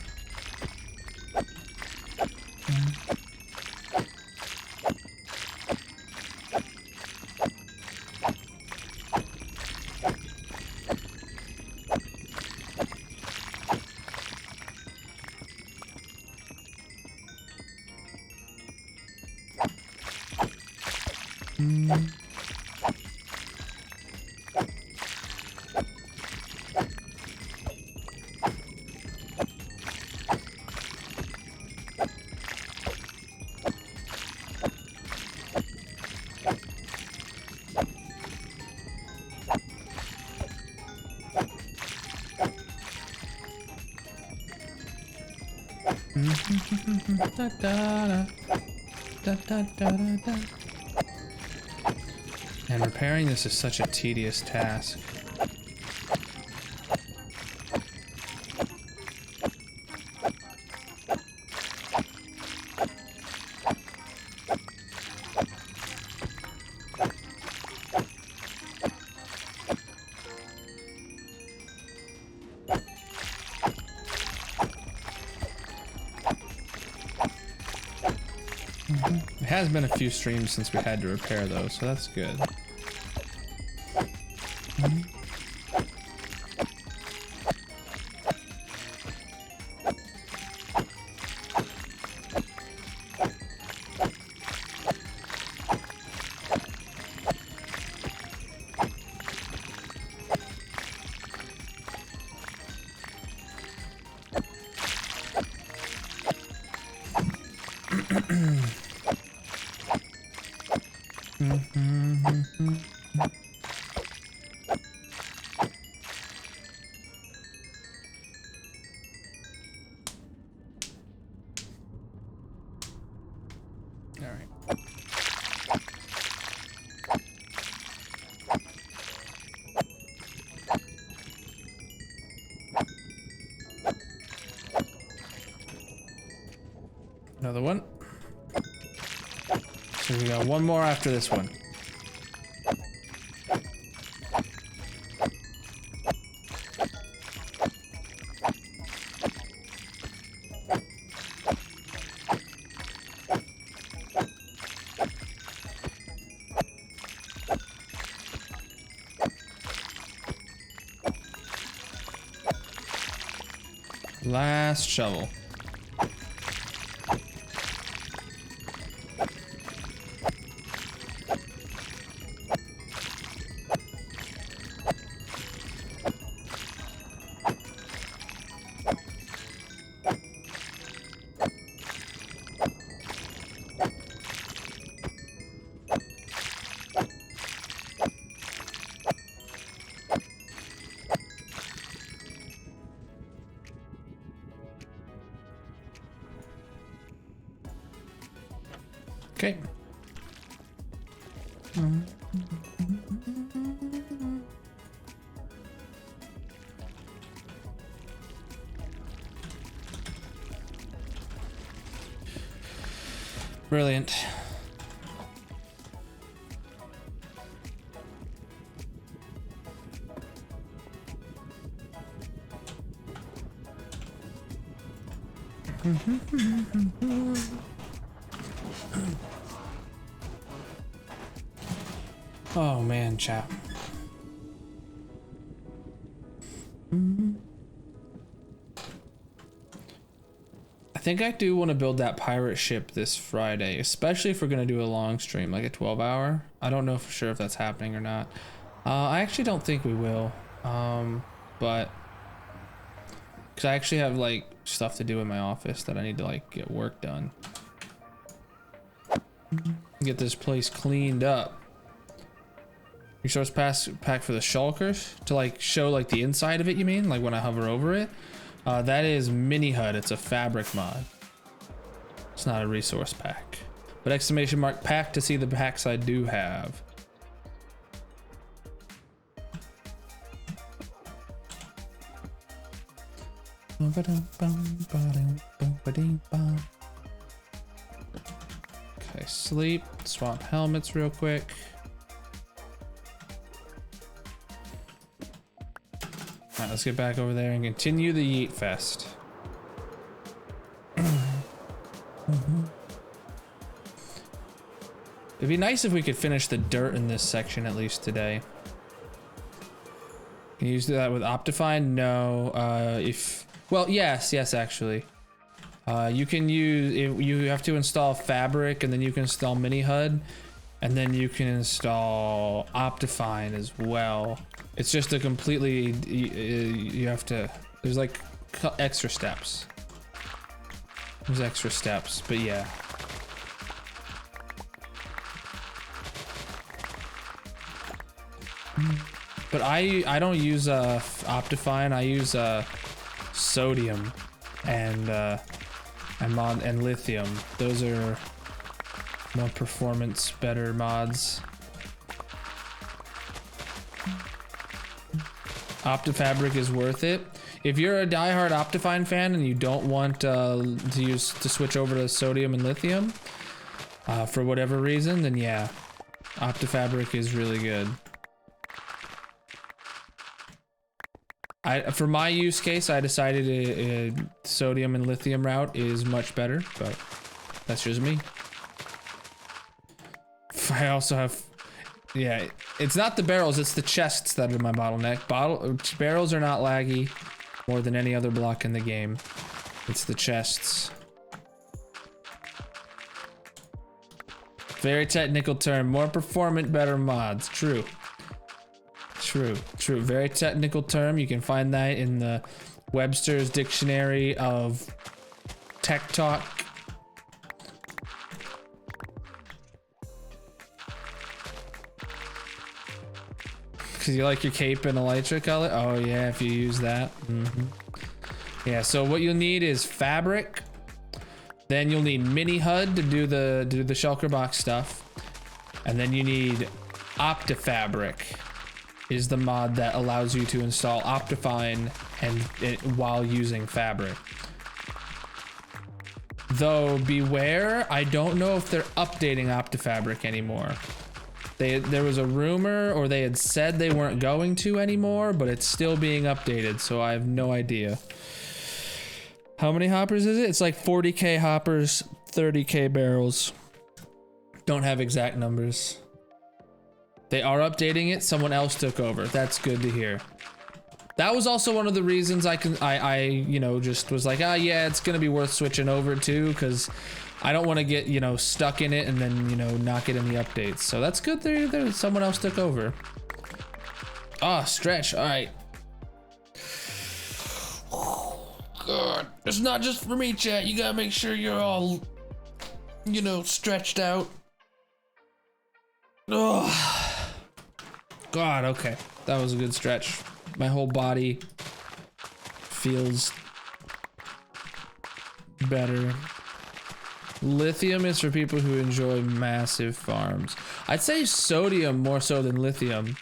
Da, da, da. Da, da, da, da, da. And repairing this is such a tedious task. It has been a few streams since we had to repair those, so that's good. All right. Another one. So we got one more after this one. Last shovel. Okay. Brilliant. Oh man, chat. I think I do want to build that pirate ship this Friday, especially if we're going to do a long stream, like a 12-hour. I don't know for sure if that's happening or not. I actually don't think we will. But because I actually have like stuff to do in my office that I need to like get work done. Get this place cleaned up. Resource pack for the shulkers to like show like the inside of it, you mean? Like when I hover over it? That is mini HUD. It's a fabric mod. It's not a resource pack. But exclamation mark pack to see the packs I do have. Okay, sleep. Swap helmets real quick. All right, let's get back over there and continue the Yeet Fest. It'd be nice if we could finish the dirt in this section at least today. Can you use that with Optifine? No. Well, yes, actually. You can use, you have to install Fabric and then you can install Mini HUD. And then you can install Optifine as well. It's just a completely, you have to, there's like extra steps. There's extra steps, but yeah. But I don't use Optifine. I use Sodium and Lithium. Those are more performance, better mods. OptiFabric is worth it. If you're a diehard Optifine fan and you don't want to switch over to Sodium and Lithium for whatever reason, then yeah, OptiFabric is really good. For my use case, I decided a Sodium and Lithium route is much better, but that's just me. I also have, yeah, it's not the barrels, it's the chests that are my bottleneck. Barrels are not laggy more than any other block in the game. It's the chests. Very technical term. More performant, better mods. True. True. True. Very technical term. You can find that in the Webster's Dictionary of Tech Talk. Cause you like your cape in Elytra color? Oh yeah, if you use that. Yeah, so what you'll need is fabric. Then you'll need mini HUD to do the shulker box stuff. And then you need OptiFabric is the mod that allows you to install Optifine while using fabric. Though beware, I don't know if they're updating OptiFabric anymore. There was a rumor, or they had said they weren't going to anymore, but it's still being updated, so I have no idea. How many hoppers is it? It's like 40k hoppers, 30k barrels. Don't have exact numbers. They are updating it. Someone else took over. That's good to hear. That was also one of the reasons I you know, just was like, ah, yeah, it's gonna be worth switching over to, because I don't want to get, you know, stuck in it and then, you know, not get any updates. So that's good. There, someone else took over. Ah, stretch. All right. God, it's not just for me, chat. You gotta make sure you're all, you know, stretched out. Oh, God. Okay, that was a good stretch. My whole body feels better. Lithium is for people who enjoy massive farms. I'd say Sodium more so than Lithium.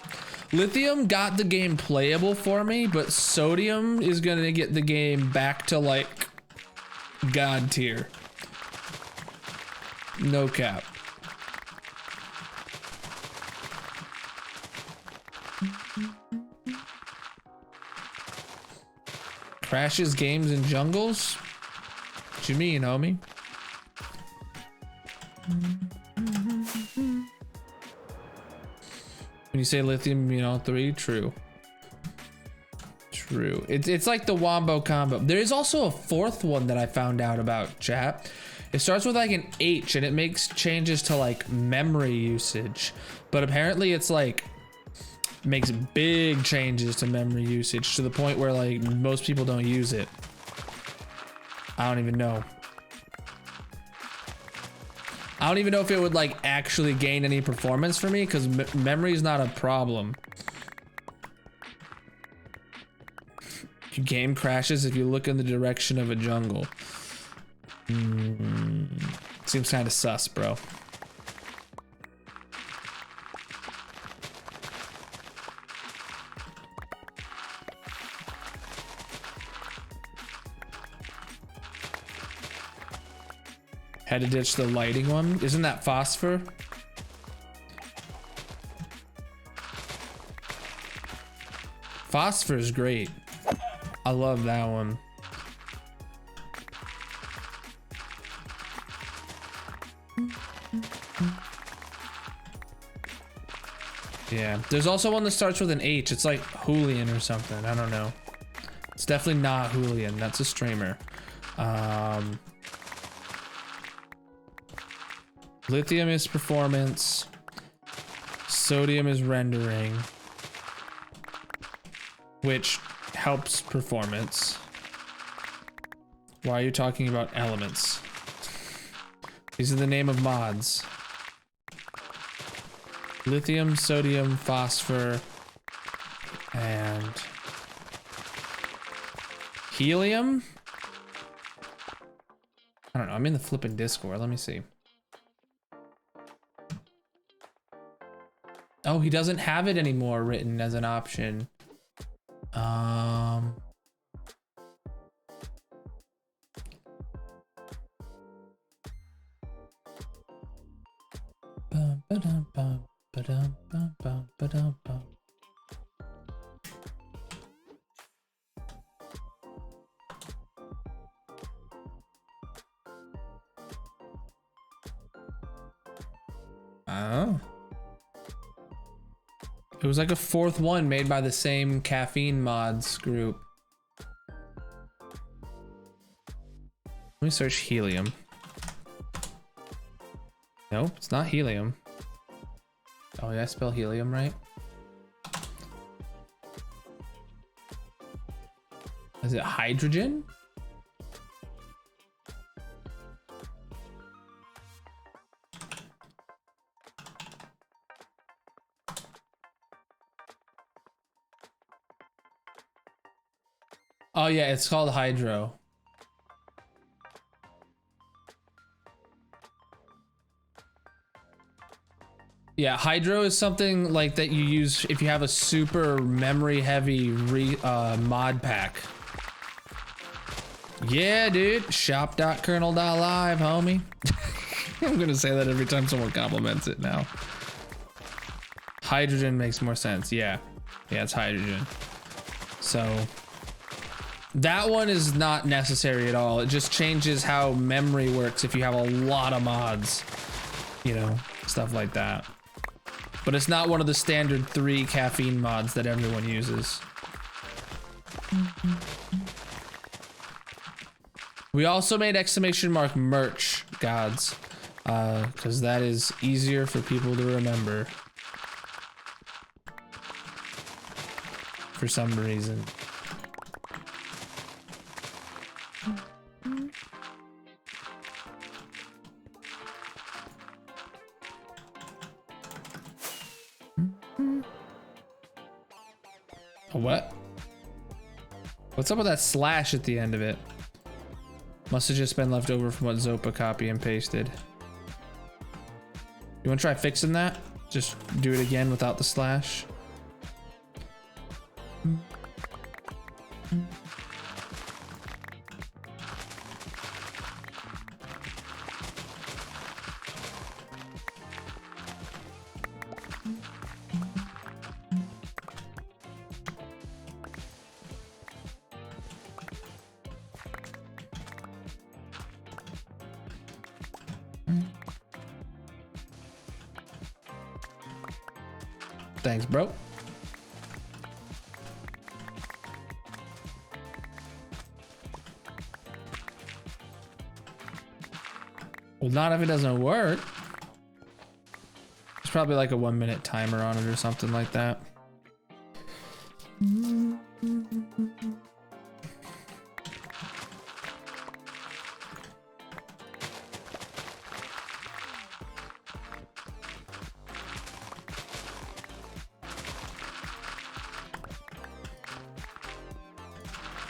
Lithium got the game playable for me, but Sodium is gonna get the game back to like God tier. No cap. Crashes games in jungles? What you mean, homie? When you say lithium, you mean all three? True. True. It's like the wombo combo. There is also a fourth one that I found out about, chat. It starts with like an H and it makes changes to like memory usage. But apparently it's like makes big changes to memory usage to the point where like most people don't use it. I don't even know. I don't even know if it would like actually gain any performance for me, because memory is not a problem. Game crashes if you look in the direction of a jungle. Seems kind of sus, bro. Had to ditch the lighting one. Isn't that phosphor? Phosphor is great. I love that one. Yeah, there's also one that starts with an H. It's like Julian or something. I don't know. It's definitely not Julian. That's a streamer. Lithium is performance. sodium is rendering, which helps performance. Why are you talking about elements? These are the name of mods. Lithium, sodium, phosphor, and helium? I don't know, I'm in the flipping Discord, let me see. Oh, he doesn't have it anymore written as an option. Oh. It was like a fourth one made by the same caffeine mods group. Let me search helium. Nope, it's not helium. Oh, yeah, I spell helium right? Is it hydrogen? Oh yeah, it's called hydro. Yeah, hydro is something like that you use if you have a super memory heavy mod pack. Yeah, dude. Shop.kernel.live, homie. I'm gonna say that every time someone compliments it now. Hydrogen makes more sense. Yeah. Yeah, it's hydrogen. So that one is not necessary at all. It just changes how memory works if you have a lot of mods, you know, stuff like that. But it's not one of the standard 3 caffeine mods that everyone uses. We also made exclamation mark merch, gods, because that is easier for people to remember. For some reason. What? What's up with that slash at the end of it? Must have just been left over from what Zopa copy and pasted. You want to try fixing that? Just do it again without the slash. Thanks, bro. Well, not if it doesn't work. There's probably like a 1-minute timer on it or something like that.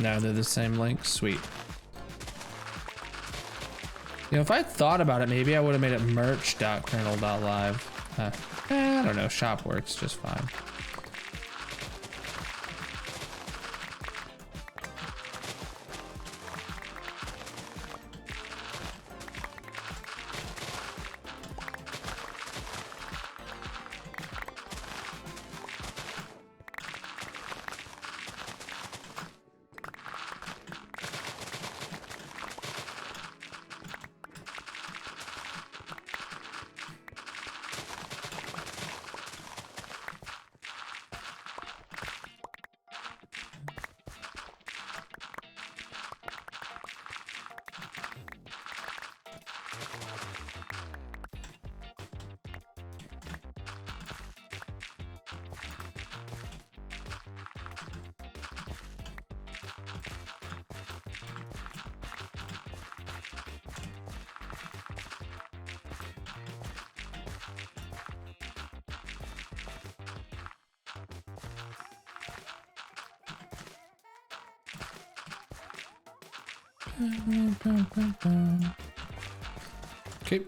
No, they're the same link. Sweet. You know, if I thought about it, maybe I would have made it merch.kernel.live. I don't know. Shop works just fine. Okay.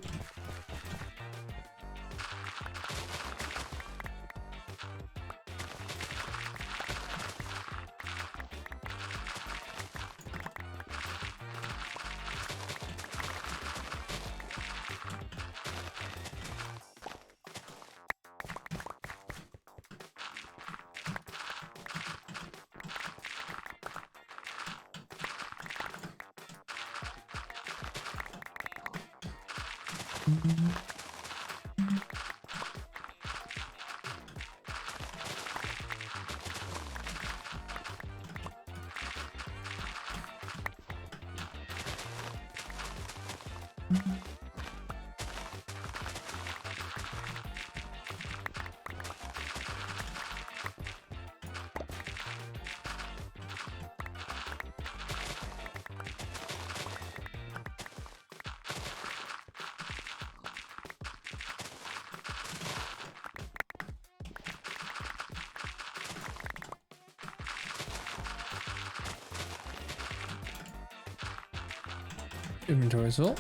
Inventory's full.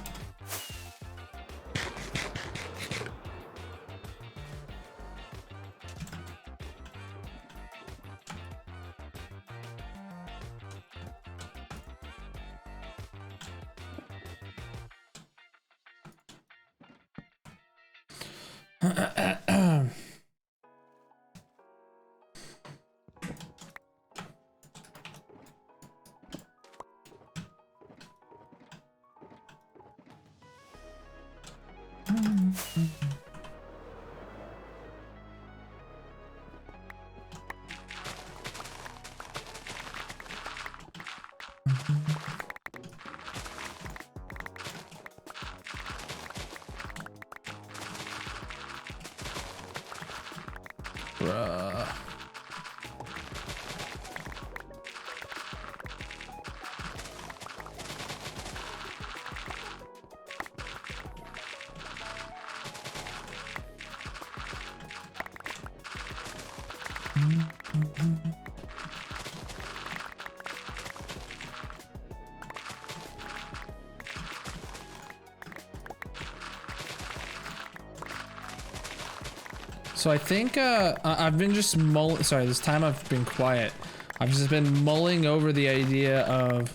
Bruh. So I think I've been just sorry, this time I've been quiet. I've just been mulling over the idea of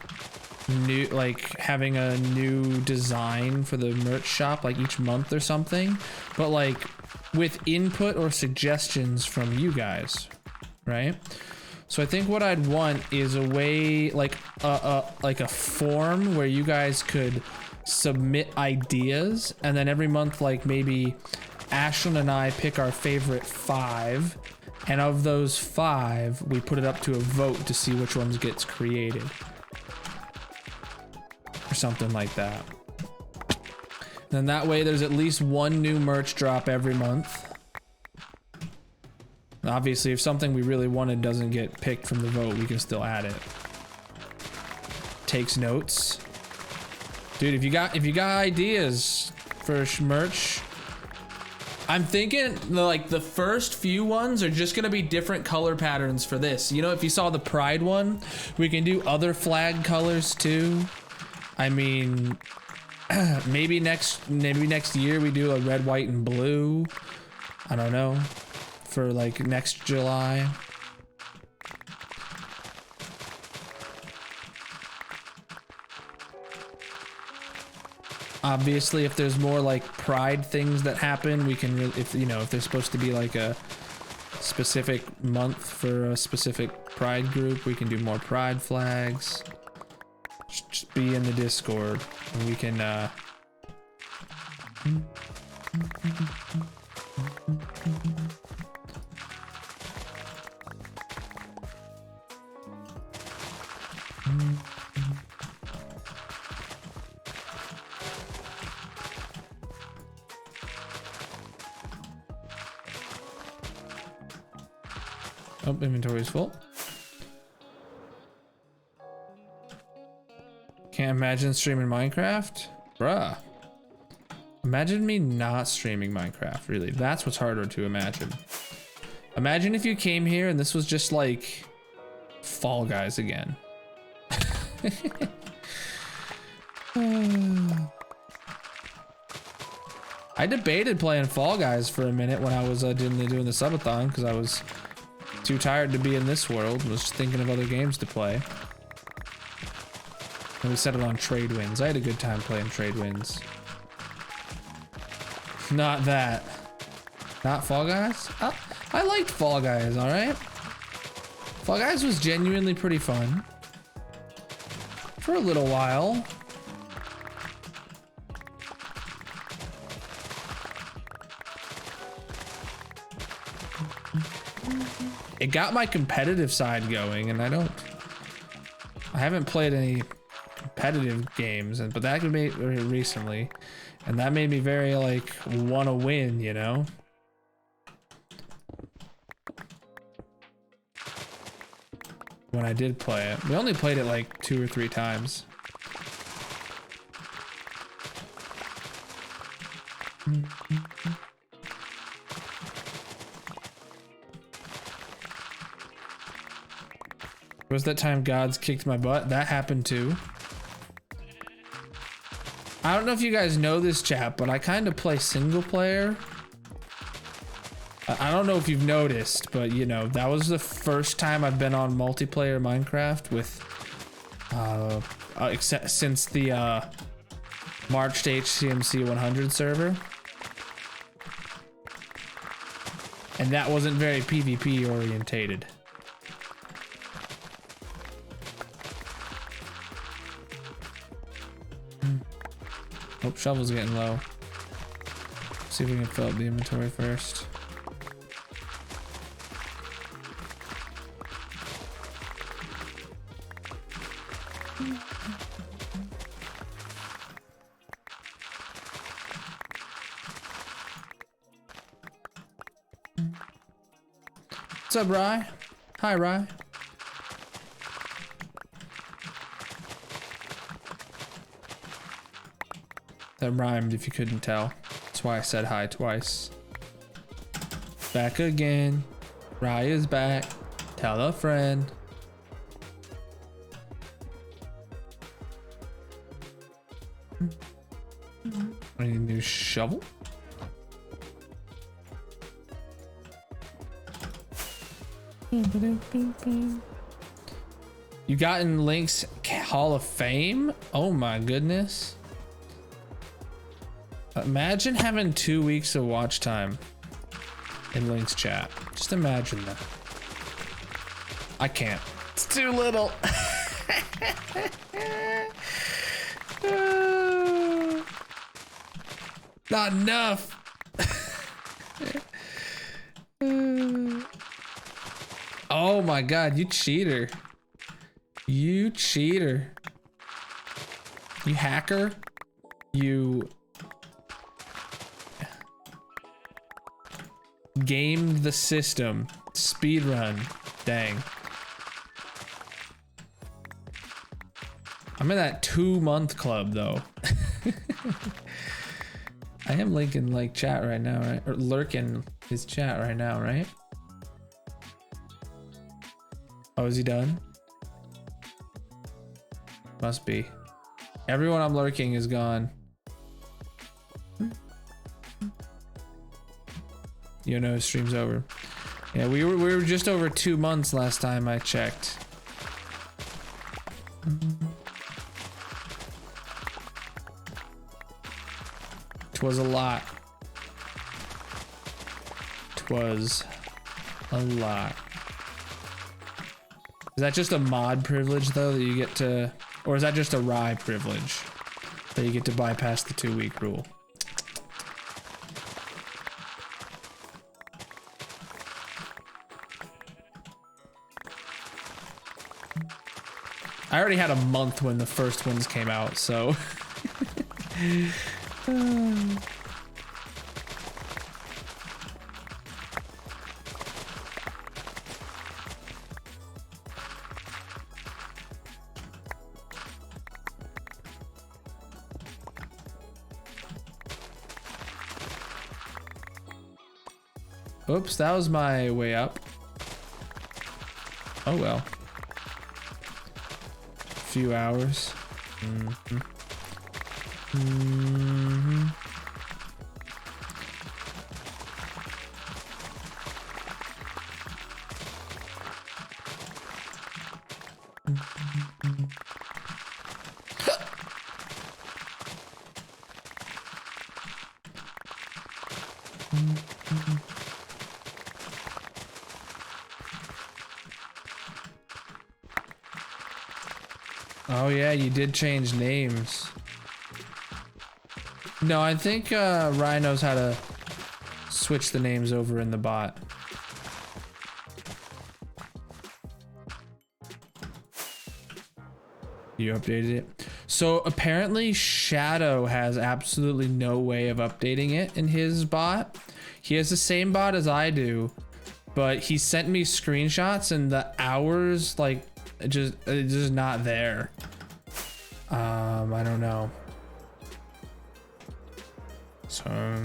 having a new design for the merch shop like each month or something, but like with input or suggestions from you guys, right? So I think what I'd want is a way like a form where you guys could submit ideas, and then every month like maybe Ashlyn and I pick our favorite 5, and of those 5, we put it up to a vote to see which ones gets created. Or something like that. And then that way there's at least one new merch drop every month. And obviously, if something we really wanted doesn't get picked from the vote, we can still add it. Takes notes. Dude, if you got ideas for merch, I'm thinking like the first few ones are just gonna be different color patterns for this. You know, if you saw the Pride one, we can do other flag colors too. I mean, maybe next year we do a red, white, and blue. I don't know, for like next July. Obviously, if there's more like Pride things that happen, we can, if there's supposed to be like a specific month for a specific Pride group, we can do more Pride flags. Just be in the Discord and we can oh, inventory is full. Can't imagine streaming Minecraft? Bruh. Imagine me not streaming Minecraft, really. That's what's harder to imagine. Imagine if you came here and this was just like Fall Guys again. I debated playing Fall Guys for a minute when I was doing the subathon because I was too tired to be in this world. Was just thinking of other games to play. And we settled on Trade Winds. I had a good time playing Trade Winds. Not that. Not Fall Guys? I liked Fall Guys, alright? Fall Guys was genuinely pretty fun. For a little while. It got my competitive side going, and I haven't played any competitive games, but that could be recently, and that made me very like want to win, you know? When I did play it, we only played it like 2 or 3 times. Was that time gods kicked my butt? That happened too. I don't know if you guys know this, chat, but I kind of play single player. I don't know if you've noticed, but you know, that was the first time I've been on multiplayer Minecraft with, except since the March HCMC 100 server. And that wasn't very PvP orientated. Oh, shovel's getting low. See if we can fill up the inventory first. What's up, Rye? Hi, Rye. That rhymed if you couldn't tell. That's why I said hi twice. Back again. Rye is back. Tell a friend. I need a new shovel. You got in Link's Hall of Fame? Oh my goodness. Imagine having 2 weeks of watch time in Link's chat. Just imagine that. I can't. It's too little. Not enough. Oh my god, you cheater. You cheater. You hacker. You gamed the system. Speedrun. Dang. I'm in that 2-month club though. I am linking like chat right now, right? Or lurking his chat right now, right? Oh, is he done? Must be. Everyone I'm lurking is gone. You know, his stream's over. Yeah, we were just over 2 months last time I checked. Twas a lot. Twas a lot. Is that just a mod privilege though that you get to, or is that just a Rye privilege that you get to bypass the 2-week rule? I already had a month when the first ones came out, so. Oops, that was my way up. Oh well. Few hours. Mhm. Oh yeah, you did change names. No, I think Ryan knows how to switch the names over in the bot. You updated it. So apparently Shadow has absolutely no way of updating it in his bot. He has the same bot as I do, but he sent me screenshots and the hours like it's just not there. I don't know. So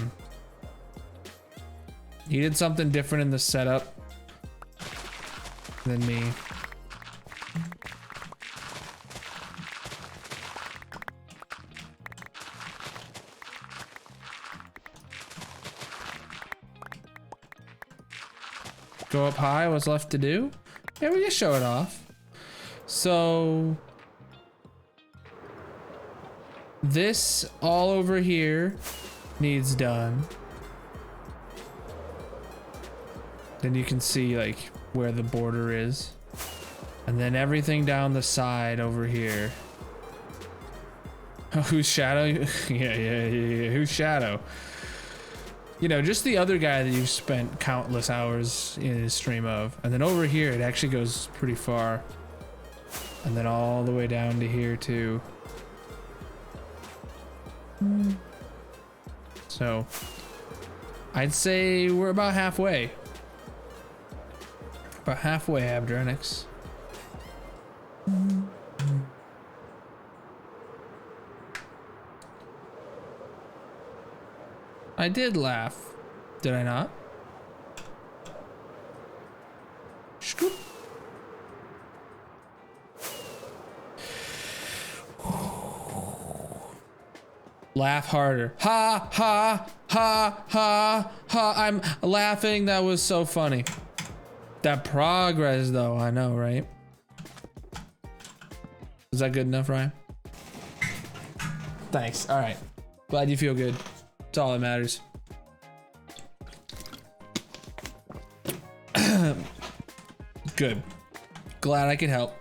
he did something different in the setup than me. Go up high, what's left to do? Yeah, we can show it off. So this all over here needs done. Then you can see like where the border is. And then everything down the side over here. Oh, who's Shadow? yeah. Who's Shadow? You know, just the other guy that you've spent countless hours in his stream of. And then over here, it actually goes pretty far. And then all the way down to here too. So, I'd say we're about halfway. About halfway, Abdronix. I did laugh. Did I not? Scoop. Laugh harder. Ha, ha, ha, ha, ha. I'm laughing. That was so funny. That progress, though. I know, right? Is that good enough, Ryan? Thanks. All right. Glad you feel good. That's all that matters. Good. Glad I could help.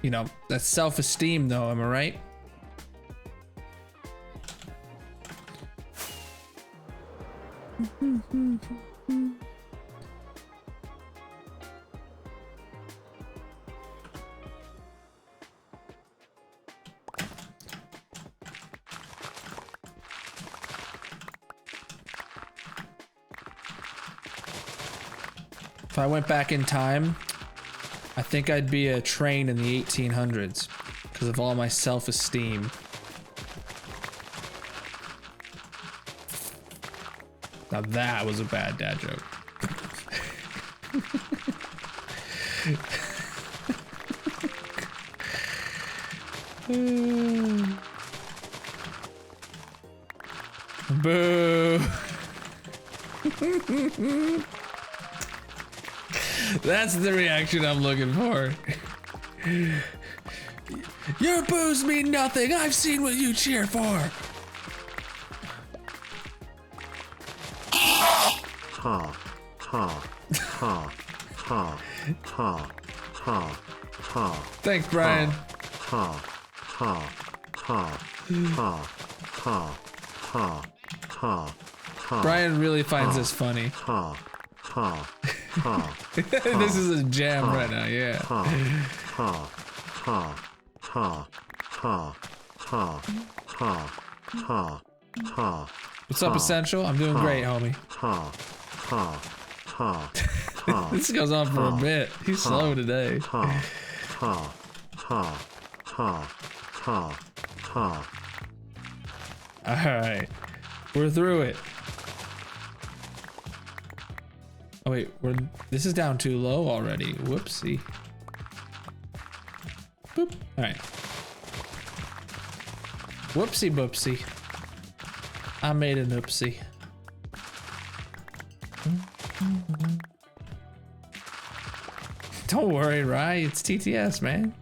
You know, that's self-esteem, though. Am I right? If I went back in time, I think I'd be a train in the 1800s because of all my self-esteem. Now that was a bad dad joke. Boo. That's the reaction I'm looking for. Your boos mean nothing. I've seen what you cheer for. Thanks, Brian. Brian really finds this funny. This is a jam right now, yeah. What's up, Essential? I'm doing great, homie. This goes on for a bit. He's slow today. Alright. We're through it. Oh wait, this is down too low already. Whoopsie. Boop. Alright. Whoopsie boopsie. I made an oopsie. Don't worry, Rye. It's TTS, man.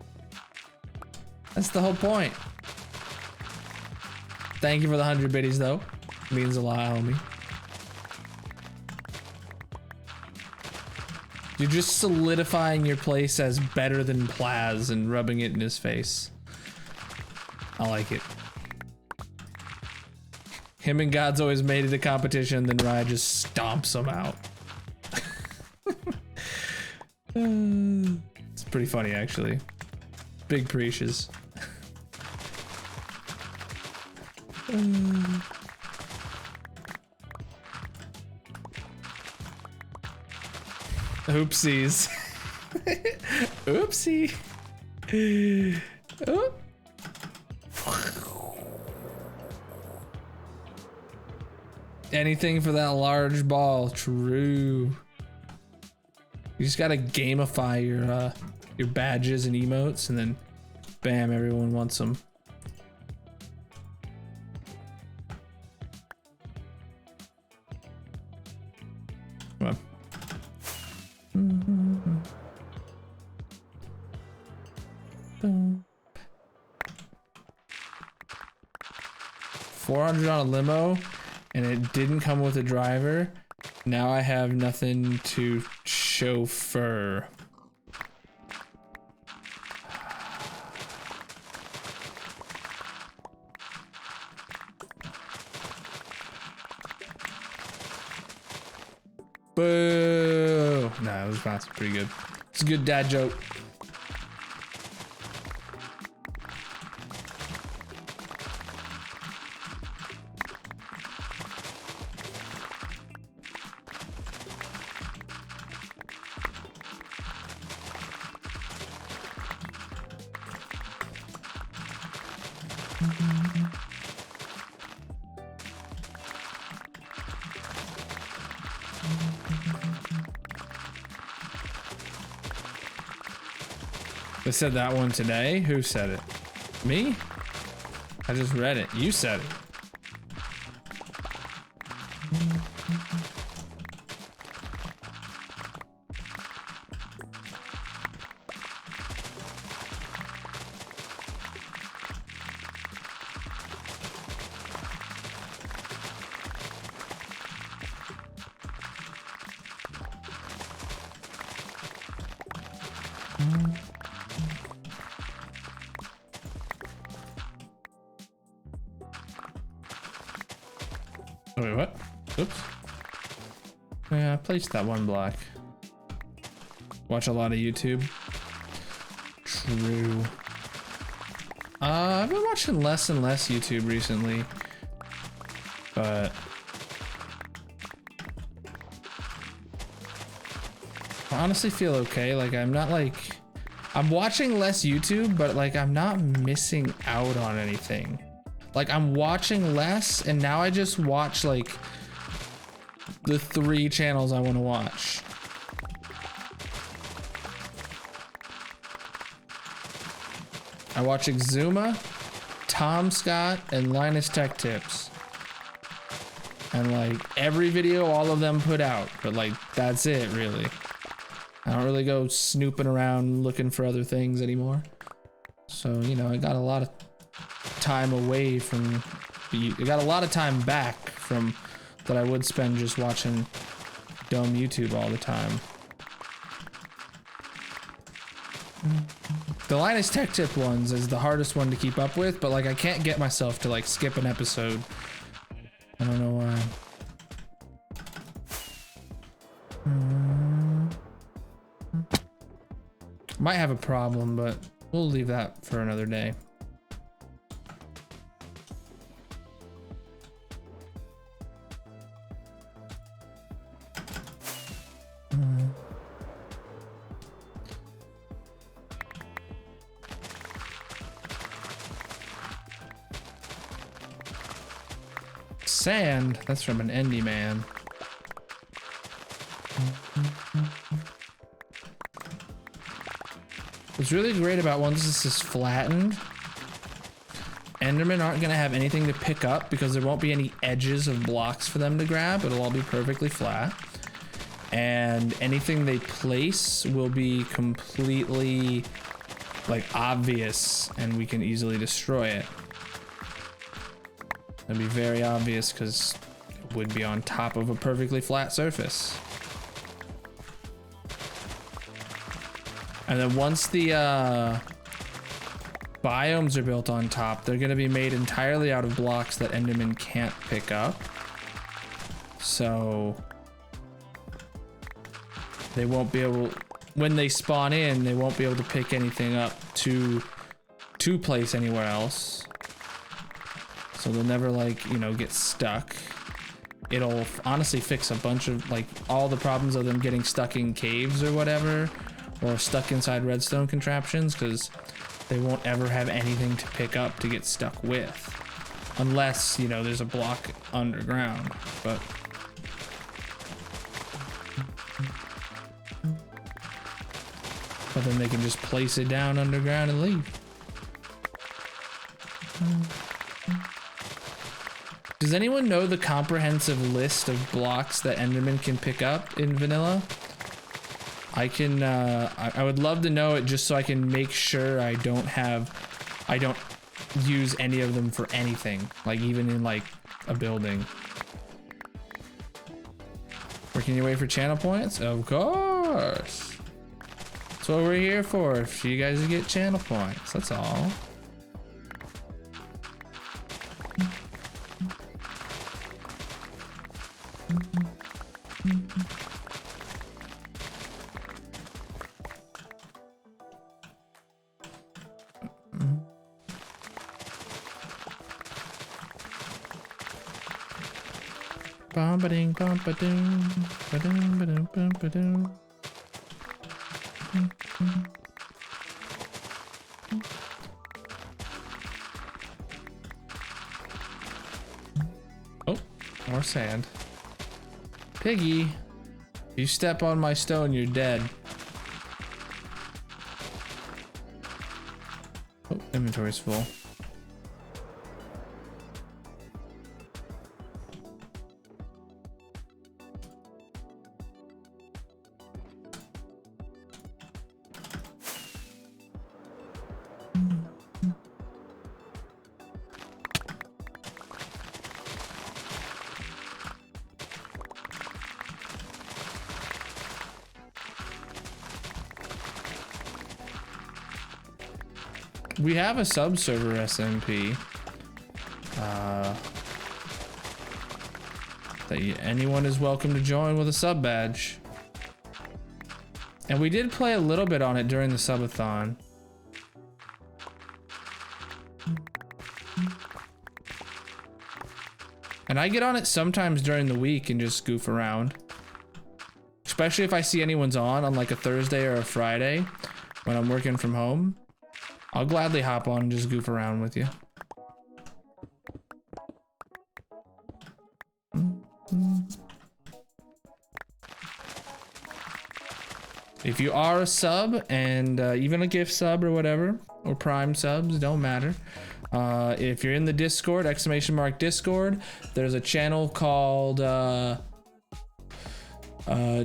That's the whole point. Thank you for the 100 biddies, though. Means a lot, homie. You're just solidifying your place as better than Plaz and rubbing it in his face. I like it. Him and God's always made it a competition, then Rye just stomps him out. It's pretty funny, actually. Big preaches. Oopsies. Oopsie. Oop. Anything for that large ball. True. You just gotta gamify your badges and emotes, and then bam, everyone wants them. Come on. 400 on a limo, and it didn't come with a driver. Now I have nothing to chauffeur. Boo! Nah, it was honestly pretty good. It's a good dad joke. They said that one today? Who said it? Me? I just read it. You said it. Wait, what? Oops. Yeah, I placed that one block. Watch a lot of YouTube. True. I've been watching less and less YouTube recently, but I honestly feel okay. Like I'm watching less YouTube, but like I'm not missing out on anything. Like I'm watching less, and now I just watch like the 3 channels I want to watch. I watch Exuma, Tom Scott, and Linus Tech Tips. And like every video all of them put out, but like that's it really. I don't really go snooping around looking for other things anymore. So, you know, I got a lot of time away from I got a lot of time back from that I would spend just watching dumb YouTube all the time. The Linus Tech Tip ones is the hardest one to keep up with, but like I can't get myself to like skip an episode. I don't know why. Might have a problem, but we'll leave that for another day. Sand? That's from an Endy Man. What's really great about one is this is flattened. Endermen aren't gonna have anything to pick up because there won't be any edges of blocks for them to grab. It'll all be perfectly flat. And anything they place will be completely like obvious and we can easily destroy it. It'll be very obvious because it would be on top of a perfectly flat surface. And then once the biomes are built on top, they're gonna be made entirely out of blocks that Endermen can't pick up. So they won't be able, when they spawn in, they won't be able to pick anything up to place anywhere else. So they'll never, like, you know, get stuck. It'll honestly fix a bunch of, like, all the problems of them getting stuck in caves or whatever, or stuck inside redstone contraptions, because they won't ever have anything to pick up to get stuck with. Unless, you know, there's a block underground, but then they can just place it down underground and leave. Does anyone know the comprehensive list of blocks that Enderman can pick up in vanilla? I can, I would love to know it just so I can make sure I don't use any of them for anything, like even in like a building. Working your way for channel points? Of course. That's what we're here for you guys to get channel points, that's all. Bum-ba-ding, bum-ba-doom, ba-doom, ba-doom, bum-ba-doom. Oh, more sand. Piggy, if you step on my stone, you're dead. Oh, inventory's full. We have a sub server SMP that anyone is welcome to join with a sub badge. And we did play a little bit on it during the subathon. And I get on it sometimes during the week and just goof around. Especially if I see anyone's on like a Thursday or a Friday when I'm working from home. I'll gladly hop on and just goof around with you. If you are a sub and even a gift sub or whatever, or prime subs, don't matter. If you're in the Discord, !Discord, there's a channel called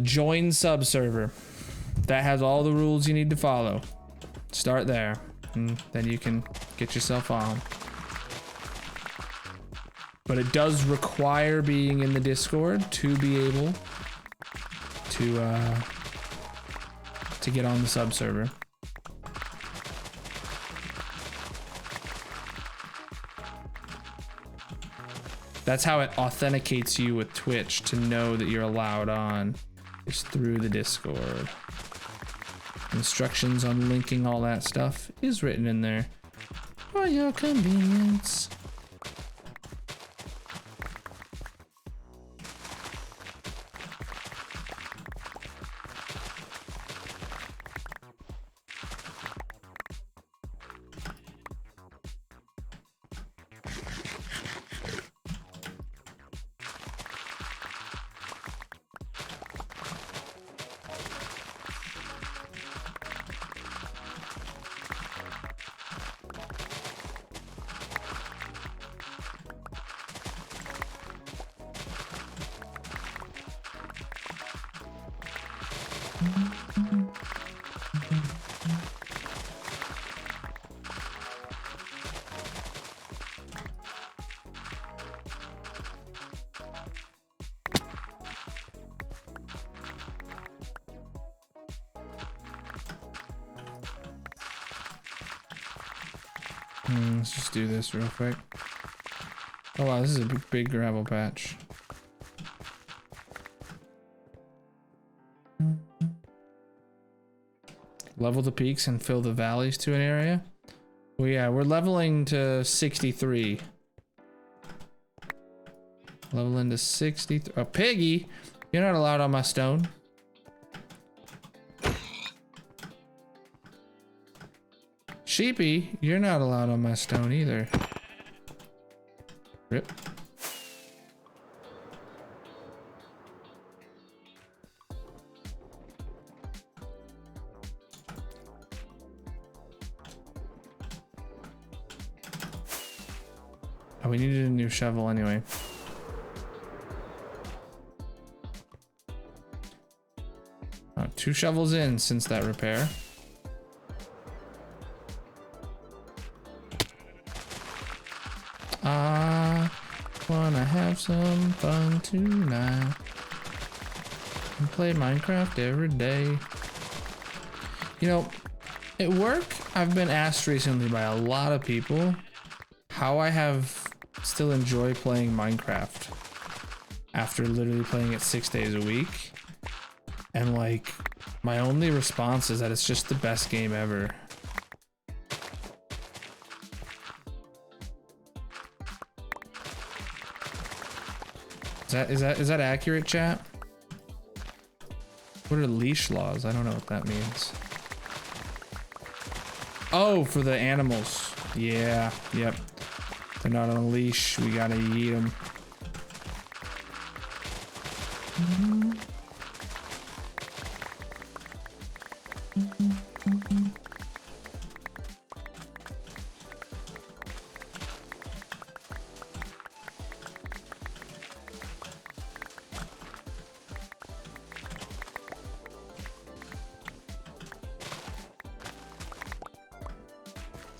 Join Sub Server that has all the rules you need to follow. Start there. And then you can get yourself on. But it does require being in the Discord to be able to get on the sub server. That's how it authenticates you with Twitch to know that you're allowed on, is through the Discord. Instructions on linking all that stuff is written in there for your convenience. Let's just do this real quick. Oh wow, this is a big gravel patch. Level the peaks and fill the valleys to an area. Well, yeah, we're leveling to 63. Leveling to 63. Oh, Piggy, you're not allowed on my stone. Sheepy, you're not allowed on my stone either. Rip. Oh, we needed a new shovel anyway. Oh, 2 shovels in since that repair. I wanna have some fun tonight and play Minecraft every day. You know, at work, I've been asked recently by a lot of people how I have still enjoy playing Minecraft after literally playing it 6 days a week. And like, my only response is that it's just the best game ever. Is that accurate, chat? What are leash laws? I don't know what that means. Oh, for the animals. Yeah, yep. They're not on a leash. We gotta eat them.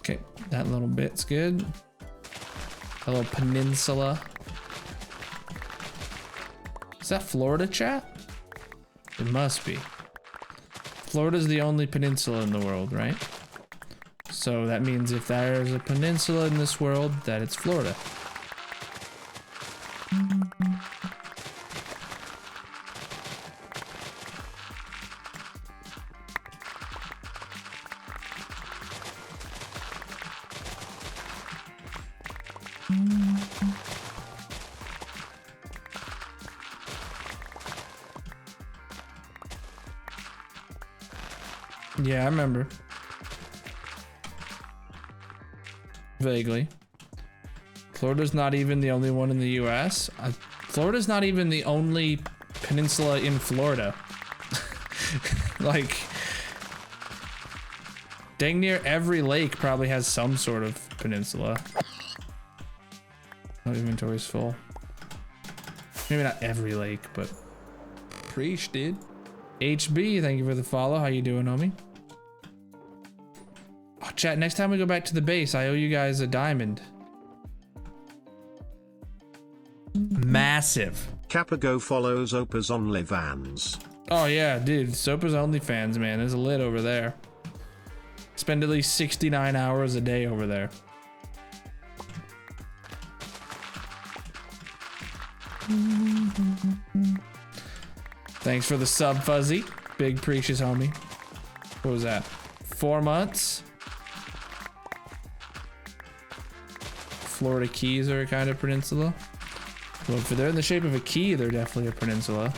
Okay, that little bit's good. A little peninsula. Is that Florida, chat? It must be. Florida's the only peninsula in the world, right? So that means if there's a peninsula in this world, that it's Florida. Yeah, I remember. Vaguely. Florida's not even the only one in the US. Florida's not even the only peninsula in Florida. Like, dang near every lake probably has some sort of peninsula. My inventory's full. Maybe not every lake, but Preach, dude. HB, thank you for the follow. How you doing, homie? Oh, chat, next time we go back to the base, I owe you guys a diamond. Massive. Capago follows Opa's OnlyFans. Oh yeah, dude, Sopa's OnlyFans, man. There's a lid over there. Spend at least 69 hours a day over there. Thanks for the sub, Fuzzy. Big precious homie. What was that? 4 months? Florida Keys are a kind of peninsula. Well, if they're in the shape of a key, they're definitely a peninsula.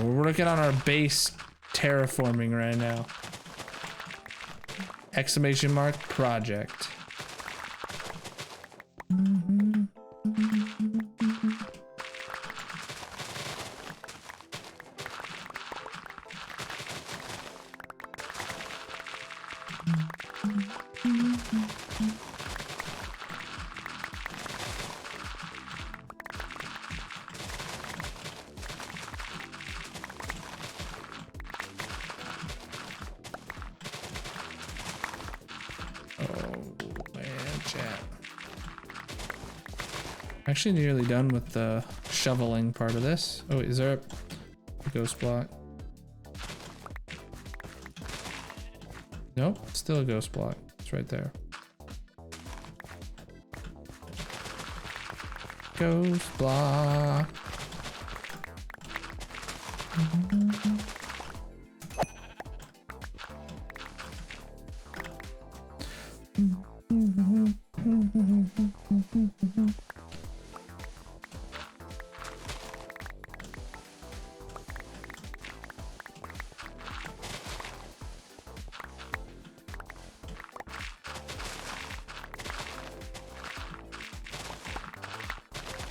We're working on our base terraforming right now. Exclamation mark project. Actually nearly done with the shoveling part of this. Oh, is there a ghost block? Nope, still a ghost block. It's right there. Ghost block.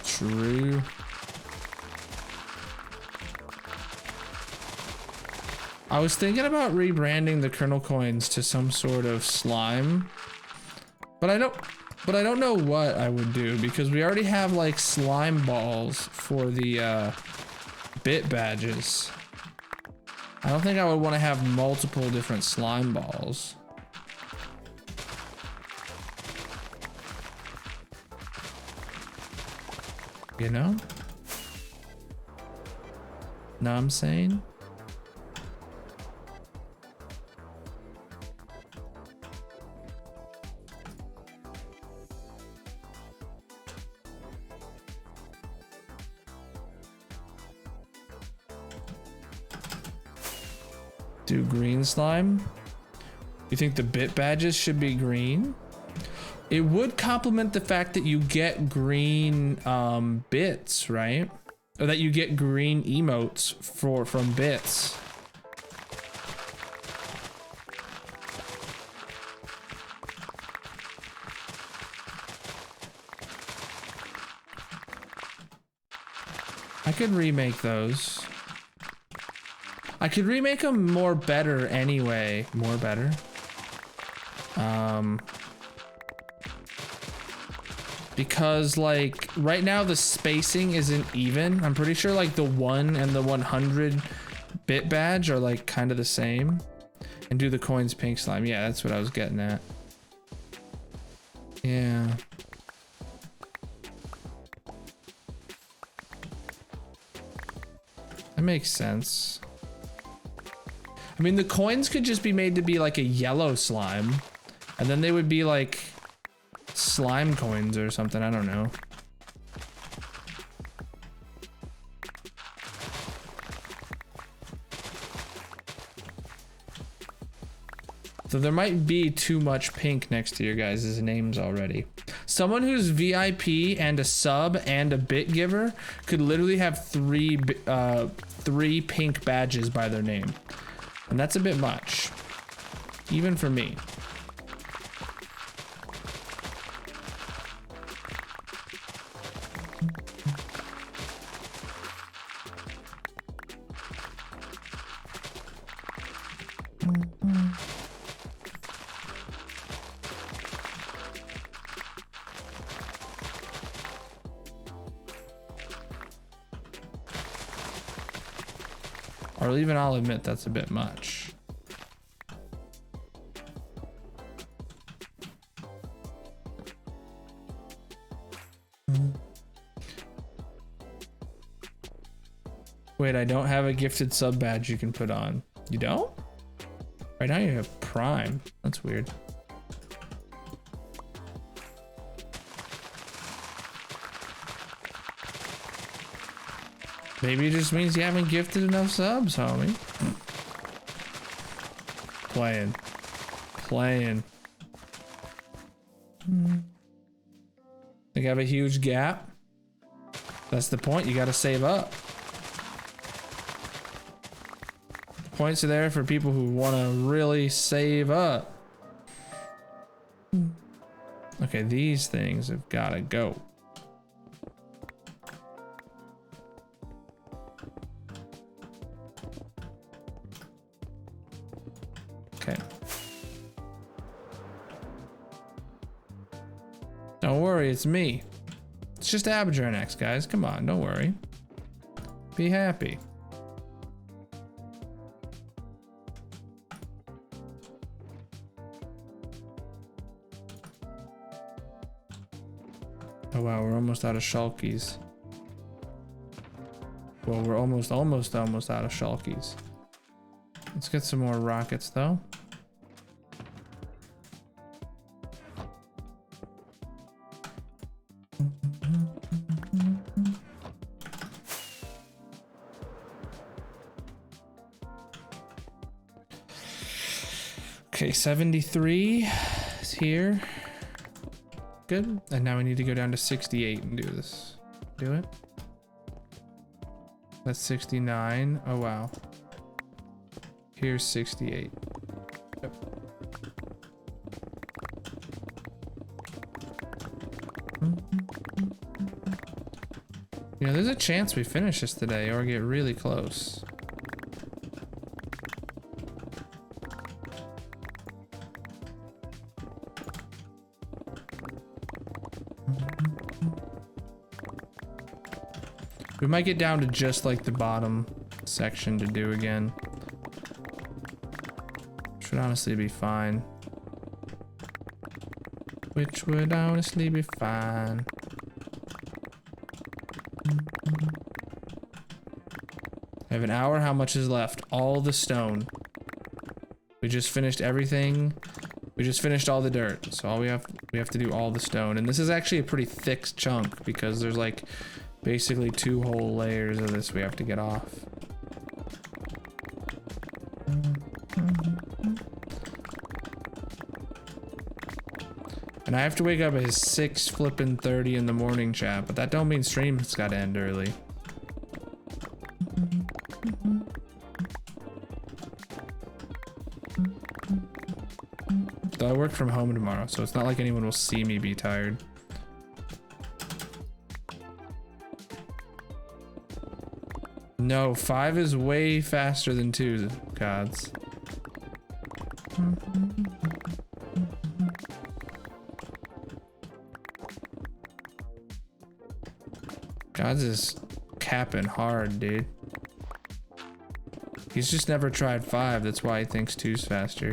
True. I was thinking about rebranding the kernel coins to some sort of slime, but I don't know what I would do because we already have like slime balls for the bit badges. I don't think I would want to have multiple different slime balls. You know? Know what I'm saying? Do green slime? You think the bit badges should be green? It would complement the fact that you get green bits, right? Or that you get green emotes from bits. I could remake those. I could remake them more better anyway. More better. Because like right now the spacing isn't even. I'm pretty sure like the 1 and the 100 bit badge are like kind of the same. And do the coins pink slime. Yeah, that's what I was getting at. Yeah. That makes sense. I mean, the coins could just be made to be like a yellow slime, and then they would be like slime coins or something. I don't know. So there might be too much pink next to your guys' names already. Someone who's VIP and a sub and a bit giver could literally have three pink badges by their name. And that's a bit much, even for me. Or even I'll admit that's a bit much. Wait, I don't have a gifted sub badge you can put on. You don't? Right now you have Prime. That's weird. Maybe it just means you haven't gifted enough subs, homie. Playing. Think I have a huge gap? That's the point, you gotta save up. Points are there for people who wanna really save up. Okay, these things have gotta go. Okay. Don't worry, it's me. It's just Abadrenax, guys. Come on, don't worry. Be happy. Oh wow, we're almost out of shulkies. Well, we're almost out of shulkies. Let's get some more rockets though. Okay, 73 is here. Good. And now we need to go down to 68 and do this. Do it. That's 69. Oh wow. Here's 68. Yep. You know, there's a chance we finish this today or get really close. We might get down to just like the bottom section to do again. Should honestly be fine. Which would honestly be fine. I have an hour. How much is left? All the stone. We just finished everything. We just finished all the dirt. So all we have to do all the stone. And this is actually a pretty thick chunk because there's like basically 2 whole layers of this we have to get off. And I have to wake up at 6:30 in the morning, chat, but that don't mean stream's gotta end early. Though I work from home tomorrow, so it's not like anyone will see me be tired. No, 5 is way faster than 2, gods. Gods is capping hard, dude. He's just never tried 5, that's why he thinks 2's faster.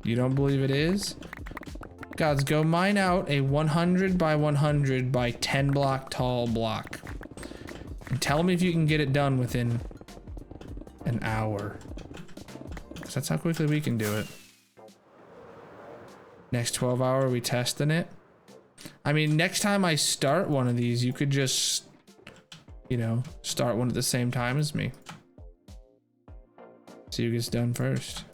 You don't believe it is? Gods, go mine out a 100 by 100 by 10 block tall block. And tell me if you can get it done within an hour. Because that's how quickly we can do it. Next 12 hour, we testing it? I mean, next time I start one of these, you could just, you know, start one at the same time as me. See who gets done first.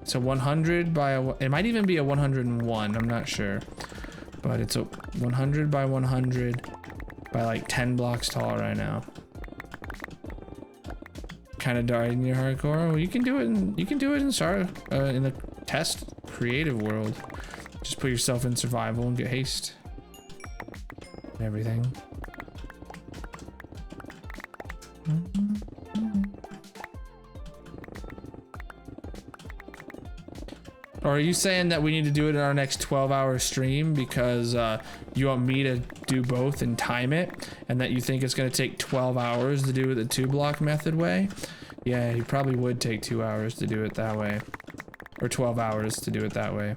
It's a 100 by a, it might even be a 101, I'm not sure. But it's a 100 by 100 by like 10 blocks tall right now. Kind of died in your hardcore. Well, you can do it in, in the test creative world. Just put yourself in survival and get haste. And everything. Or are you saying that we need to do it in our next 12-hour stream because you want me to do both and time it, and that you think it's going to take 12 hours to do it the 2-block method way? Yeah, you probably would take 2 hours to do it that way. Or 12 hours to do it that way.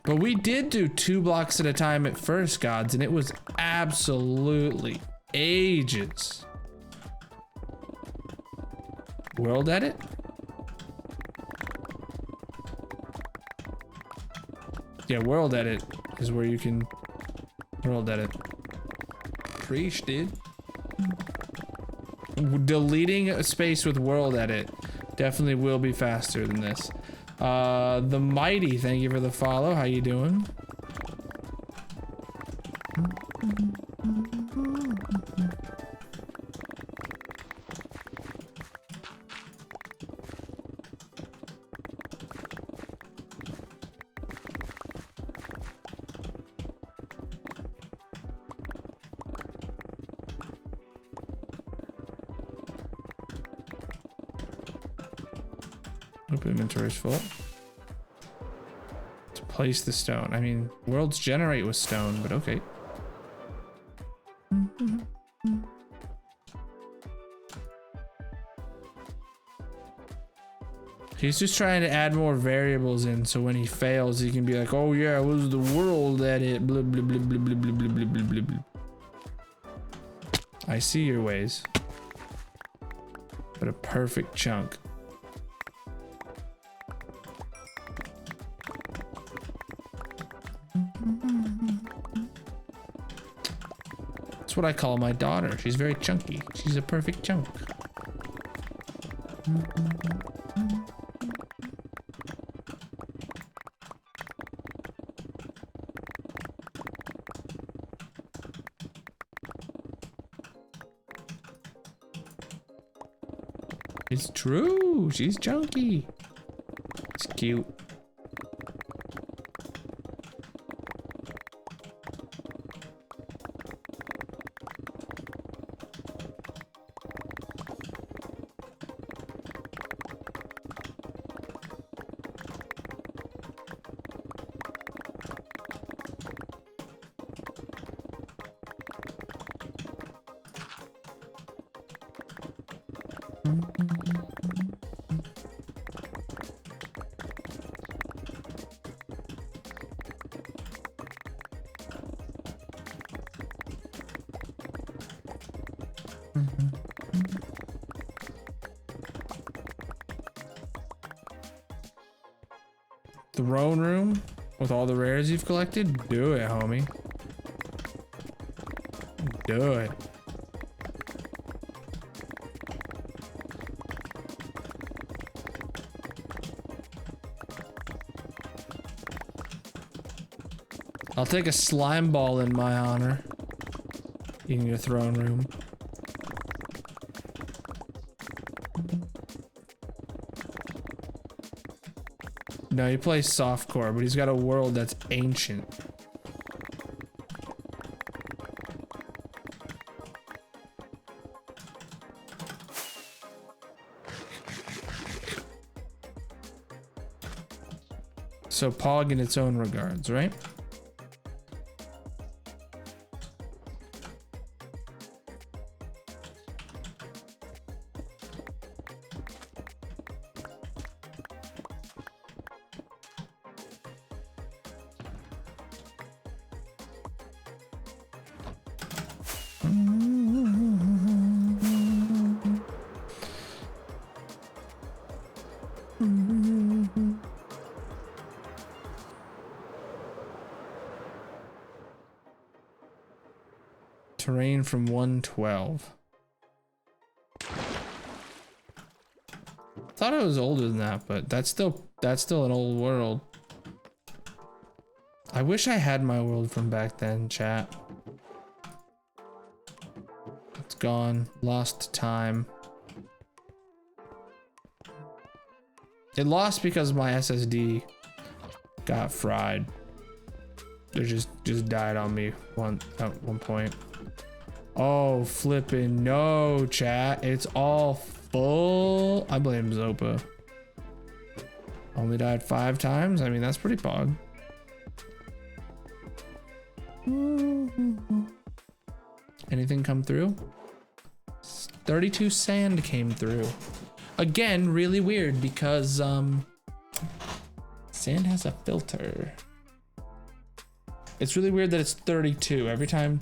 But we did do 2 blocks at a time at first, gods, and it was absolutely ages. World edit? Yeah, world edit is where you can world edit. Preach, dude. Deleting a space with world edit definitely will be faster than this. The Mighty, thank you for the follow. How you doing? Nope, inventory's full. To place the stone. I mean, worlds generate with stone, but okay. He's just trying to add more variables in, so when he fails, he can be like, "Oh yeah, it was the world that it blah blah blah blah blah blah blah blah blah blah." I see your ways, but a perfect chunk. That's what I call my daughter. She's very chunky. She's a perfect chunk. It's true. She's chunky. It's cute. Throne room with all the rares you've collected? Do it, homie. Do it. I'll take a slime ball in my honor. In your throne room. No, he plays softcore, but he's got a world that's ancient. So Pog in its own regards, right? Terrain from 112. Thought it was older than that, but that's still an old world. I wish I had my world from back then, chat. It's gone. Lost time. It lost because my SSD got fried. It just died on me at one point. Oh, flipping no, chat. It's all full. I blame Zopa. Only died 5 times? I mean, that's pretty pog. Anything come through? 32 sand came through. Again, really weird because sand has a filter. It's really weird that it's 32 every time.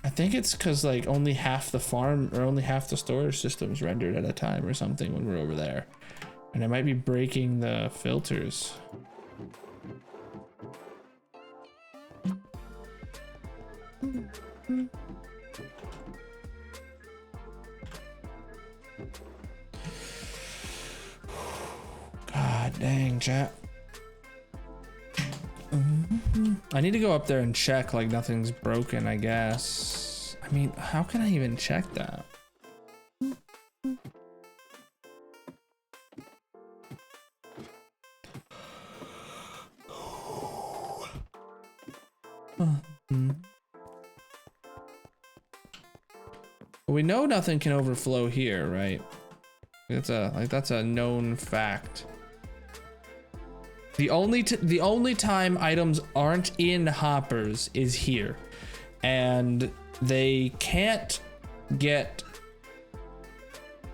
I think it's because like only half the farm or only half the storage system's rendered at a time or something when we're over there. And it might be breaking the filters. God dang, chat. I need to go up there and check like nothing's broken, I guess. I mean, how can I even check that? We know nothing can overflow here, right? That's a known fact. The only time items aren't in hoppers is here, and they can't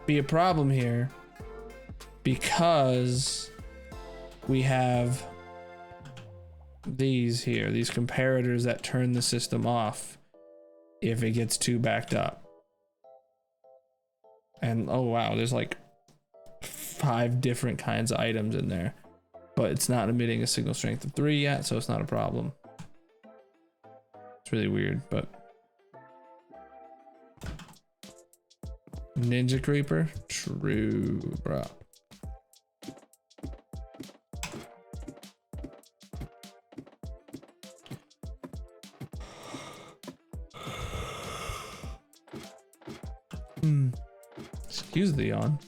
be a problem here because we have these here, these comparators that turn the system off if it gets too backed up. And oh wow, there's like 5 different kinds of items in there, but it's not emitting a signal strength of 3 yet, so it's not a problem. It's really weird, but Ninja Creeper, true, bro. Excuse the yawn.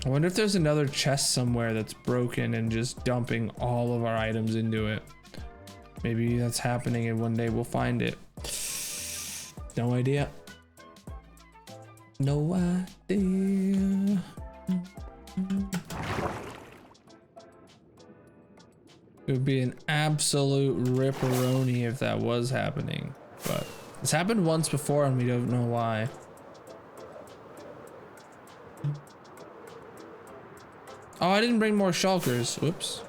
I wonder if there's another chest somewhere that's broken and just dumping all of our items into it. Maybe that's happening and one day we'll find it. No idea. No idea. It would be an absolute ripperoni if that was happening, but it's happened once before and we don't know why. Oh, I didn't bring more shulkers. Whoops.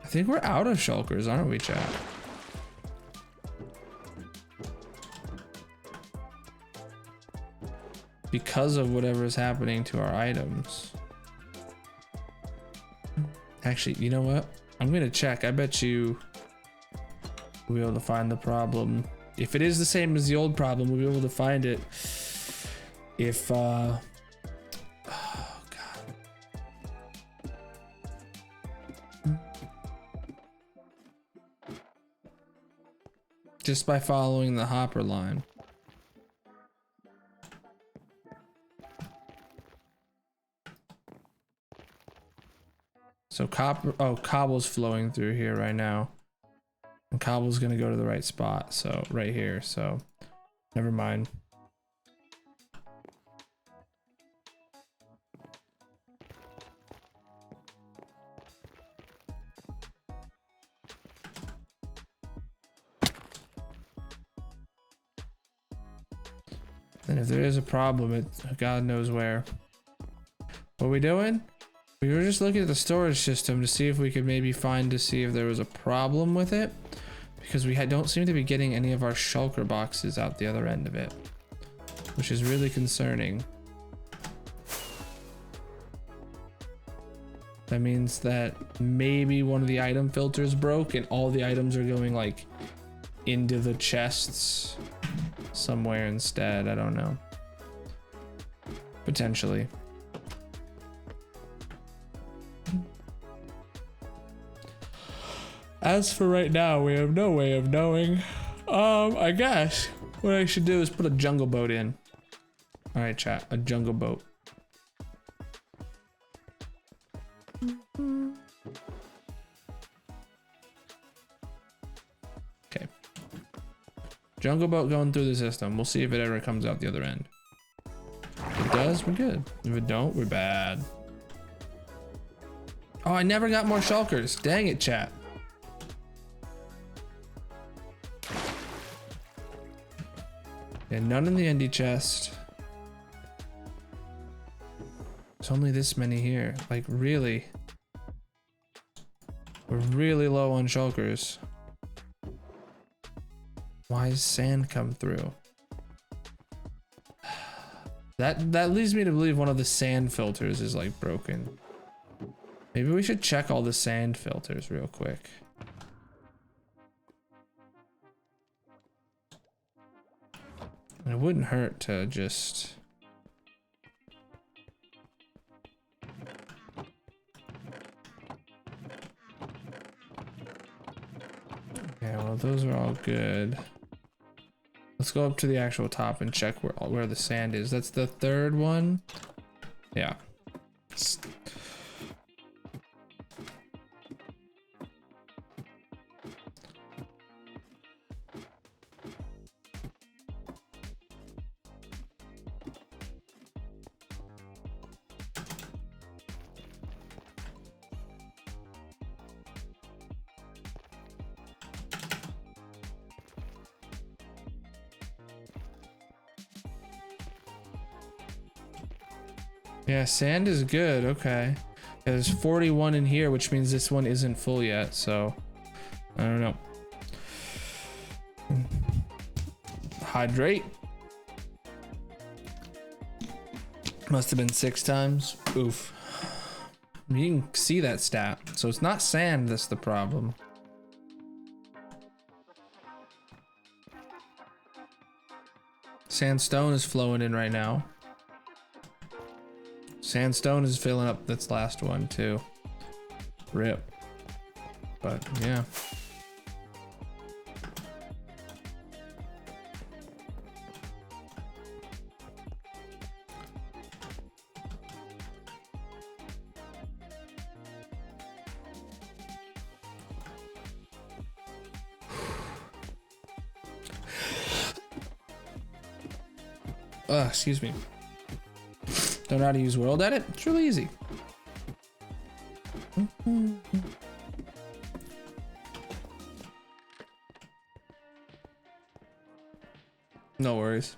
I think we're out of shulkers, aren't we, chat? Because of whatever is happening to our items. Actually, you know what? I'm gonna check. I bet you we'll be able to find the problem. If it is the same as the old problem, we'll be able to find it. If oh god. Just by following the hopper line. So cobble's flowing through here right now. And cobble's gonna go to the right spot, so right here, so never mind. And if there is a problem, God knows where. What are we doing? We were just looking at the storage system to see if we could maybe see if there was a problem with it, because we don't seem to be getting any of our shulker boxes out the other end of it, which is really concerning. That means that maybe one of the item filters broke and all the items are going like into the chests somewhere instead. I don't know. Potentially. As for right now, we have no way of knowing. I guess what I should do is put a jungle boat in. All right, chat, a jungle boat. Okay. Jungle boat going through the system. We'll see if it ever comes out the other end. If it does, we're good. If it don't, we're bad. Oh, I never got more shulkers. Dang it, chat. And none in the indie chest. There's only this many here. Like, really? We're really low on shulkers. Why does sand come through? That leads me to believe one of the sand filters is like broken. Maybe we should check all the sand filters real quick. It wouldn't hurt to just... Yeah, well, those are all good. Let's go up to the actual top and check where the sand is. That's the third one. Yeah. Yeah, sand is good. Okay. Yeah, there's 41 in here, which means this one isn't full yet. So I don't know. Hydrate. Must have been 6 times. Oof. You can see that stat. So it's not sand that's the problem. Sandstone is flowing in right now. Sandstone is filling up this last one too. Rip. But yeah. Excuse me. Don't know how to use World Edit? It's really easy. No worries.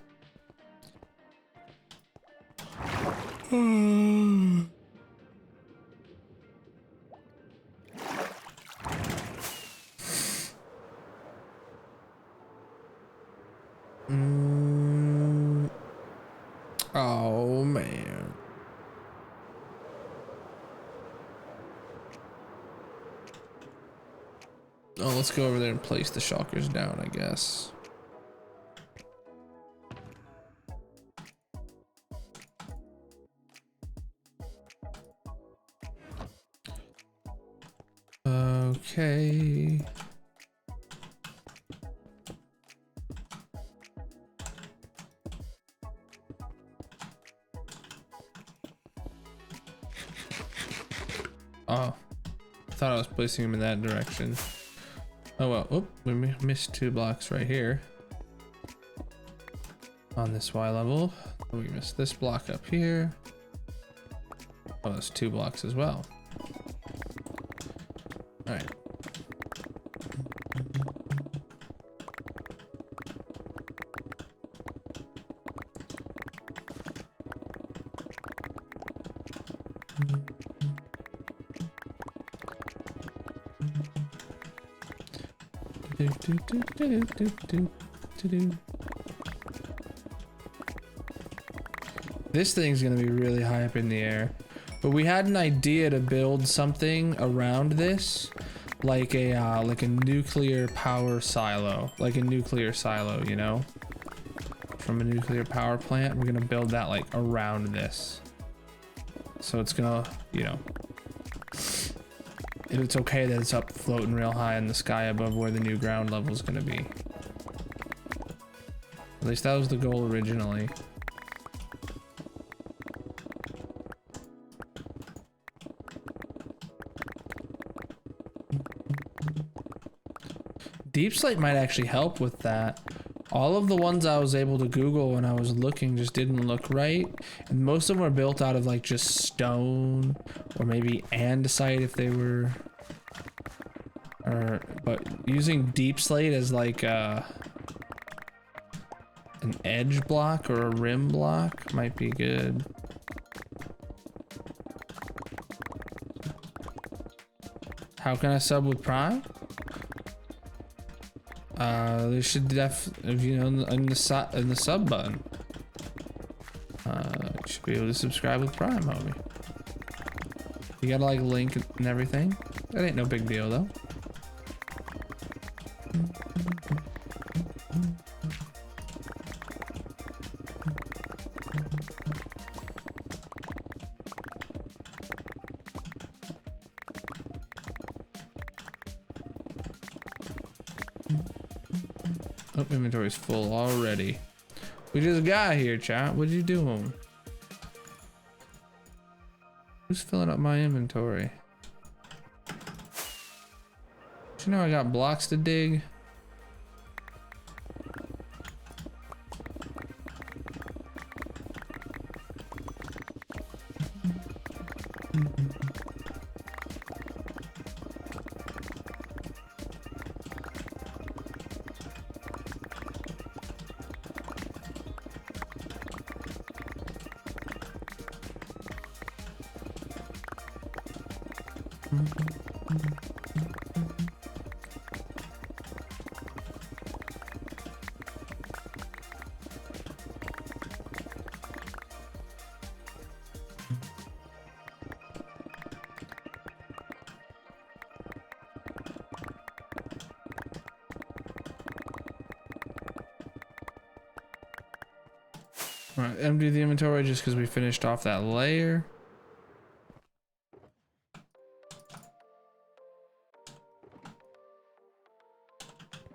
Oh man. Oh, let's go over there and place the shulkers down, I guess. Okay. Oh, I thought I was placing him in that direction. Oh well, oop, we missed 2 blocks right here. On this Y level. We missed this block up here. Oh, that's 2 blocks as well. Alright. This thing's gonna be really high up in the air, but we had an idea to build something around this, like a nuclear power silo, like a nuclear silo, you know, from a nuclear power plant. We're gonna build that like around this, so it's gonna, you know, it's okay that it's up floating real high in the sky above where the new ground level is going to be. At least that was the goal originally. Deep slate might actually help with that. All of the ones I was able to Google when I was looking just didn't look right. And most of them were built out of like just stone or maybe andesite if they were, but using deep slate as like an edge block or a rim block might be good. How can I sub with Prime? They should you know, in the sub button. You should be able to subscribe with Prime, homie. You gotta like link and everything. That ain't no big deal though. Oh, inventory's full already. We just got here, chat. What'd you do? Who's filling up my inventory? You know I got blocks to dig. Alright, empty the inventory just because we finished off that layer.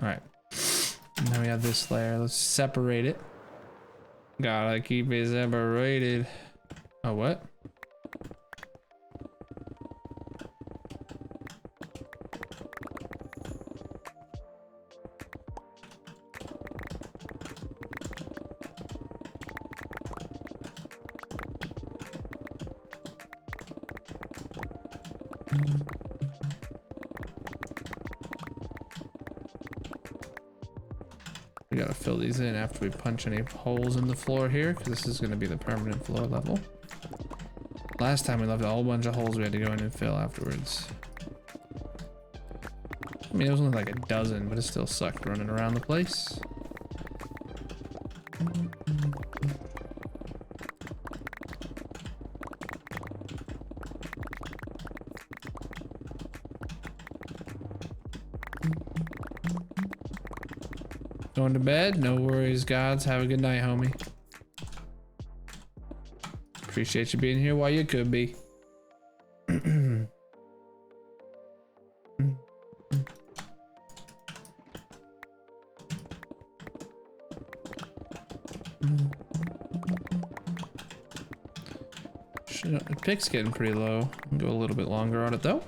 Alright. Now we have this layer. Let's separate it. Gotta keep it separated. Oh, what? We gotta fill these in after we punch any holes in the floor here, because this is gonna be the permanent floor level. Last time we left a whole bunch of holes we had to go in and fill afterwards. I mean, it was only like a dozen, but it still sucked running around the place. Going to bed? No worries, gods. Have a good night, homie. Appreciate you being here while you could be. The pick's getting pretty low. I'll go a little bit longer on it though.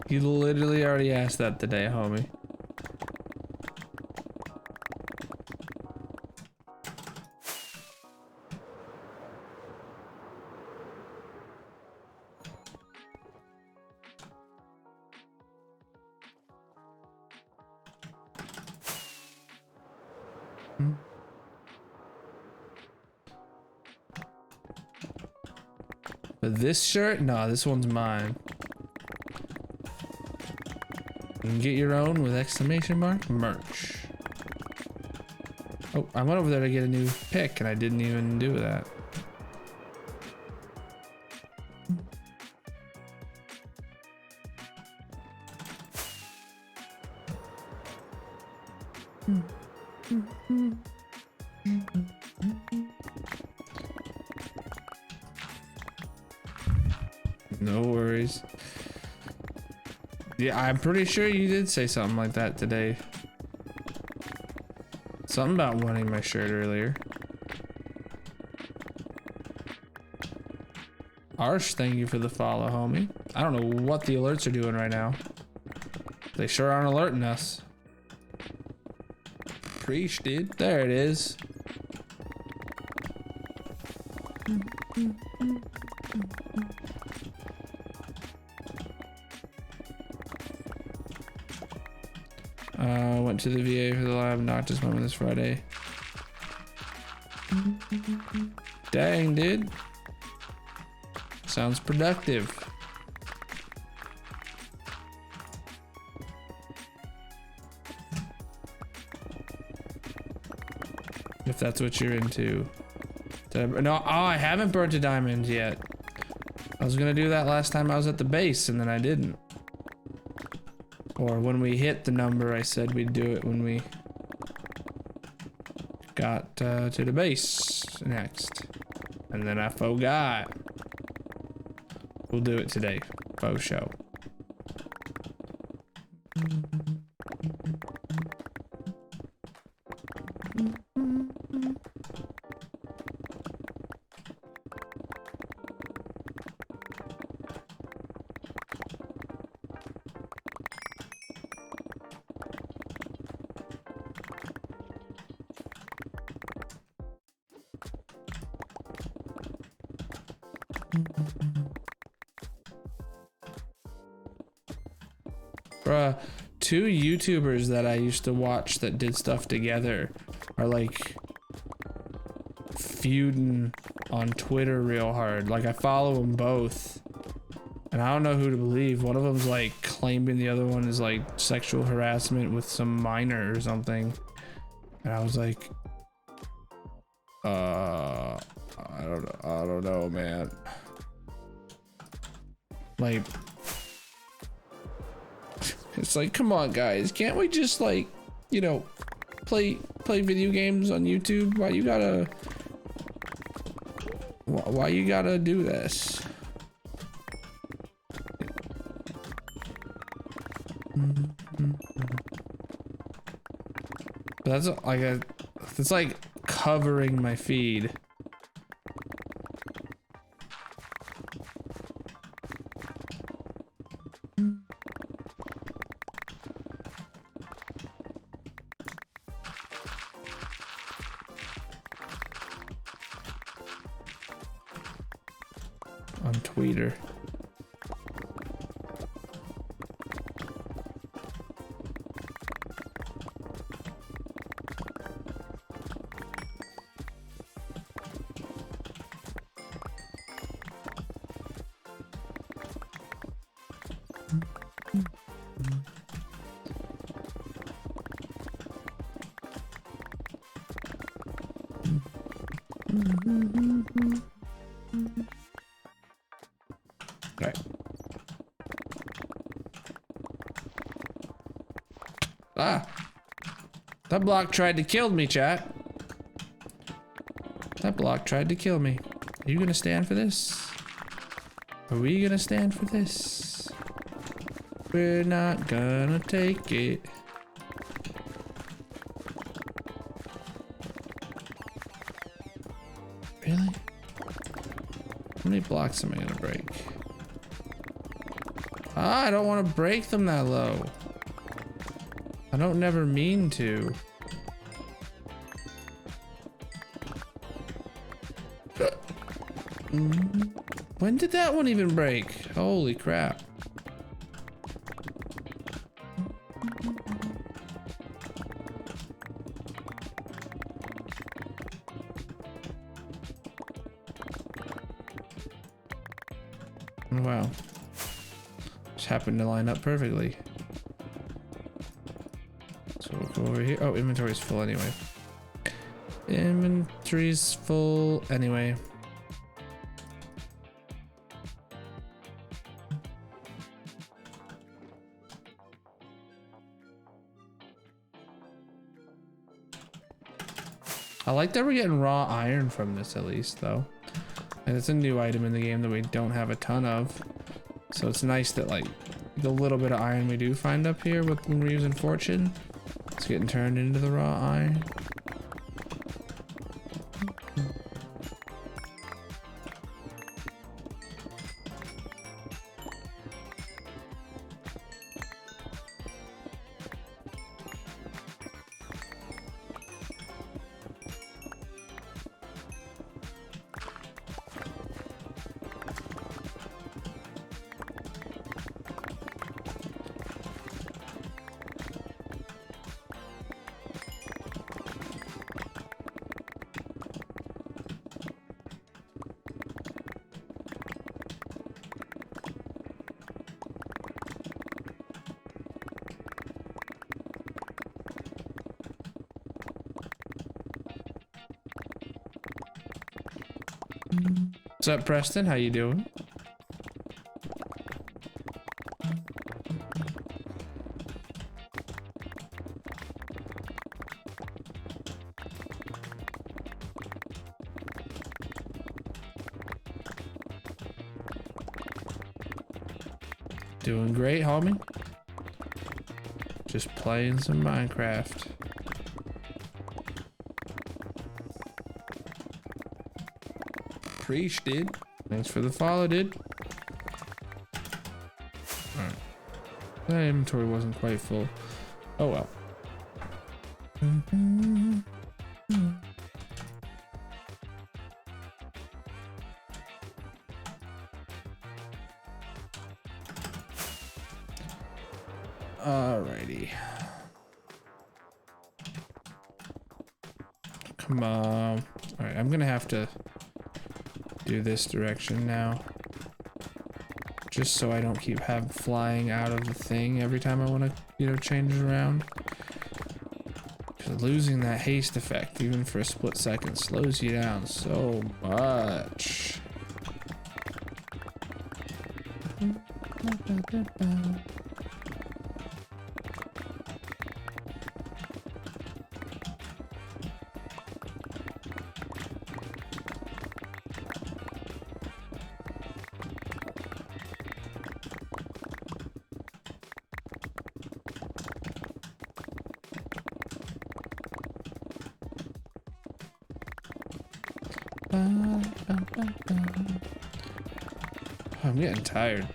You literally already asked that today, homie. But this shirt? No, this one's mine. You can get your own with exclamation mark merch. Oh, I went over there to get a new pick and I didn't even do that. No worries. Yeah, I'm pretty sure you did say something like that today. Something about wanting my shirt earlier. Arsh, thank you for the follow, homie. I don't know what the alerts are doing right now. They sure aren't alerting us. Preach, dude. There it is. Went to the VA for the lab Noctis moment this Friday. Dang, dude. Sounds productive. If that's what you're into. No, oh, I haven't burnt a diamond yet. I was gonna do that last time I was at the base and then I didn't. Or when we hit the number, I said we'd do it when we got to the base next. And then I forgot. We'll do it today. Faux show. Bruh, two YouTubers that I used to watch that did stuff together are like feuding on Twitter real hard. Like I follow them both. And I don't know who to believe. One of them's like claiming the other one is like sexual harassment with some minor or something. And I was like, I don't know, man. Like, it's like, come on, guys, can't we just like, you know, play video games on YouTube? Why you gotta do this? That's like it's like covering my feed. On Twitter. Right. Ah! That block tried to kill me, chat. That block tried to kill me. Are you gonna stand for this? Are we gonna stand for this? We're not gonna take it. Really? How many blocks am I gonna break? Ah, I don't want to break them that low. I don't never mean to. When did that one even break? Holy crap. Wow. Just happened to line up perfectly. So we'll go over here. Oh, inventory's full anyway. Inventory's full anyway. I like that we're getting raw iron from this at least though. And it's a new item in the game that we don't have a ton of. So it's nice that like the little bit of iron we do find up here with when we're using fortune, it's getting turned into the raw iron. What's up, Preston? How you doing? Doing great, homie. Just playing some Minecraft. Preach, dude. Thanks for the follow, dude. Alright. That inventory wasn't quite full. Oh well. Alrighty. Come on. Alright, I'm gonna have to do this direction now. Just so I don't keep flying out of the thing every time I want to, you know, change it around. Because losing that haste effect, even for a split second, slows you down so much. I'm getting tired.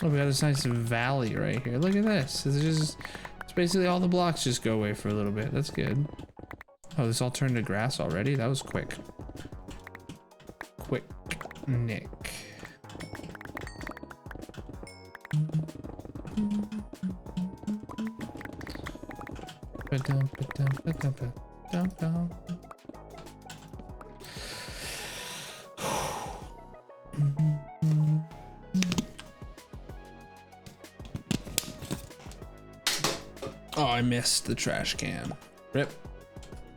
Oh, we got this nice valley right here. Look at this. It's basically all the blocks just go away for a little bit. That's good. Oh, this all turned to grass already? That was quick. Quick, Nick. Oh, I missed the trash can. Rip.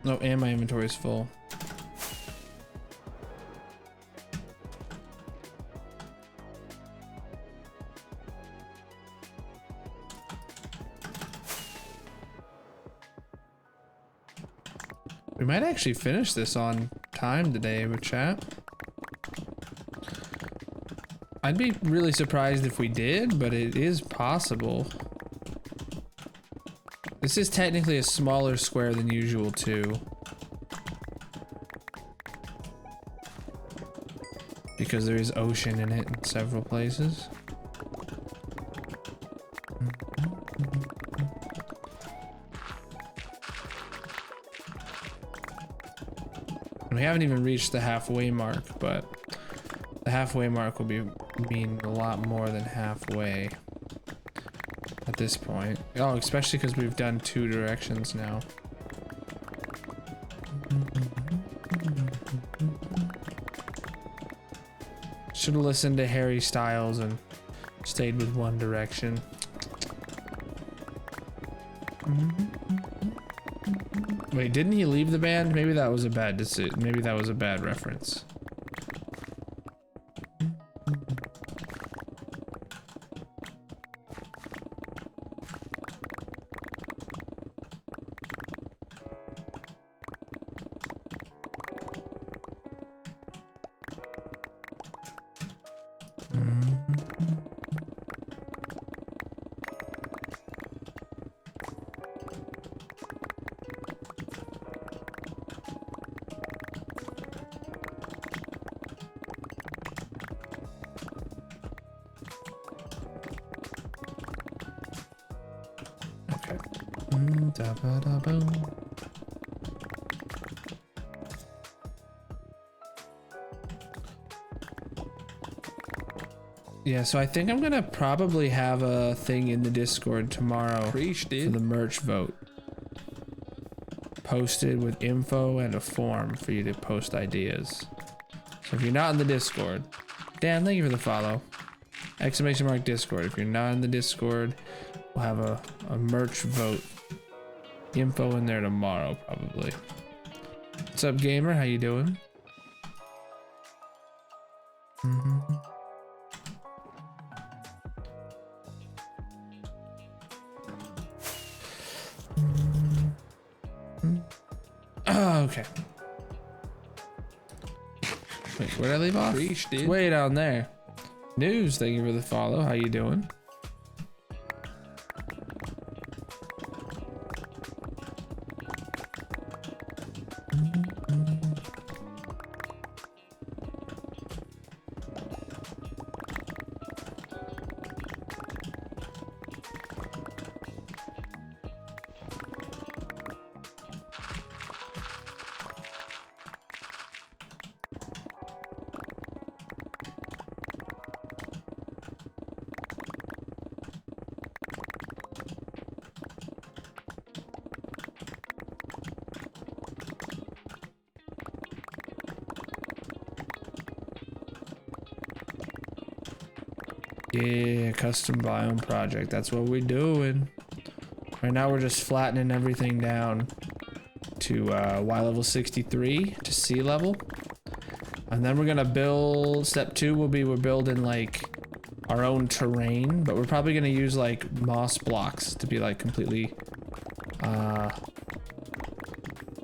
No, and my inventory is full. We might actually finish this on time today with chat. I'd be really surprised if we did, but it is possible. This is technically a smaller square than usual too. Because there is ocean in it in several places. We haven't even reached the halfway mark, but the halfway mark will mean a lot more than halfway at this point. Oh, especially because we've done 2 directions now. Should have listened to Harry Styles and stayed with One Direction. Wait, didn't he leave the band? Maybe that was a bad decision. Maybe that was a bad reference. Yeah, so I think I'm gonna probably have a thing in the Discord tomorrow for the merch vote. Posted with info and a form for you to post ideas. So if you're not in the Discord, Dan, thank you for the follow. ! Discord. If you're not in the Discord, we'll have a merch vote. Info in there tomorrow, probably. What's up, gamer? How you doing? Okay. Wait, where did I leave off? Preach, dude. It's way down there. News, thank you for the follow. How you doing? Yeah, custom biome project. That's what we're doing. Right now we're just flattening everything down to Y level 63 to sea level. And then we're gonna build, step 2 will be we're building like our own terrain, but we're probably gonna use like moss blocks to be like completely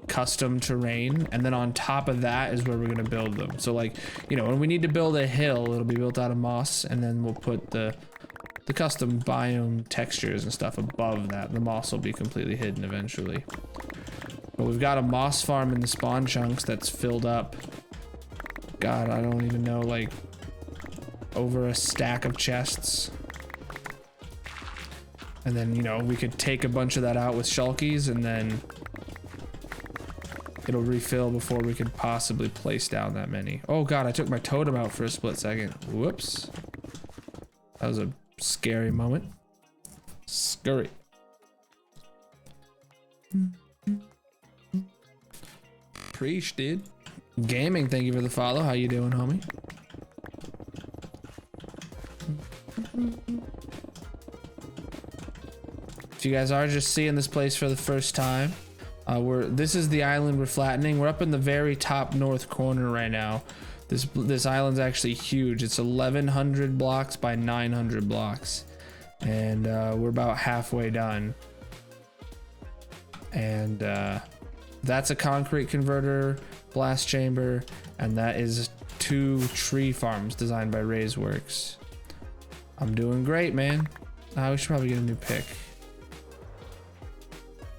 custom terrain, and then on top of that is where we're gonna build them. So like, you know, when we need to build a hill, it'll be built out of moss, and then we'll put the custom biome textures and stuff above that. The moss will be completely hidden eventually. But we've got a moss farm in the spawn chunks that's filled up. God, I don't even know, like over a stack of chests. And then, you know, we could take a bunch of that out with shulkies, and then it'll refill before we could possibly place down that many. Oh god, I took my totem out for a split second. Whoops. That was a scary moment. Scurry. Preach, dude. Gaming, thank you for the follow. How you doing, homie? If you guys are just seeing this place for the first time, this is the island we're flattening. We're up in the very top north corner right now. This island's actually huge. It's 1,100 blocks by 900 blocks, and we're about halfway done. And that's a concrete converter, blast chamber, and that is 2 tree farms designed by Raiseworks. I'm doing great, man. We should probably get a new pick.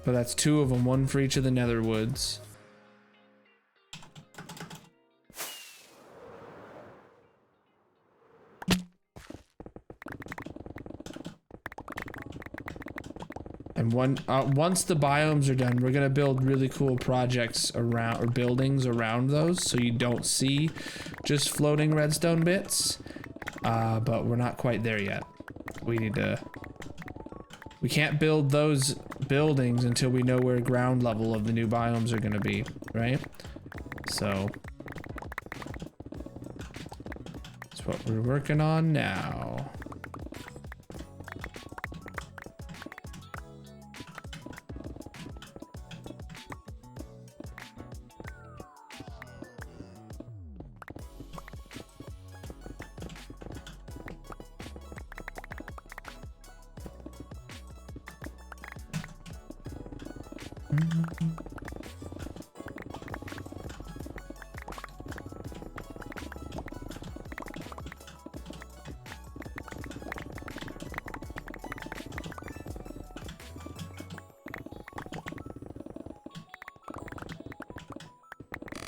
But that's 2 of them, 1 for each of the nether woods. And once the biomes are done, we're gonna build really cool projects around, or buildings around those, so you don't see just floating redstone bits. But we're not quite there yet. We can't build those buildings until we know where ground level of the new biomes are gonna be, right? So that's what we're working on now.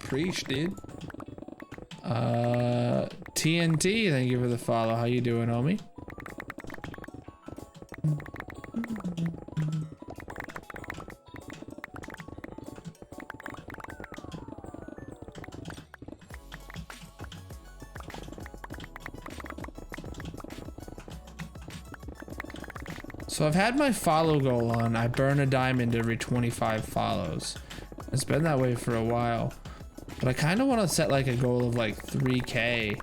Preach, dude. TNT, thank you for the follow. How you doing, homie? So I've had my follow goal on. I burn a diamond every 25 follows. It's been that way for a while. But I kind of want to set like a goal of like 3K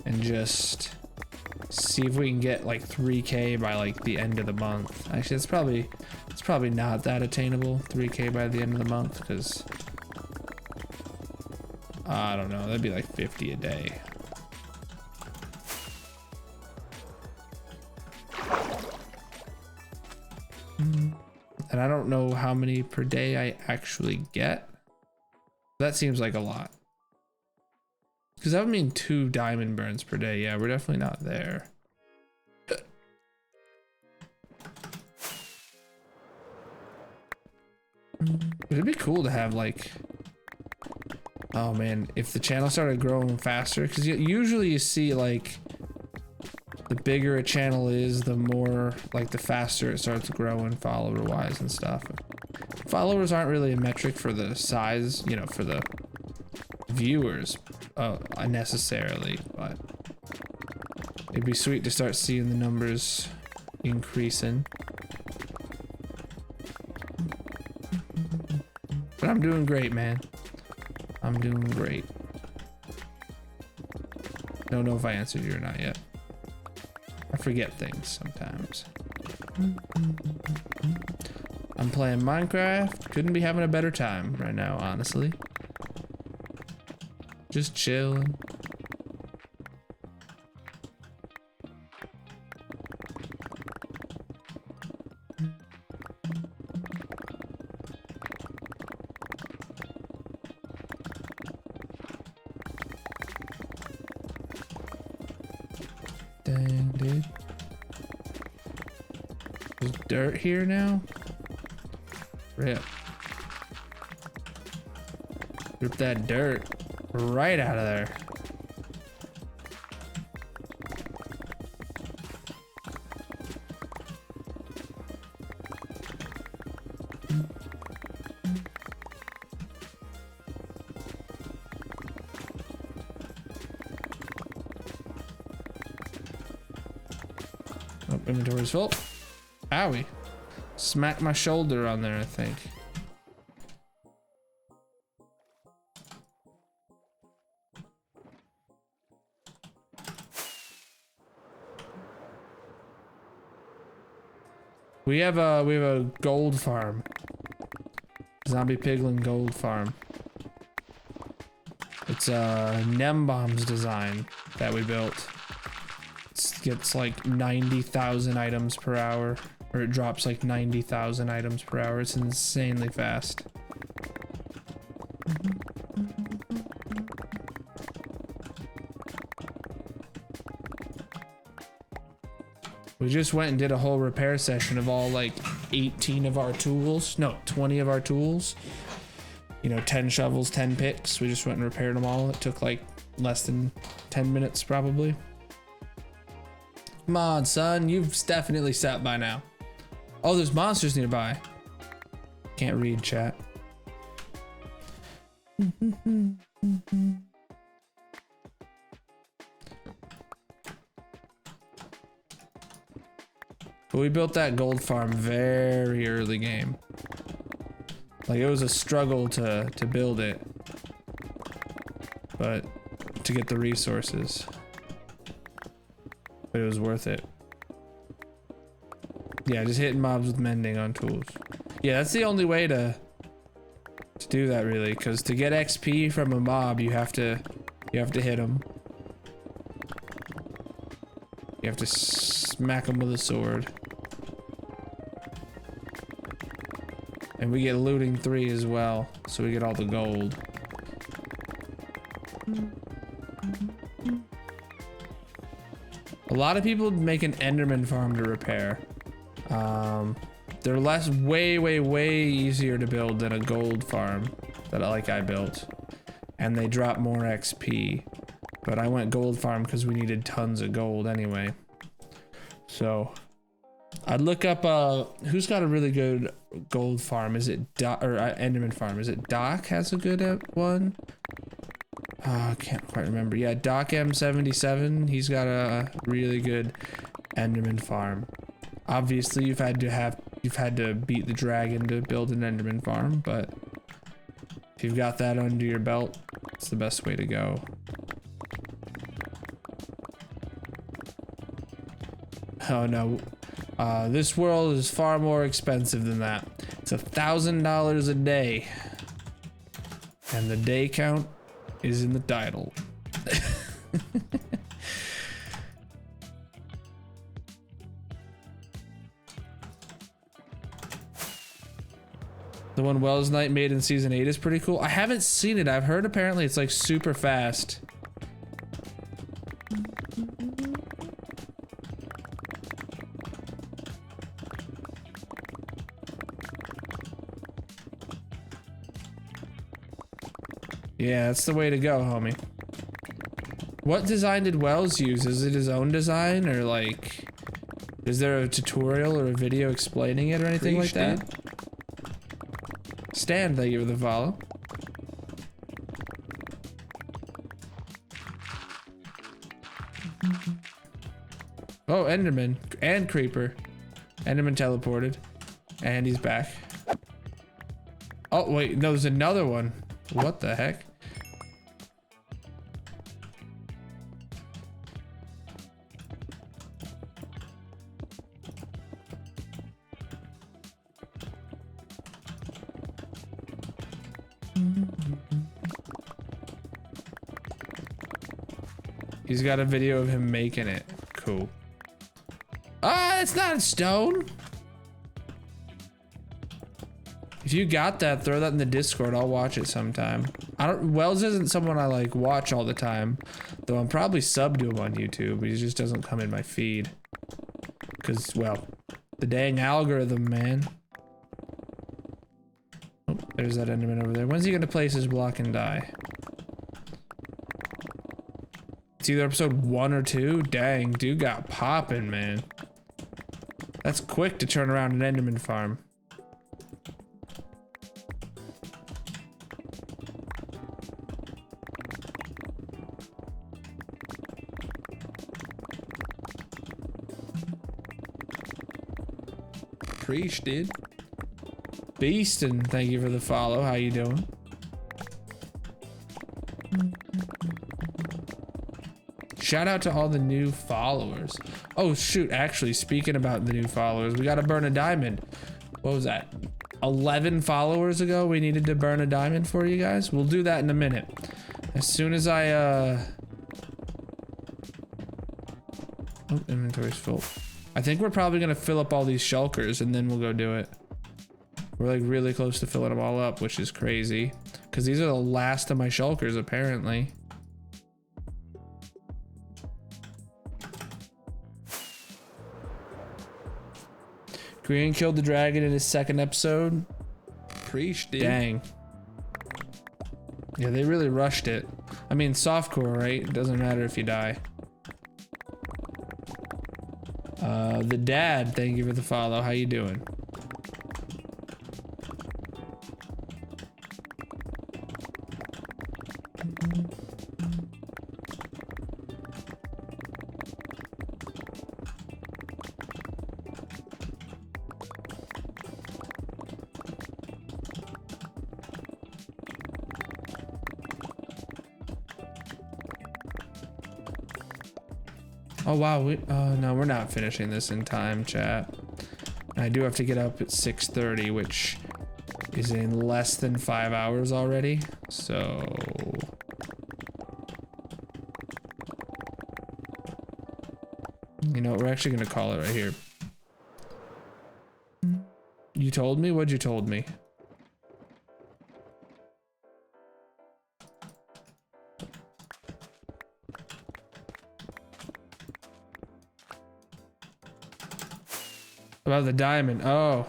and just see if we can get like 3K by like the end of the month. Actually, it's probably not that attainable, 3K by the end of the month, because I don't know, that'd be like 50 a day. And I don't know how many per day I actually get. That seems like a lot. Because that would mean 2 diamond burns per day. Yeah, we're definitely not there. It'd be cool to have like, oh man, if the channel started growing faster, because usually you see like the bigger a channel is, the more like the faster it starts growing follower wise and stuff. Followers aren't really a metric for the size, you know, for the viewers necessarily, but it'd be sweet to start seeing the numbers increasing. But I'm doing great, man. I'm doing great. Don't know if I answered you or not yet. I forget things sometimes. I'm playing Minecraft. Couldn't be having a better time right now, honestly. Just chilling. Dang, dude. There's dirt here now? Rip. Rip that dirt right out of there. Oh, inventory's full. Owie. Smacked my shoulder on there, I think. We have a gold farm. Zombie Piglin gold farm. It's a Nembomb's design that we built. It gets like 90,000 items per hour, or it drops like 90,000 items per hour. It's insanely fast. We just went and did a whole repair session of all like 18 of our tools. No, 20 of our tools. You know, 10 shovels, 10 picks. We just went and repaired them all. It took like less than 10 minutes probably. Come on, son. You've definitely sat by now. Oh, there's monsters nearby. Can't read chat. But we built that gold farm very early game. Like it was a struggle to build it, but to get the resources. But it was worth it. Yeah, just hitting mobs with mending on tools. Yeah, that's the only way to do that really, because to get XP from a mob, you have to hit them. You have to smack them with a sword. And we get looting 3 as well, so we get all the gold. A lot of people make an Enderman farm to repair. They're way easier to build than a gold farm that I built. And they drop more XP. But I went gold farm because we needed tons of gold anyway. So I'd look up who's got a really good gold farm. Is it Doc or Enderman farm? Is it Doc has a good one? I can't quite remember. Yeah, Doc M77. He's got a really good Enderman farm. Obviously, you've had to beat the dragon to build an Enderman farm, but if you've got that under your belt, it's the best way to go. Oh no. This world is far more expensive than that. It's $1,000 a day. And the day count is in the title. The one Wells Knight made in season 8 is pretty cool. I haven't seen it. I've heard apparently it's like super fast Yeah, that's the way to go, homie. What design did Wells use? Is it his own design, or like, is there a tutorial or a video explaining it or anything like Preach, that? Stan, thank you for the follow. Oh, Enderman and Creeper. Enderman teleported. And he's back. Oh, wait, no, there's another one. What the heck? He's got a video of him making it. Cool. Ah, it's not stone. If you got that, throw that in the Discord. I'll watch it sometime. Wells isn't someone I like watch all the time, though I'm probably subbed to him on YouTube, but he just doesn't come in my feed. Cause, well, the dang algorithm, man. Oh, there's that Enderman over there. When's he gonna place his block and die? It's either episode 1 or 2. Dang, dude got popping, man. That's quick to turn around an Enderman farm. Preach, dude. Beastin', thank you for the follow. How you doing? Shout out to all the new followers. Oh shoot, actually, speaking about the new followers, we gotta burn a diamond. What was that? 11 followers ago we needed to burn a diamond for you guys? We'll do that in a minute. As soon as I oh, inventory's full. I think we're probably gonna fill up all these shulkers and then we'll go do it. We're like really close to filling them all up, which is crazy. Cause these are the last of my shulkers apparently. Green killed the dragon in his second episode. Preach, dude. Dang. Yeah, they really rushed it. I mean, softcore, right? It doesn't matter if you die. The dad, thank you for the follow. How you doing? Oh wow, no, we're not finishing this in time, chat. I do have to get up at 6:30, which is in less than 5 hours already, so... You know what, we're actually gonna call it right here. You told me? What'd you told me? About the diamond. Oh.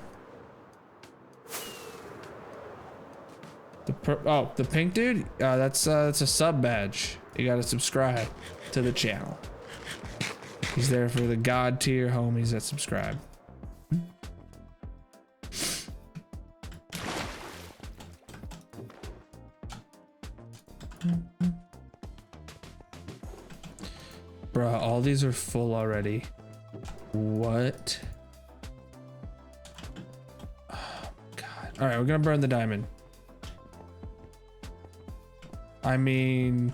The pink dude? That's a sub badge. You gotta subscribe to the channel. He's there for the god tier homies that subscribe. Bruh, all these are full already. What? All right, we're gonna burn the diamond. I mean,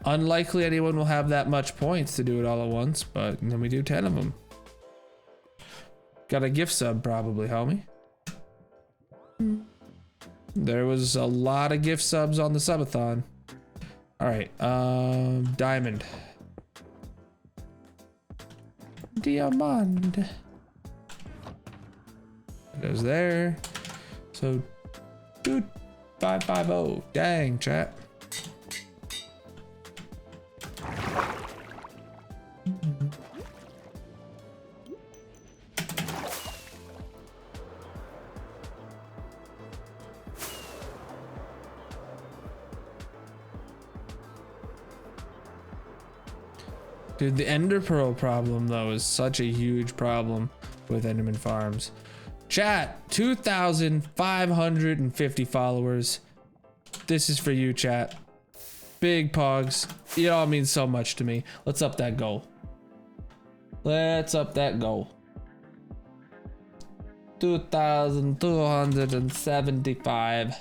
unlikely anyone will have that much points to do it all at once, but then we do 10 of them. Got a gift sub probably, homie. There was a lot of gift subs on the subathon. All right, diamond. Diamond. It goes there. So, dude, 550. Dang, chat. Dude, the Ender Pearl problem though is such a huge problem with Enderman Farms. Chat, 2,550 followers. This is for you, chat. Big Pogs. It all means so much to me. Let's up that goal. Let's up that goal. 2,275.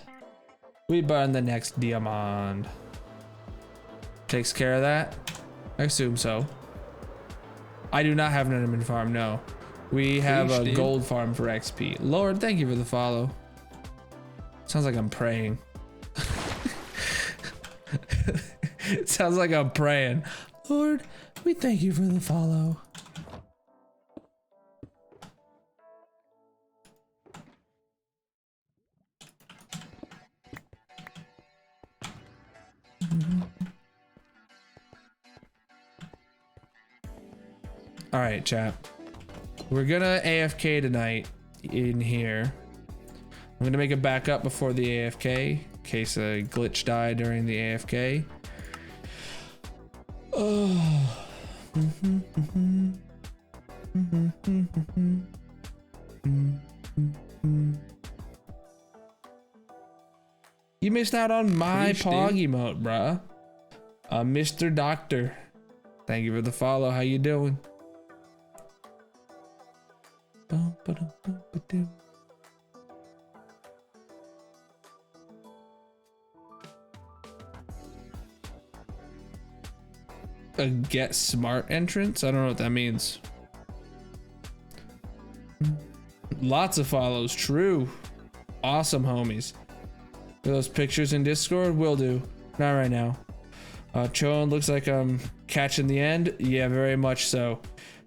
We burn the next diamond. Takes care of that? I assume so. I do not have an Enderman farm, no. We have a gold farm for XP. Lord, thank you for the follow. Sounds like I'm praying. It sounds like I'm praying. Lord, we thank you for the follow. All right, chat. We're gonna AFK tonight in here. I'm gonna make a backup before the AFK in case a glitch died during the AFK. Oh. You missed out on my Pog emote, bruh. Mr. Doctor. Thank you for the follow. How you doing? A get smart entrance? I don't know what that means. Lots of follows. True. Awesome, homies. Are those pictures in Discord? Will do. Not right now. Choan, looks like I'm catching the end. Yeah, very much so.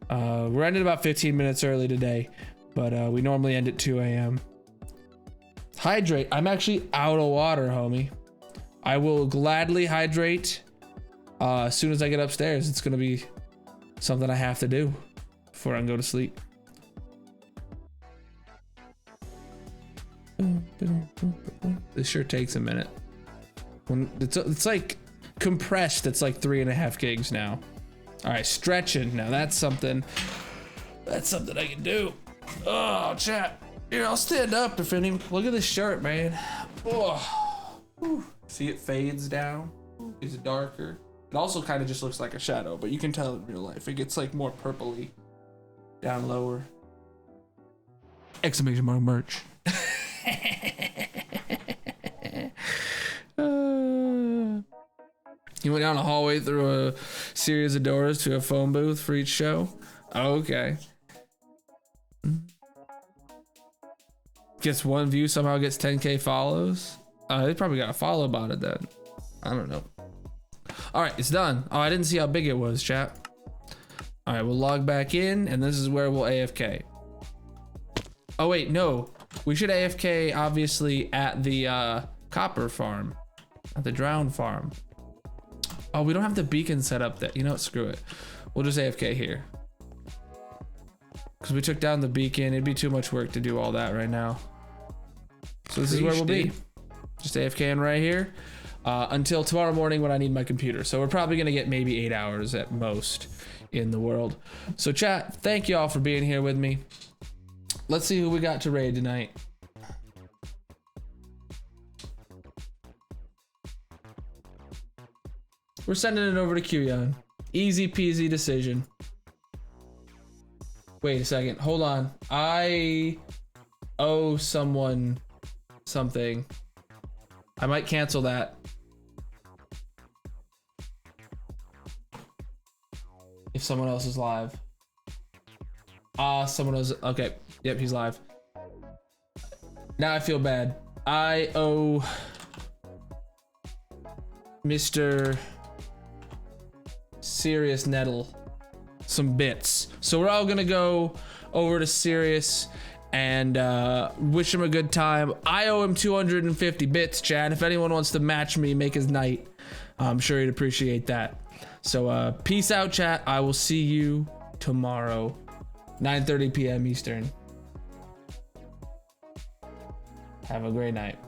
We're ending about 15 minutes early today, but we normally end at 2 a.m. Hydrate. I'm actually out of water, homie. I will gladly hydrate as soon as I get upstairs. It's gonna be something I have to do before I can go to sleep. This sure takes a minute. When it's like compressed, it's like 3.5 gigs now. All right, stretching. Now that's something I can do. Oh, chat. Here, I'll stand up if any. Look at this shirt, man. Oh. Whew. See, it fades down. It's darker. It also kind of just looks like a shadow, but you can tell in real life. It gets like more purpley down lower. Exclamation mark merch. You went down a hallway through a series of doors to a phone booth for each show? Okay. Gets 1 view, somehow gets 10k follows? They probably got a follow about it then. I don't know. All right, it's done. Oh, I didn't see how big it was, chat. All right, we'll log back in, and this is where we'll AFK. Oh wait, no. We should AFK, obviously, at the copper farm. At the drown farm. Oh, we don't have the beacon set up there. You know what, screw it. We'll just AFK here. Because we took down the beacon. It'd be too much work to do all that right now. So this is where we'll be. Just AFKing right here. Until tomorrow morning when I need my computer. So we're probably gonna get maybe 8 hours at most in the world. So chat, thank you all for being here with me. Let's see who we got to raid tonight. We're sending it over to Qyon. Easy peasy decision. Wait a second, hold on. I owe someone something. I might cancel that. If someone else is live. Someone else, okay. Yep, he's live. Now I feel bad. I owe Mr. Serious Nettle some bits. So we're all gonna go over to Serious and wish him a good time. I owe him 250 bits, Chad. If anyone wants to match me, make his night, I'm sure he'd appreciate that. So peace out, chat. I will see you tomorrow, 9:30 p.m. Eastern. Have a great night.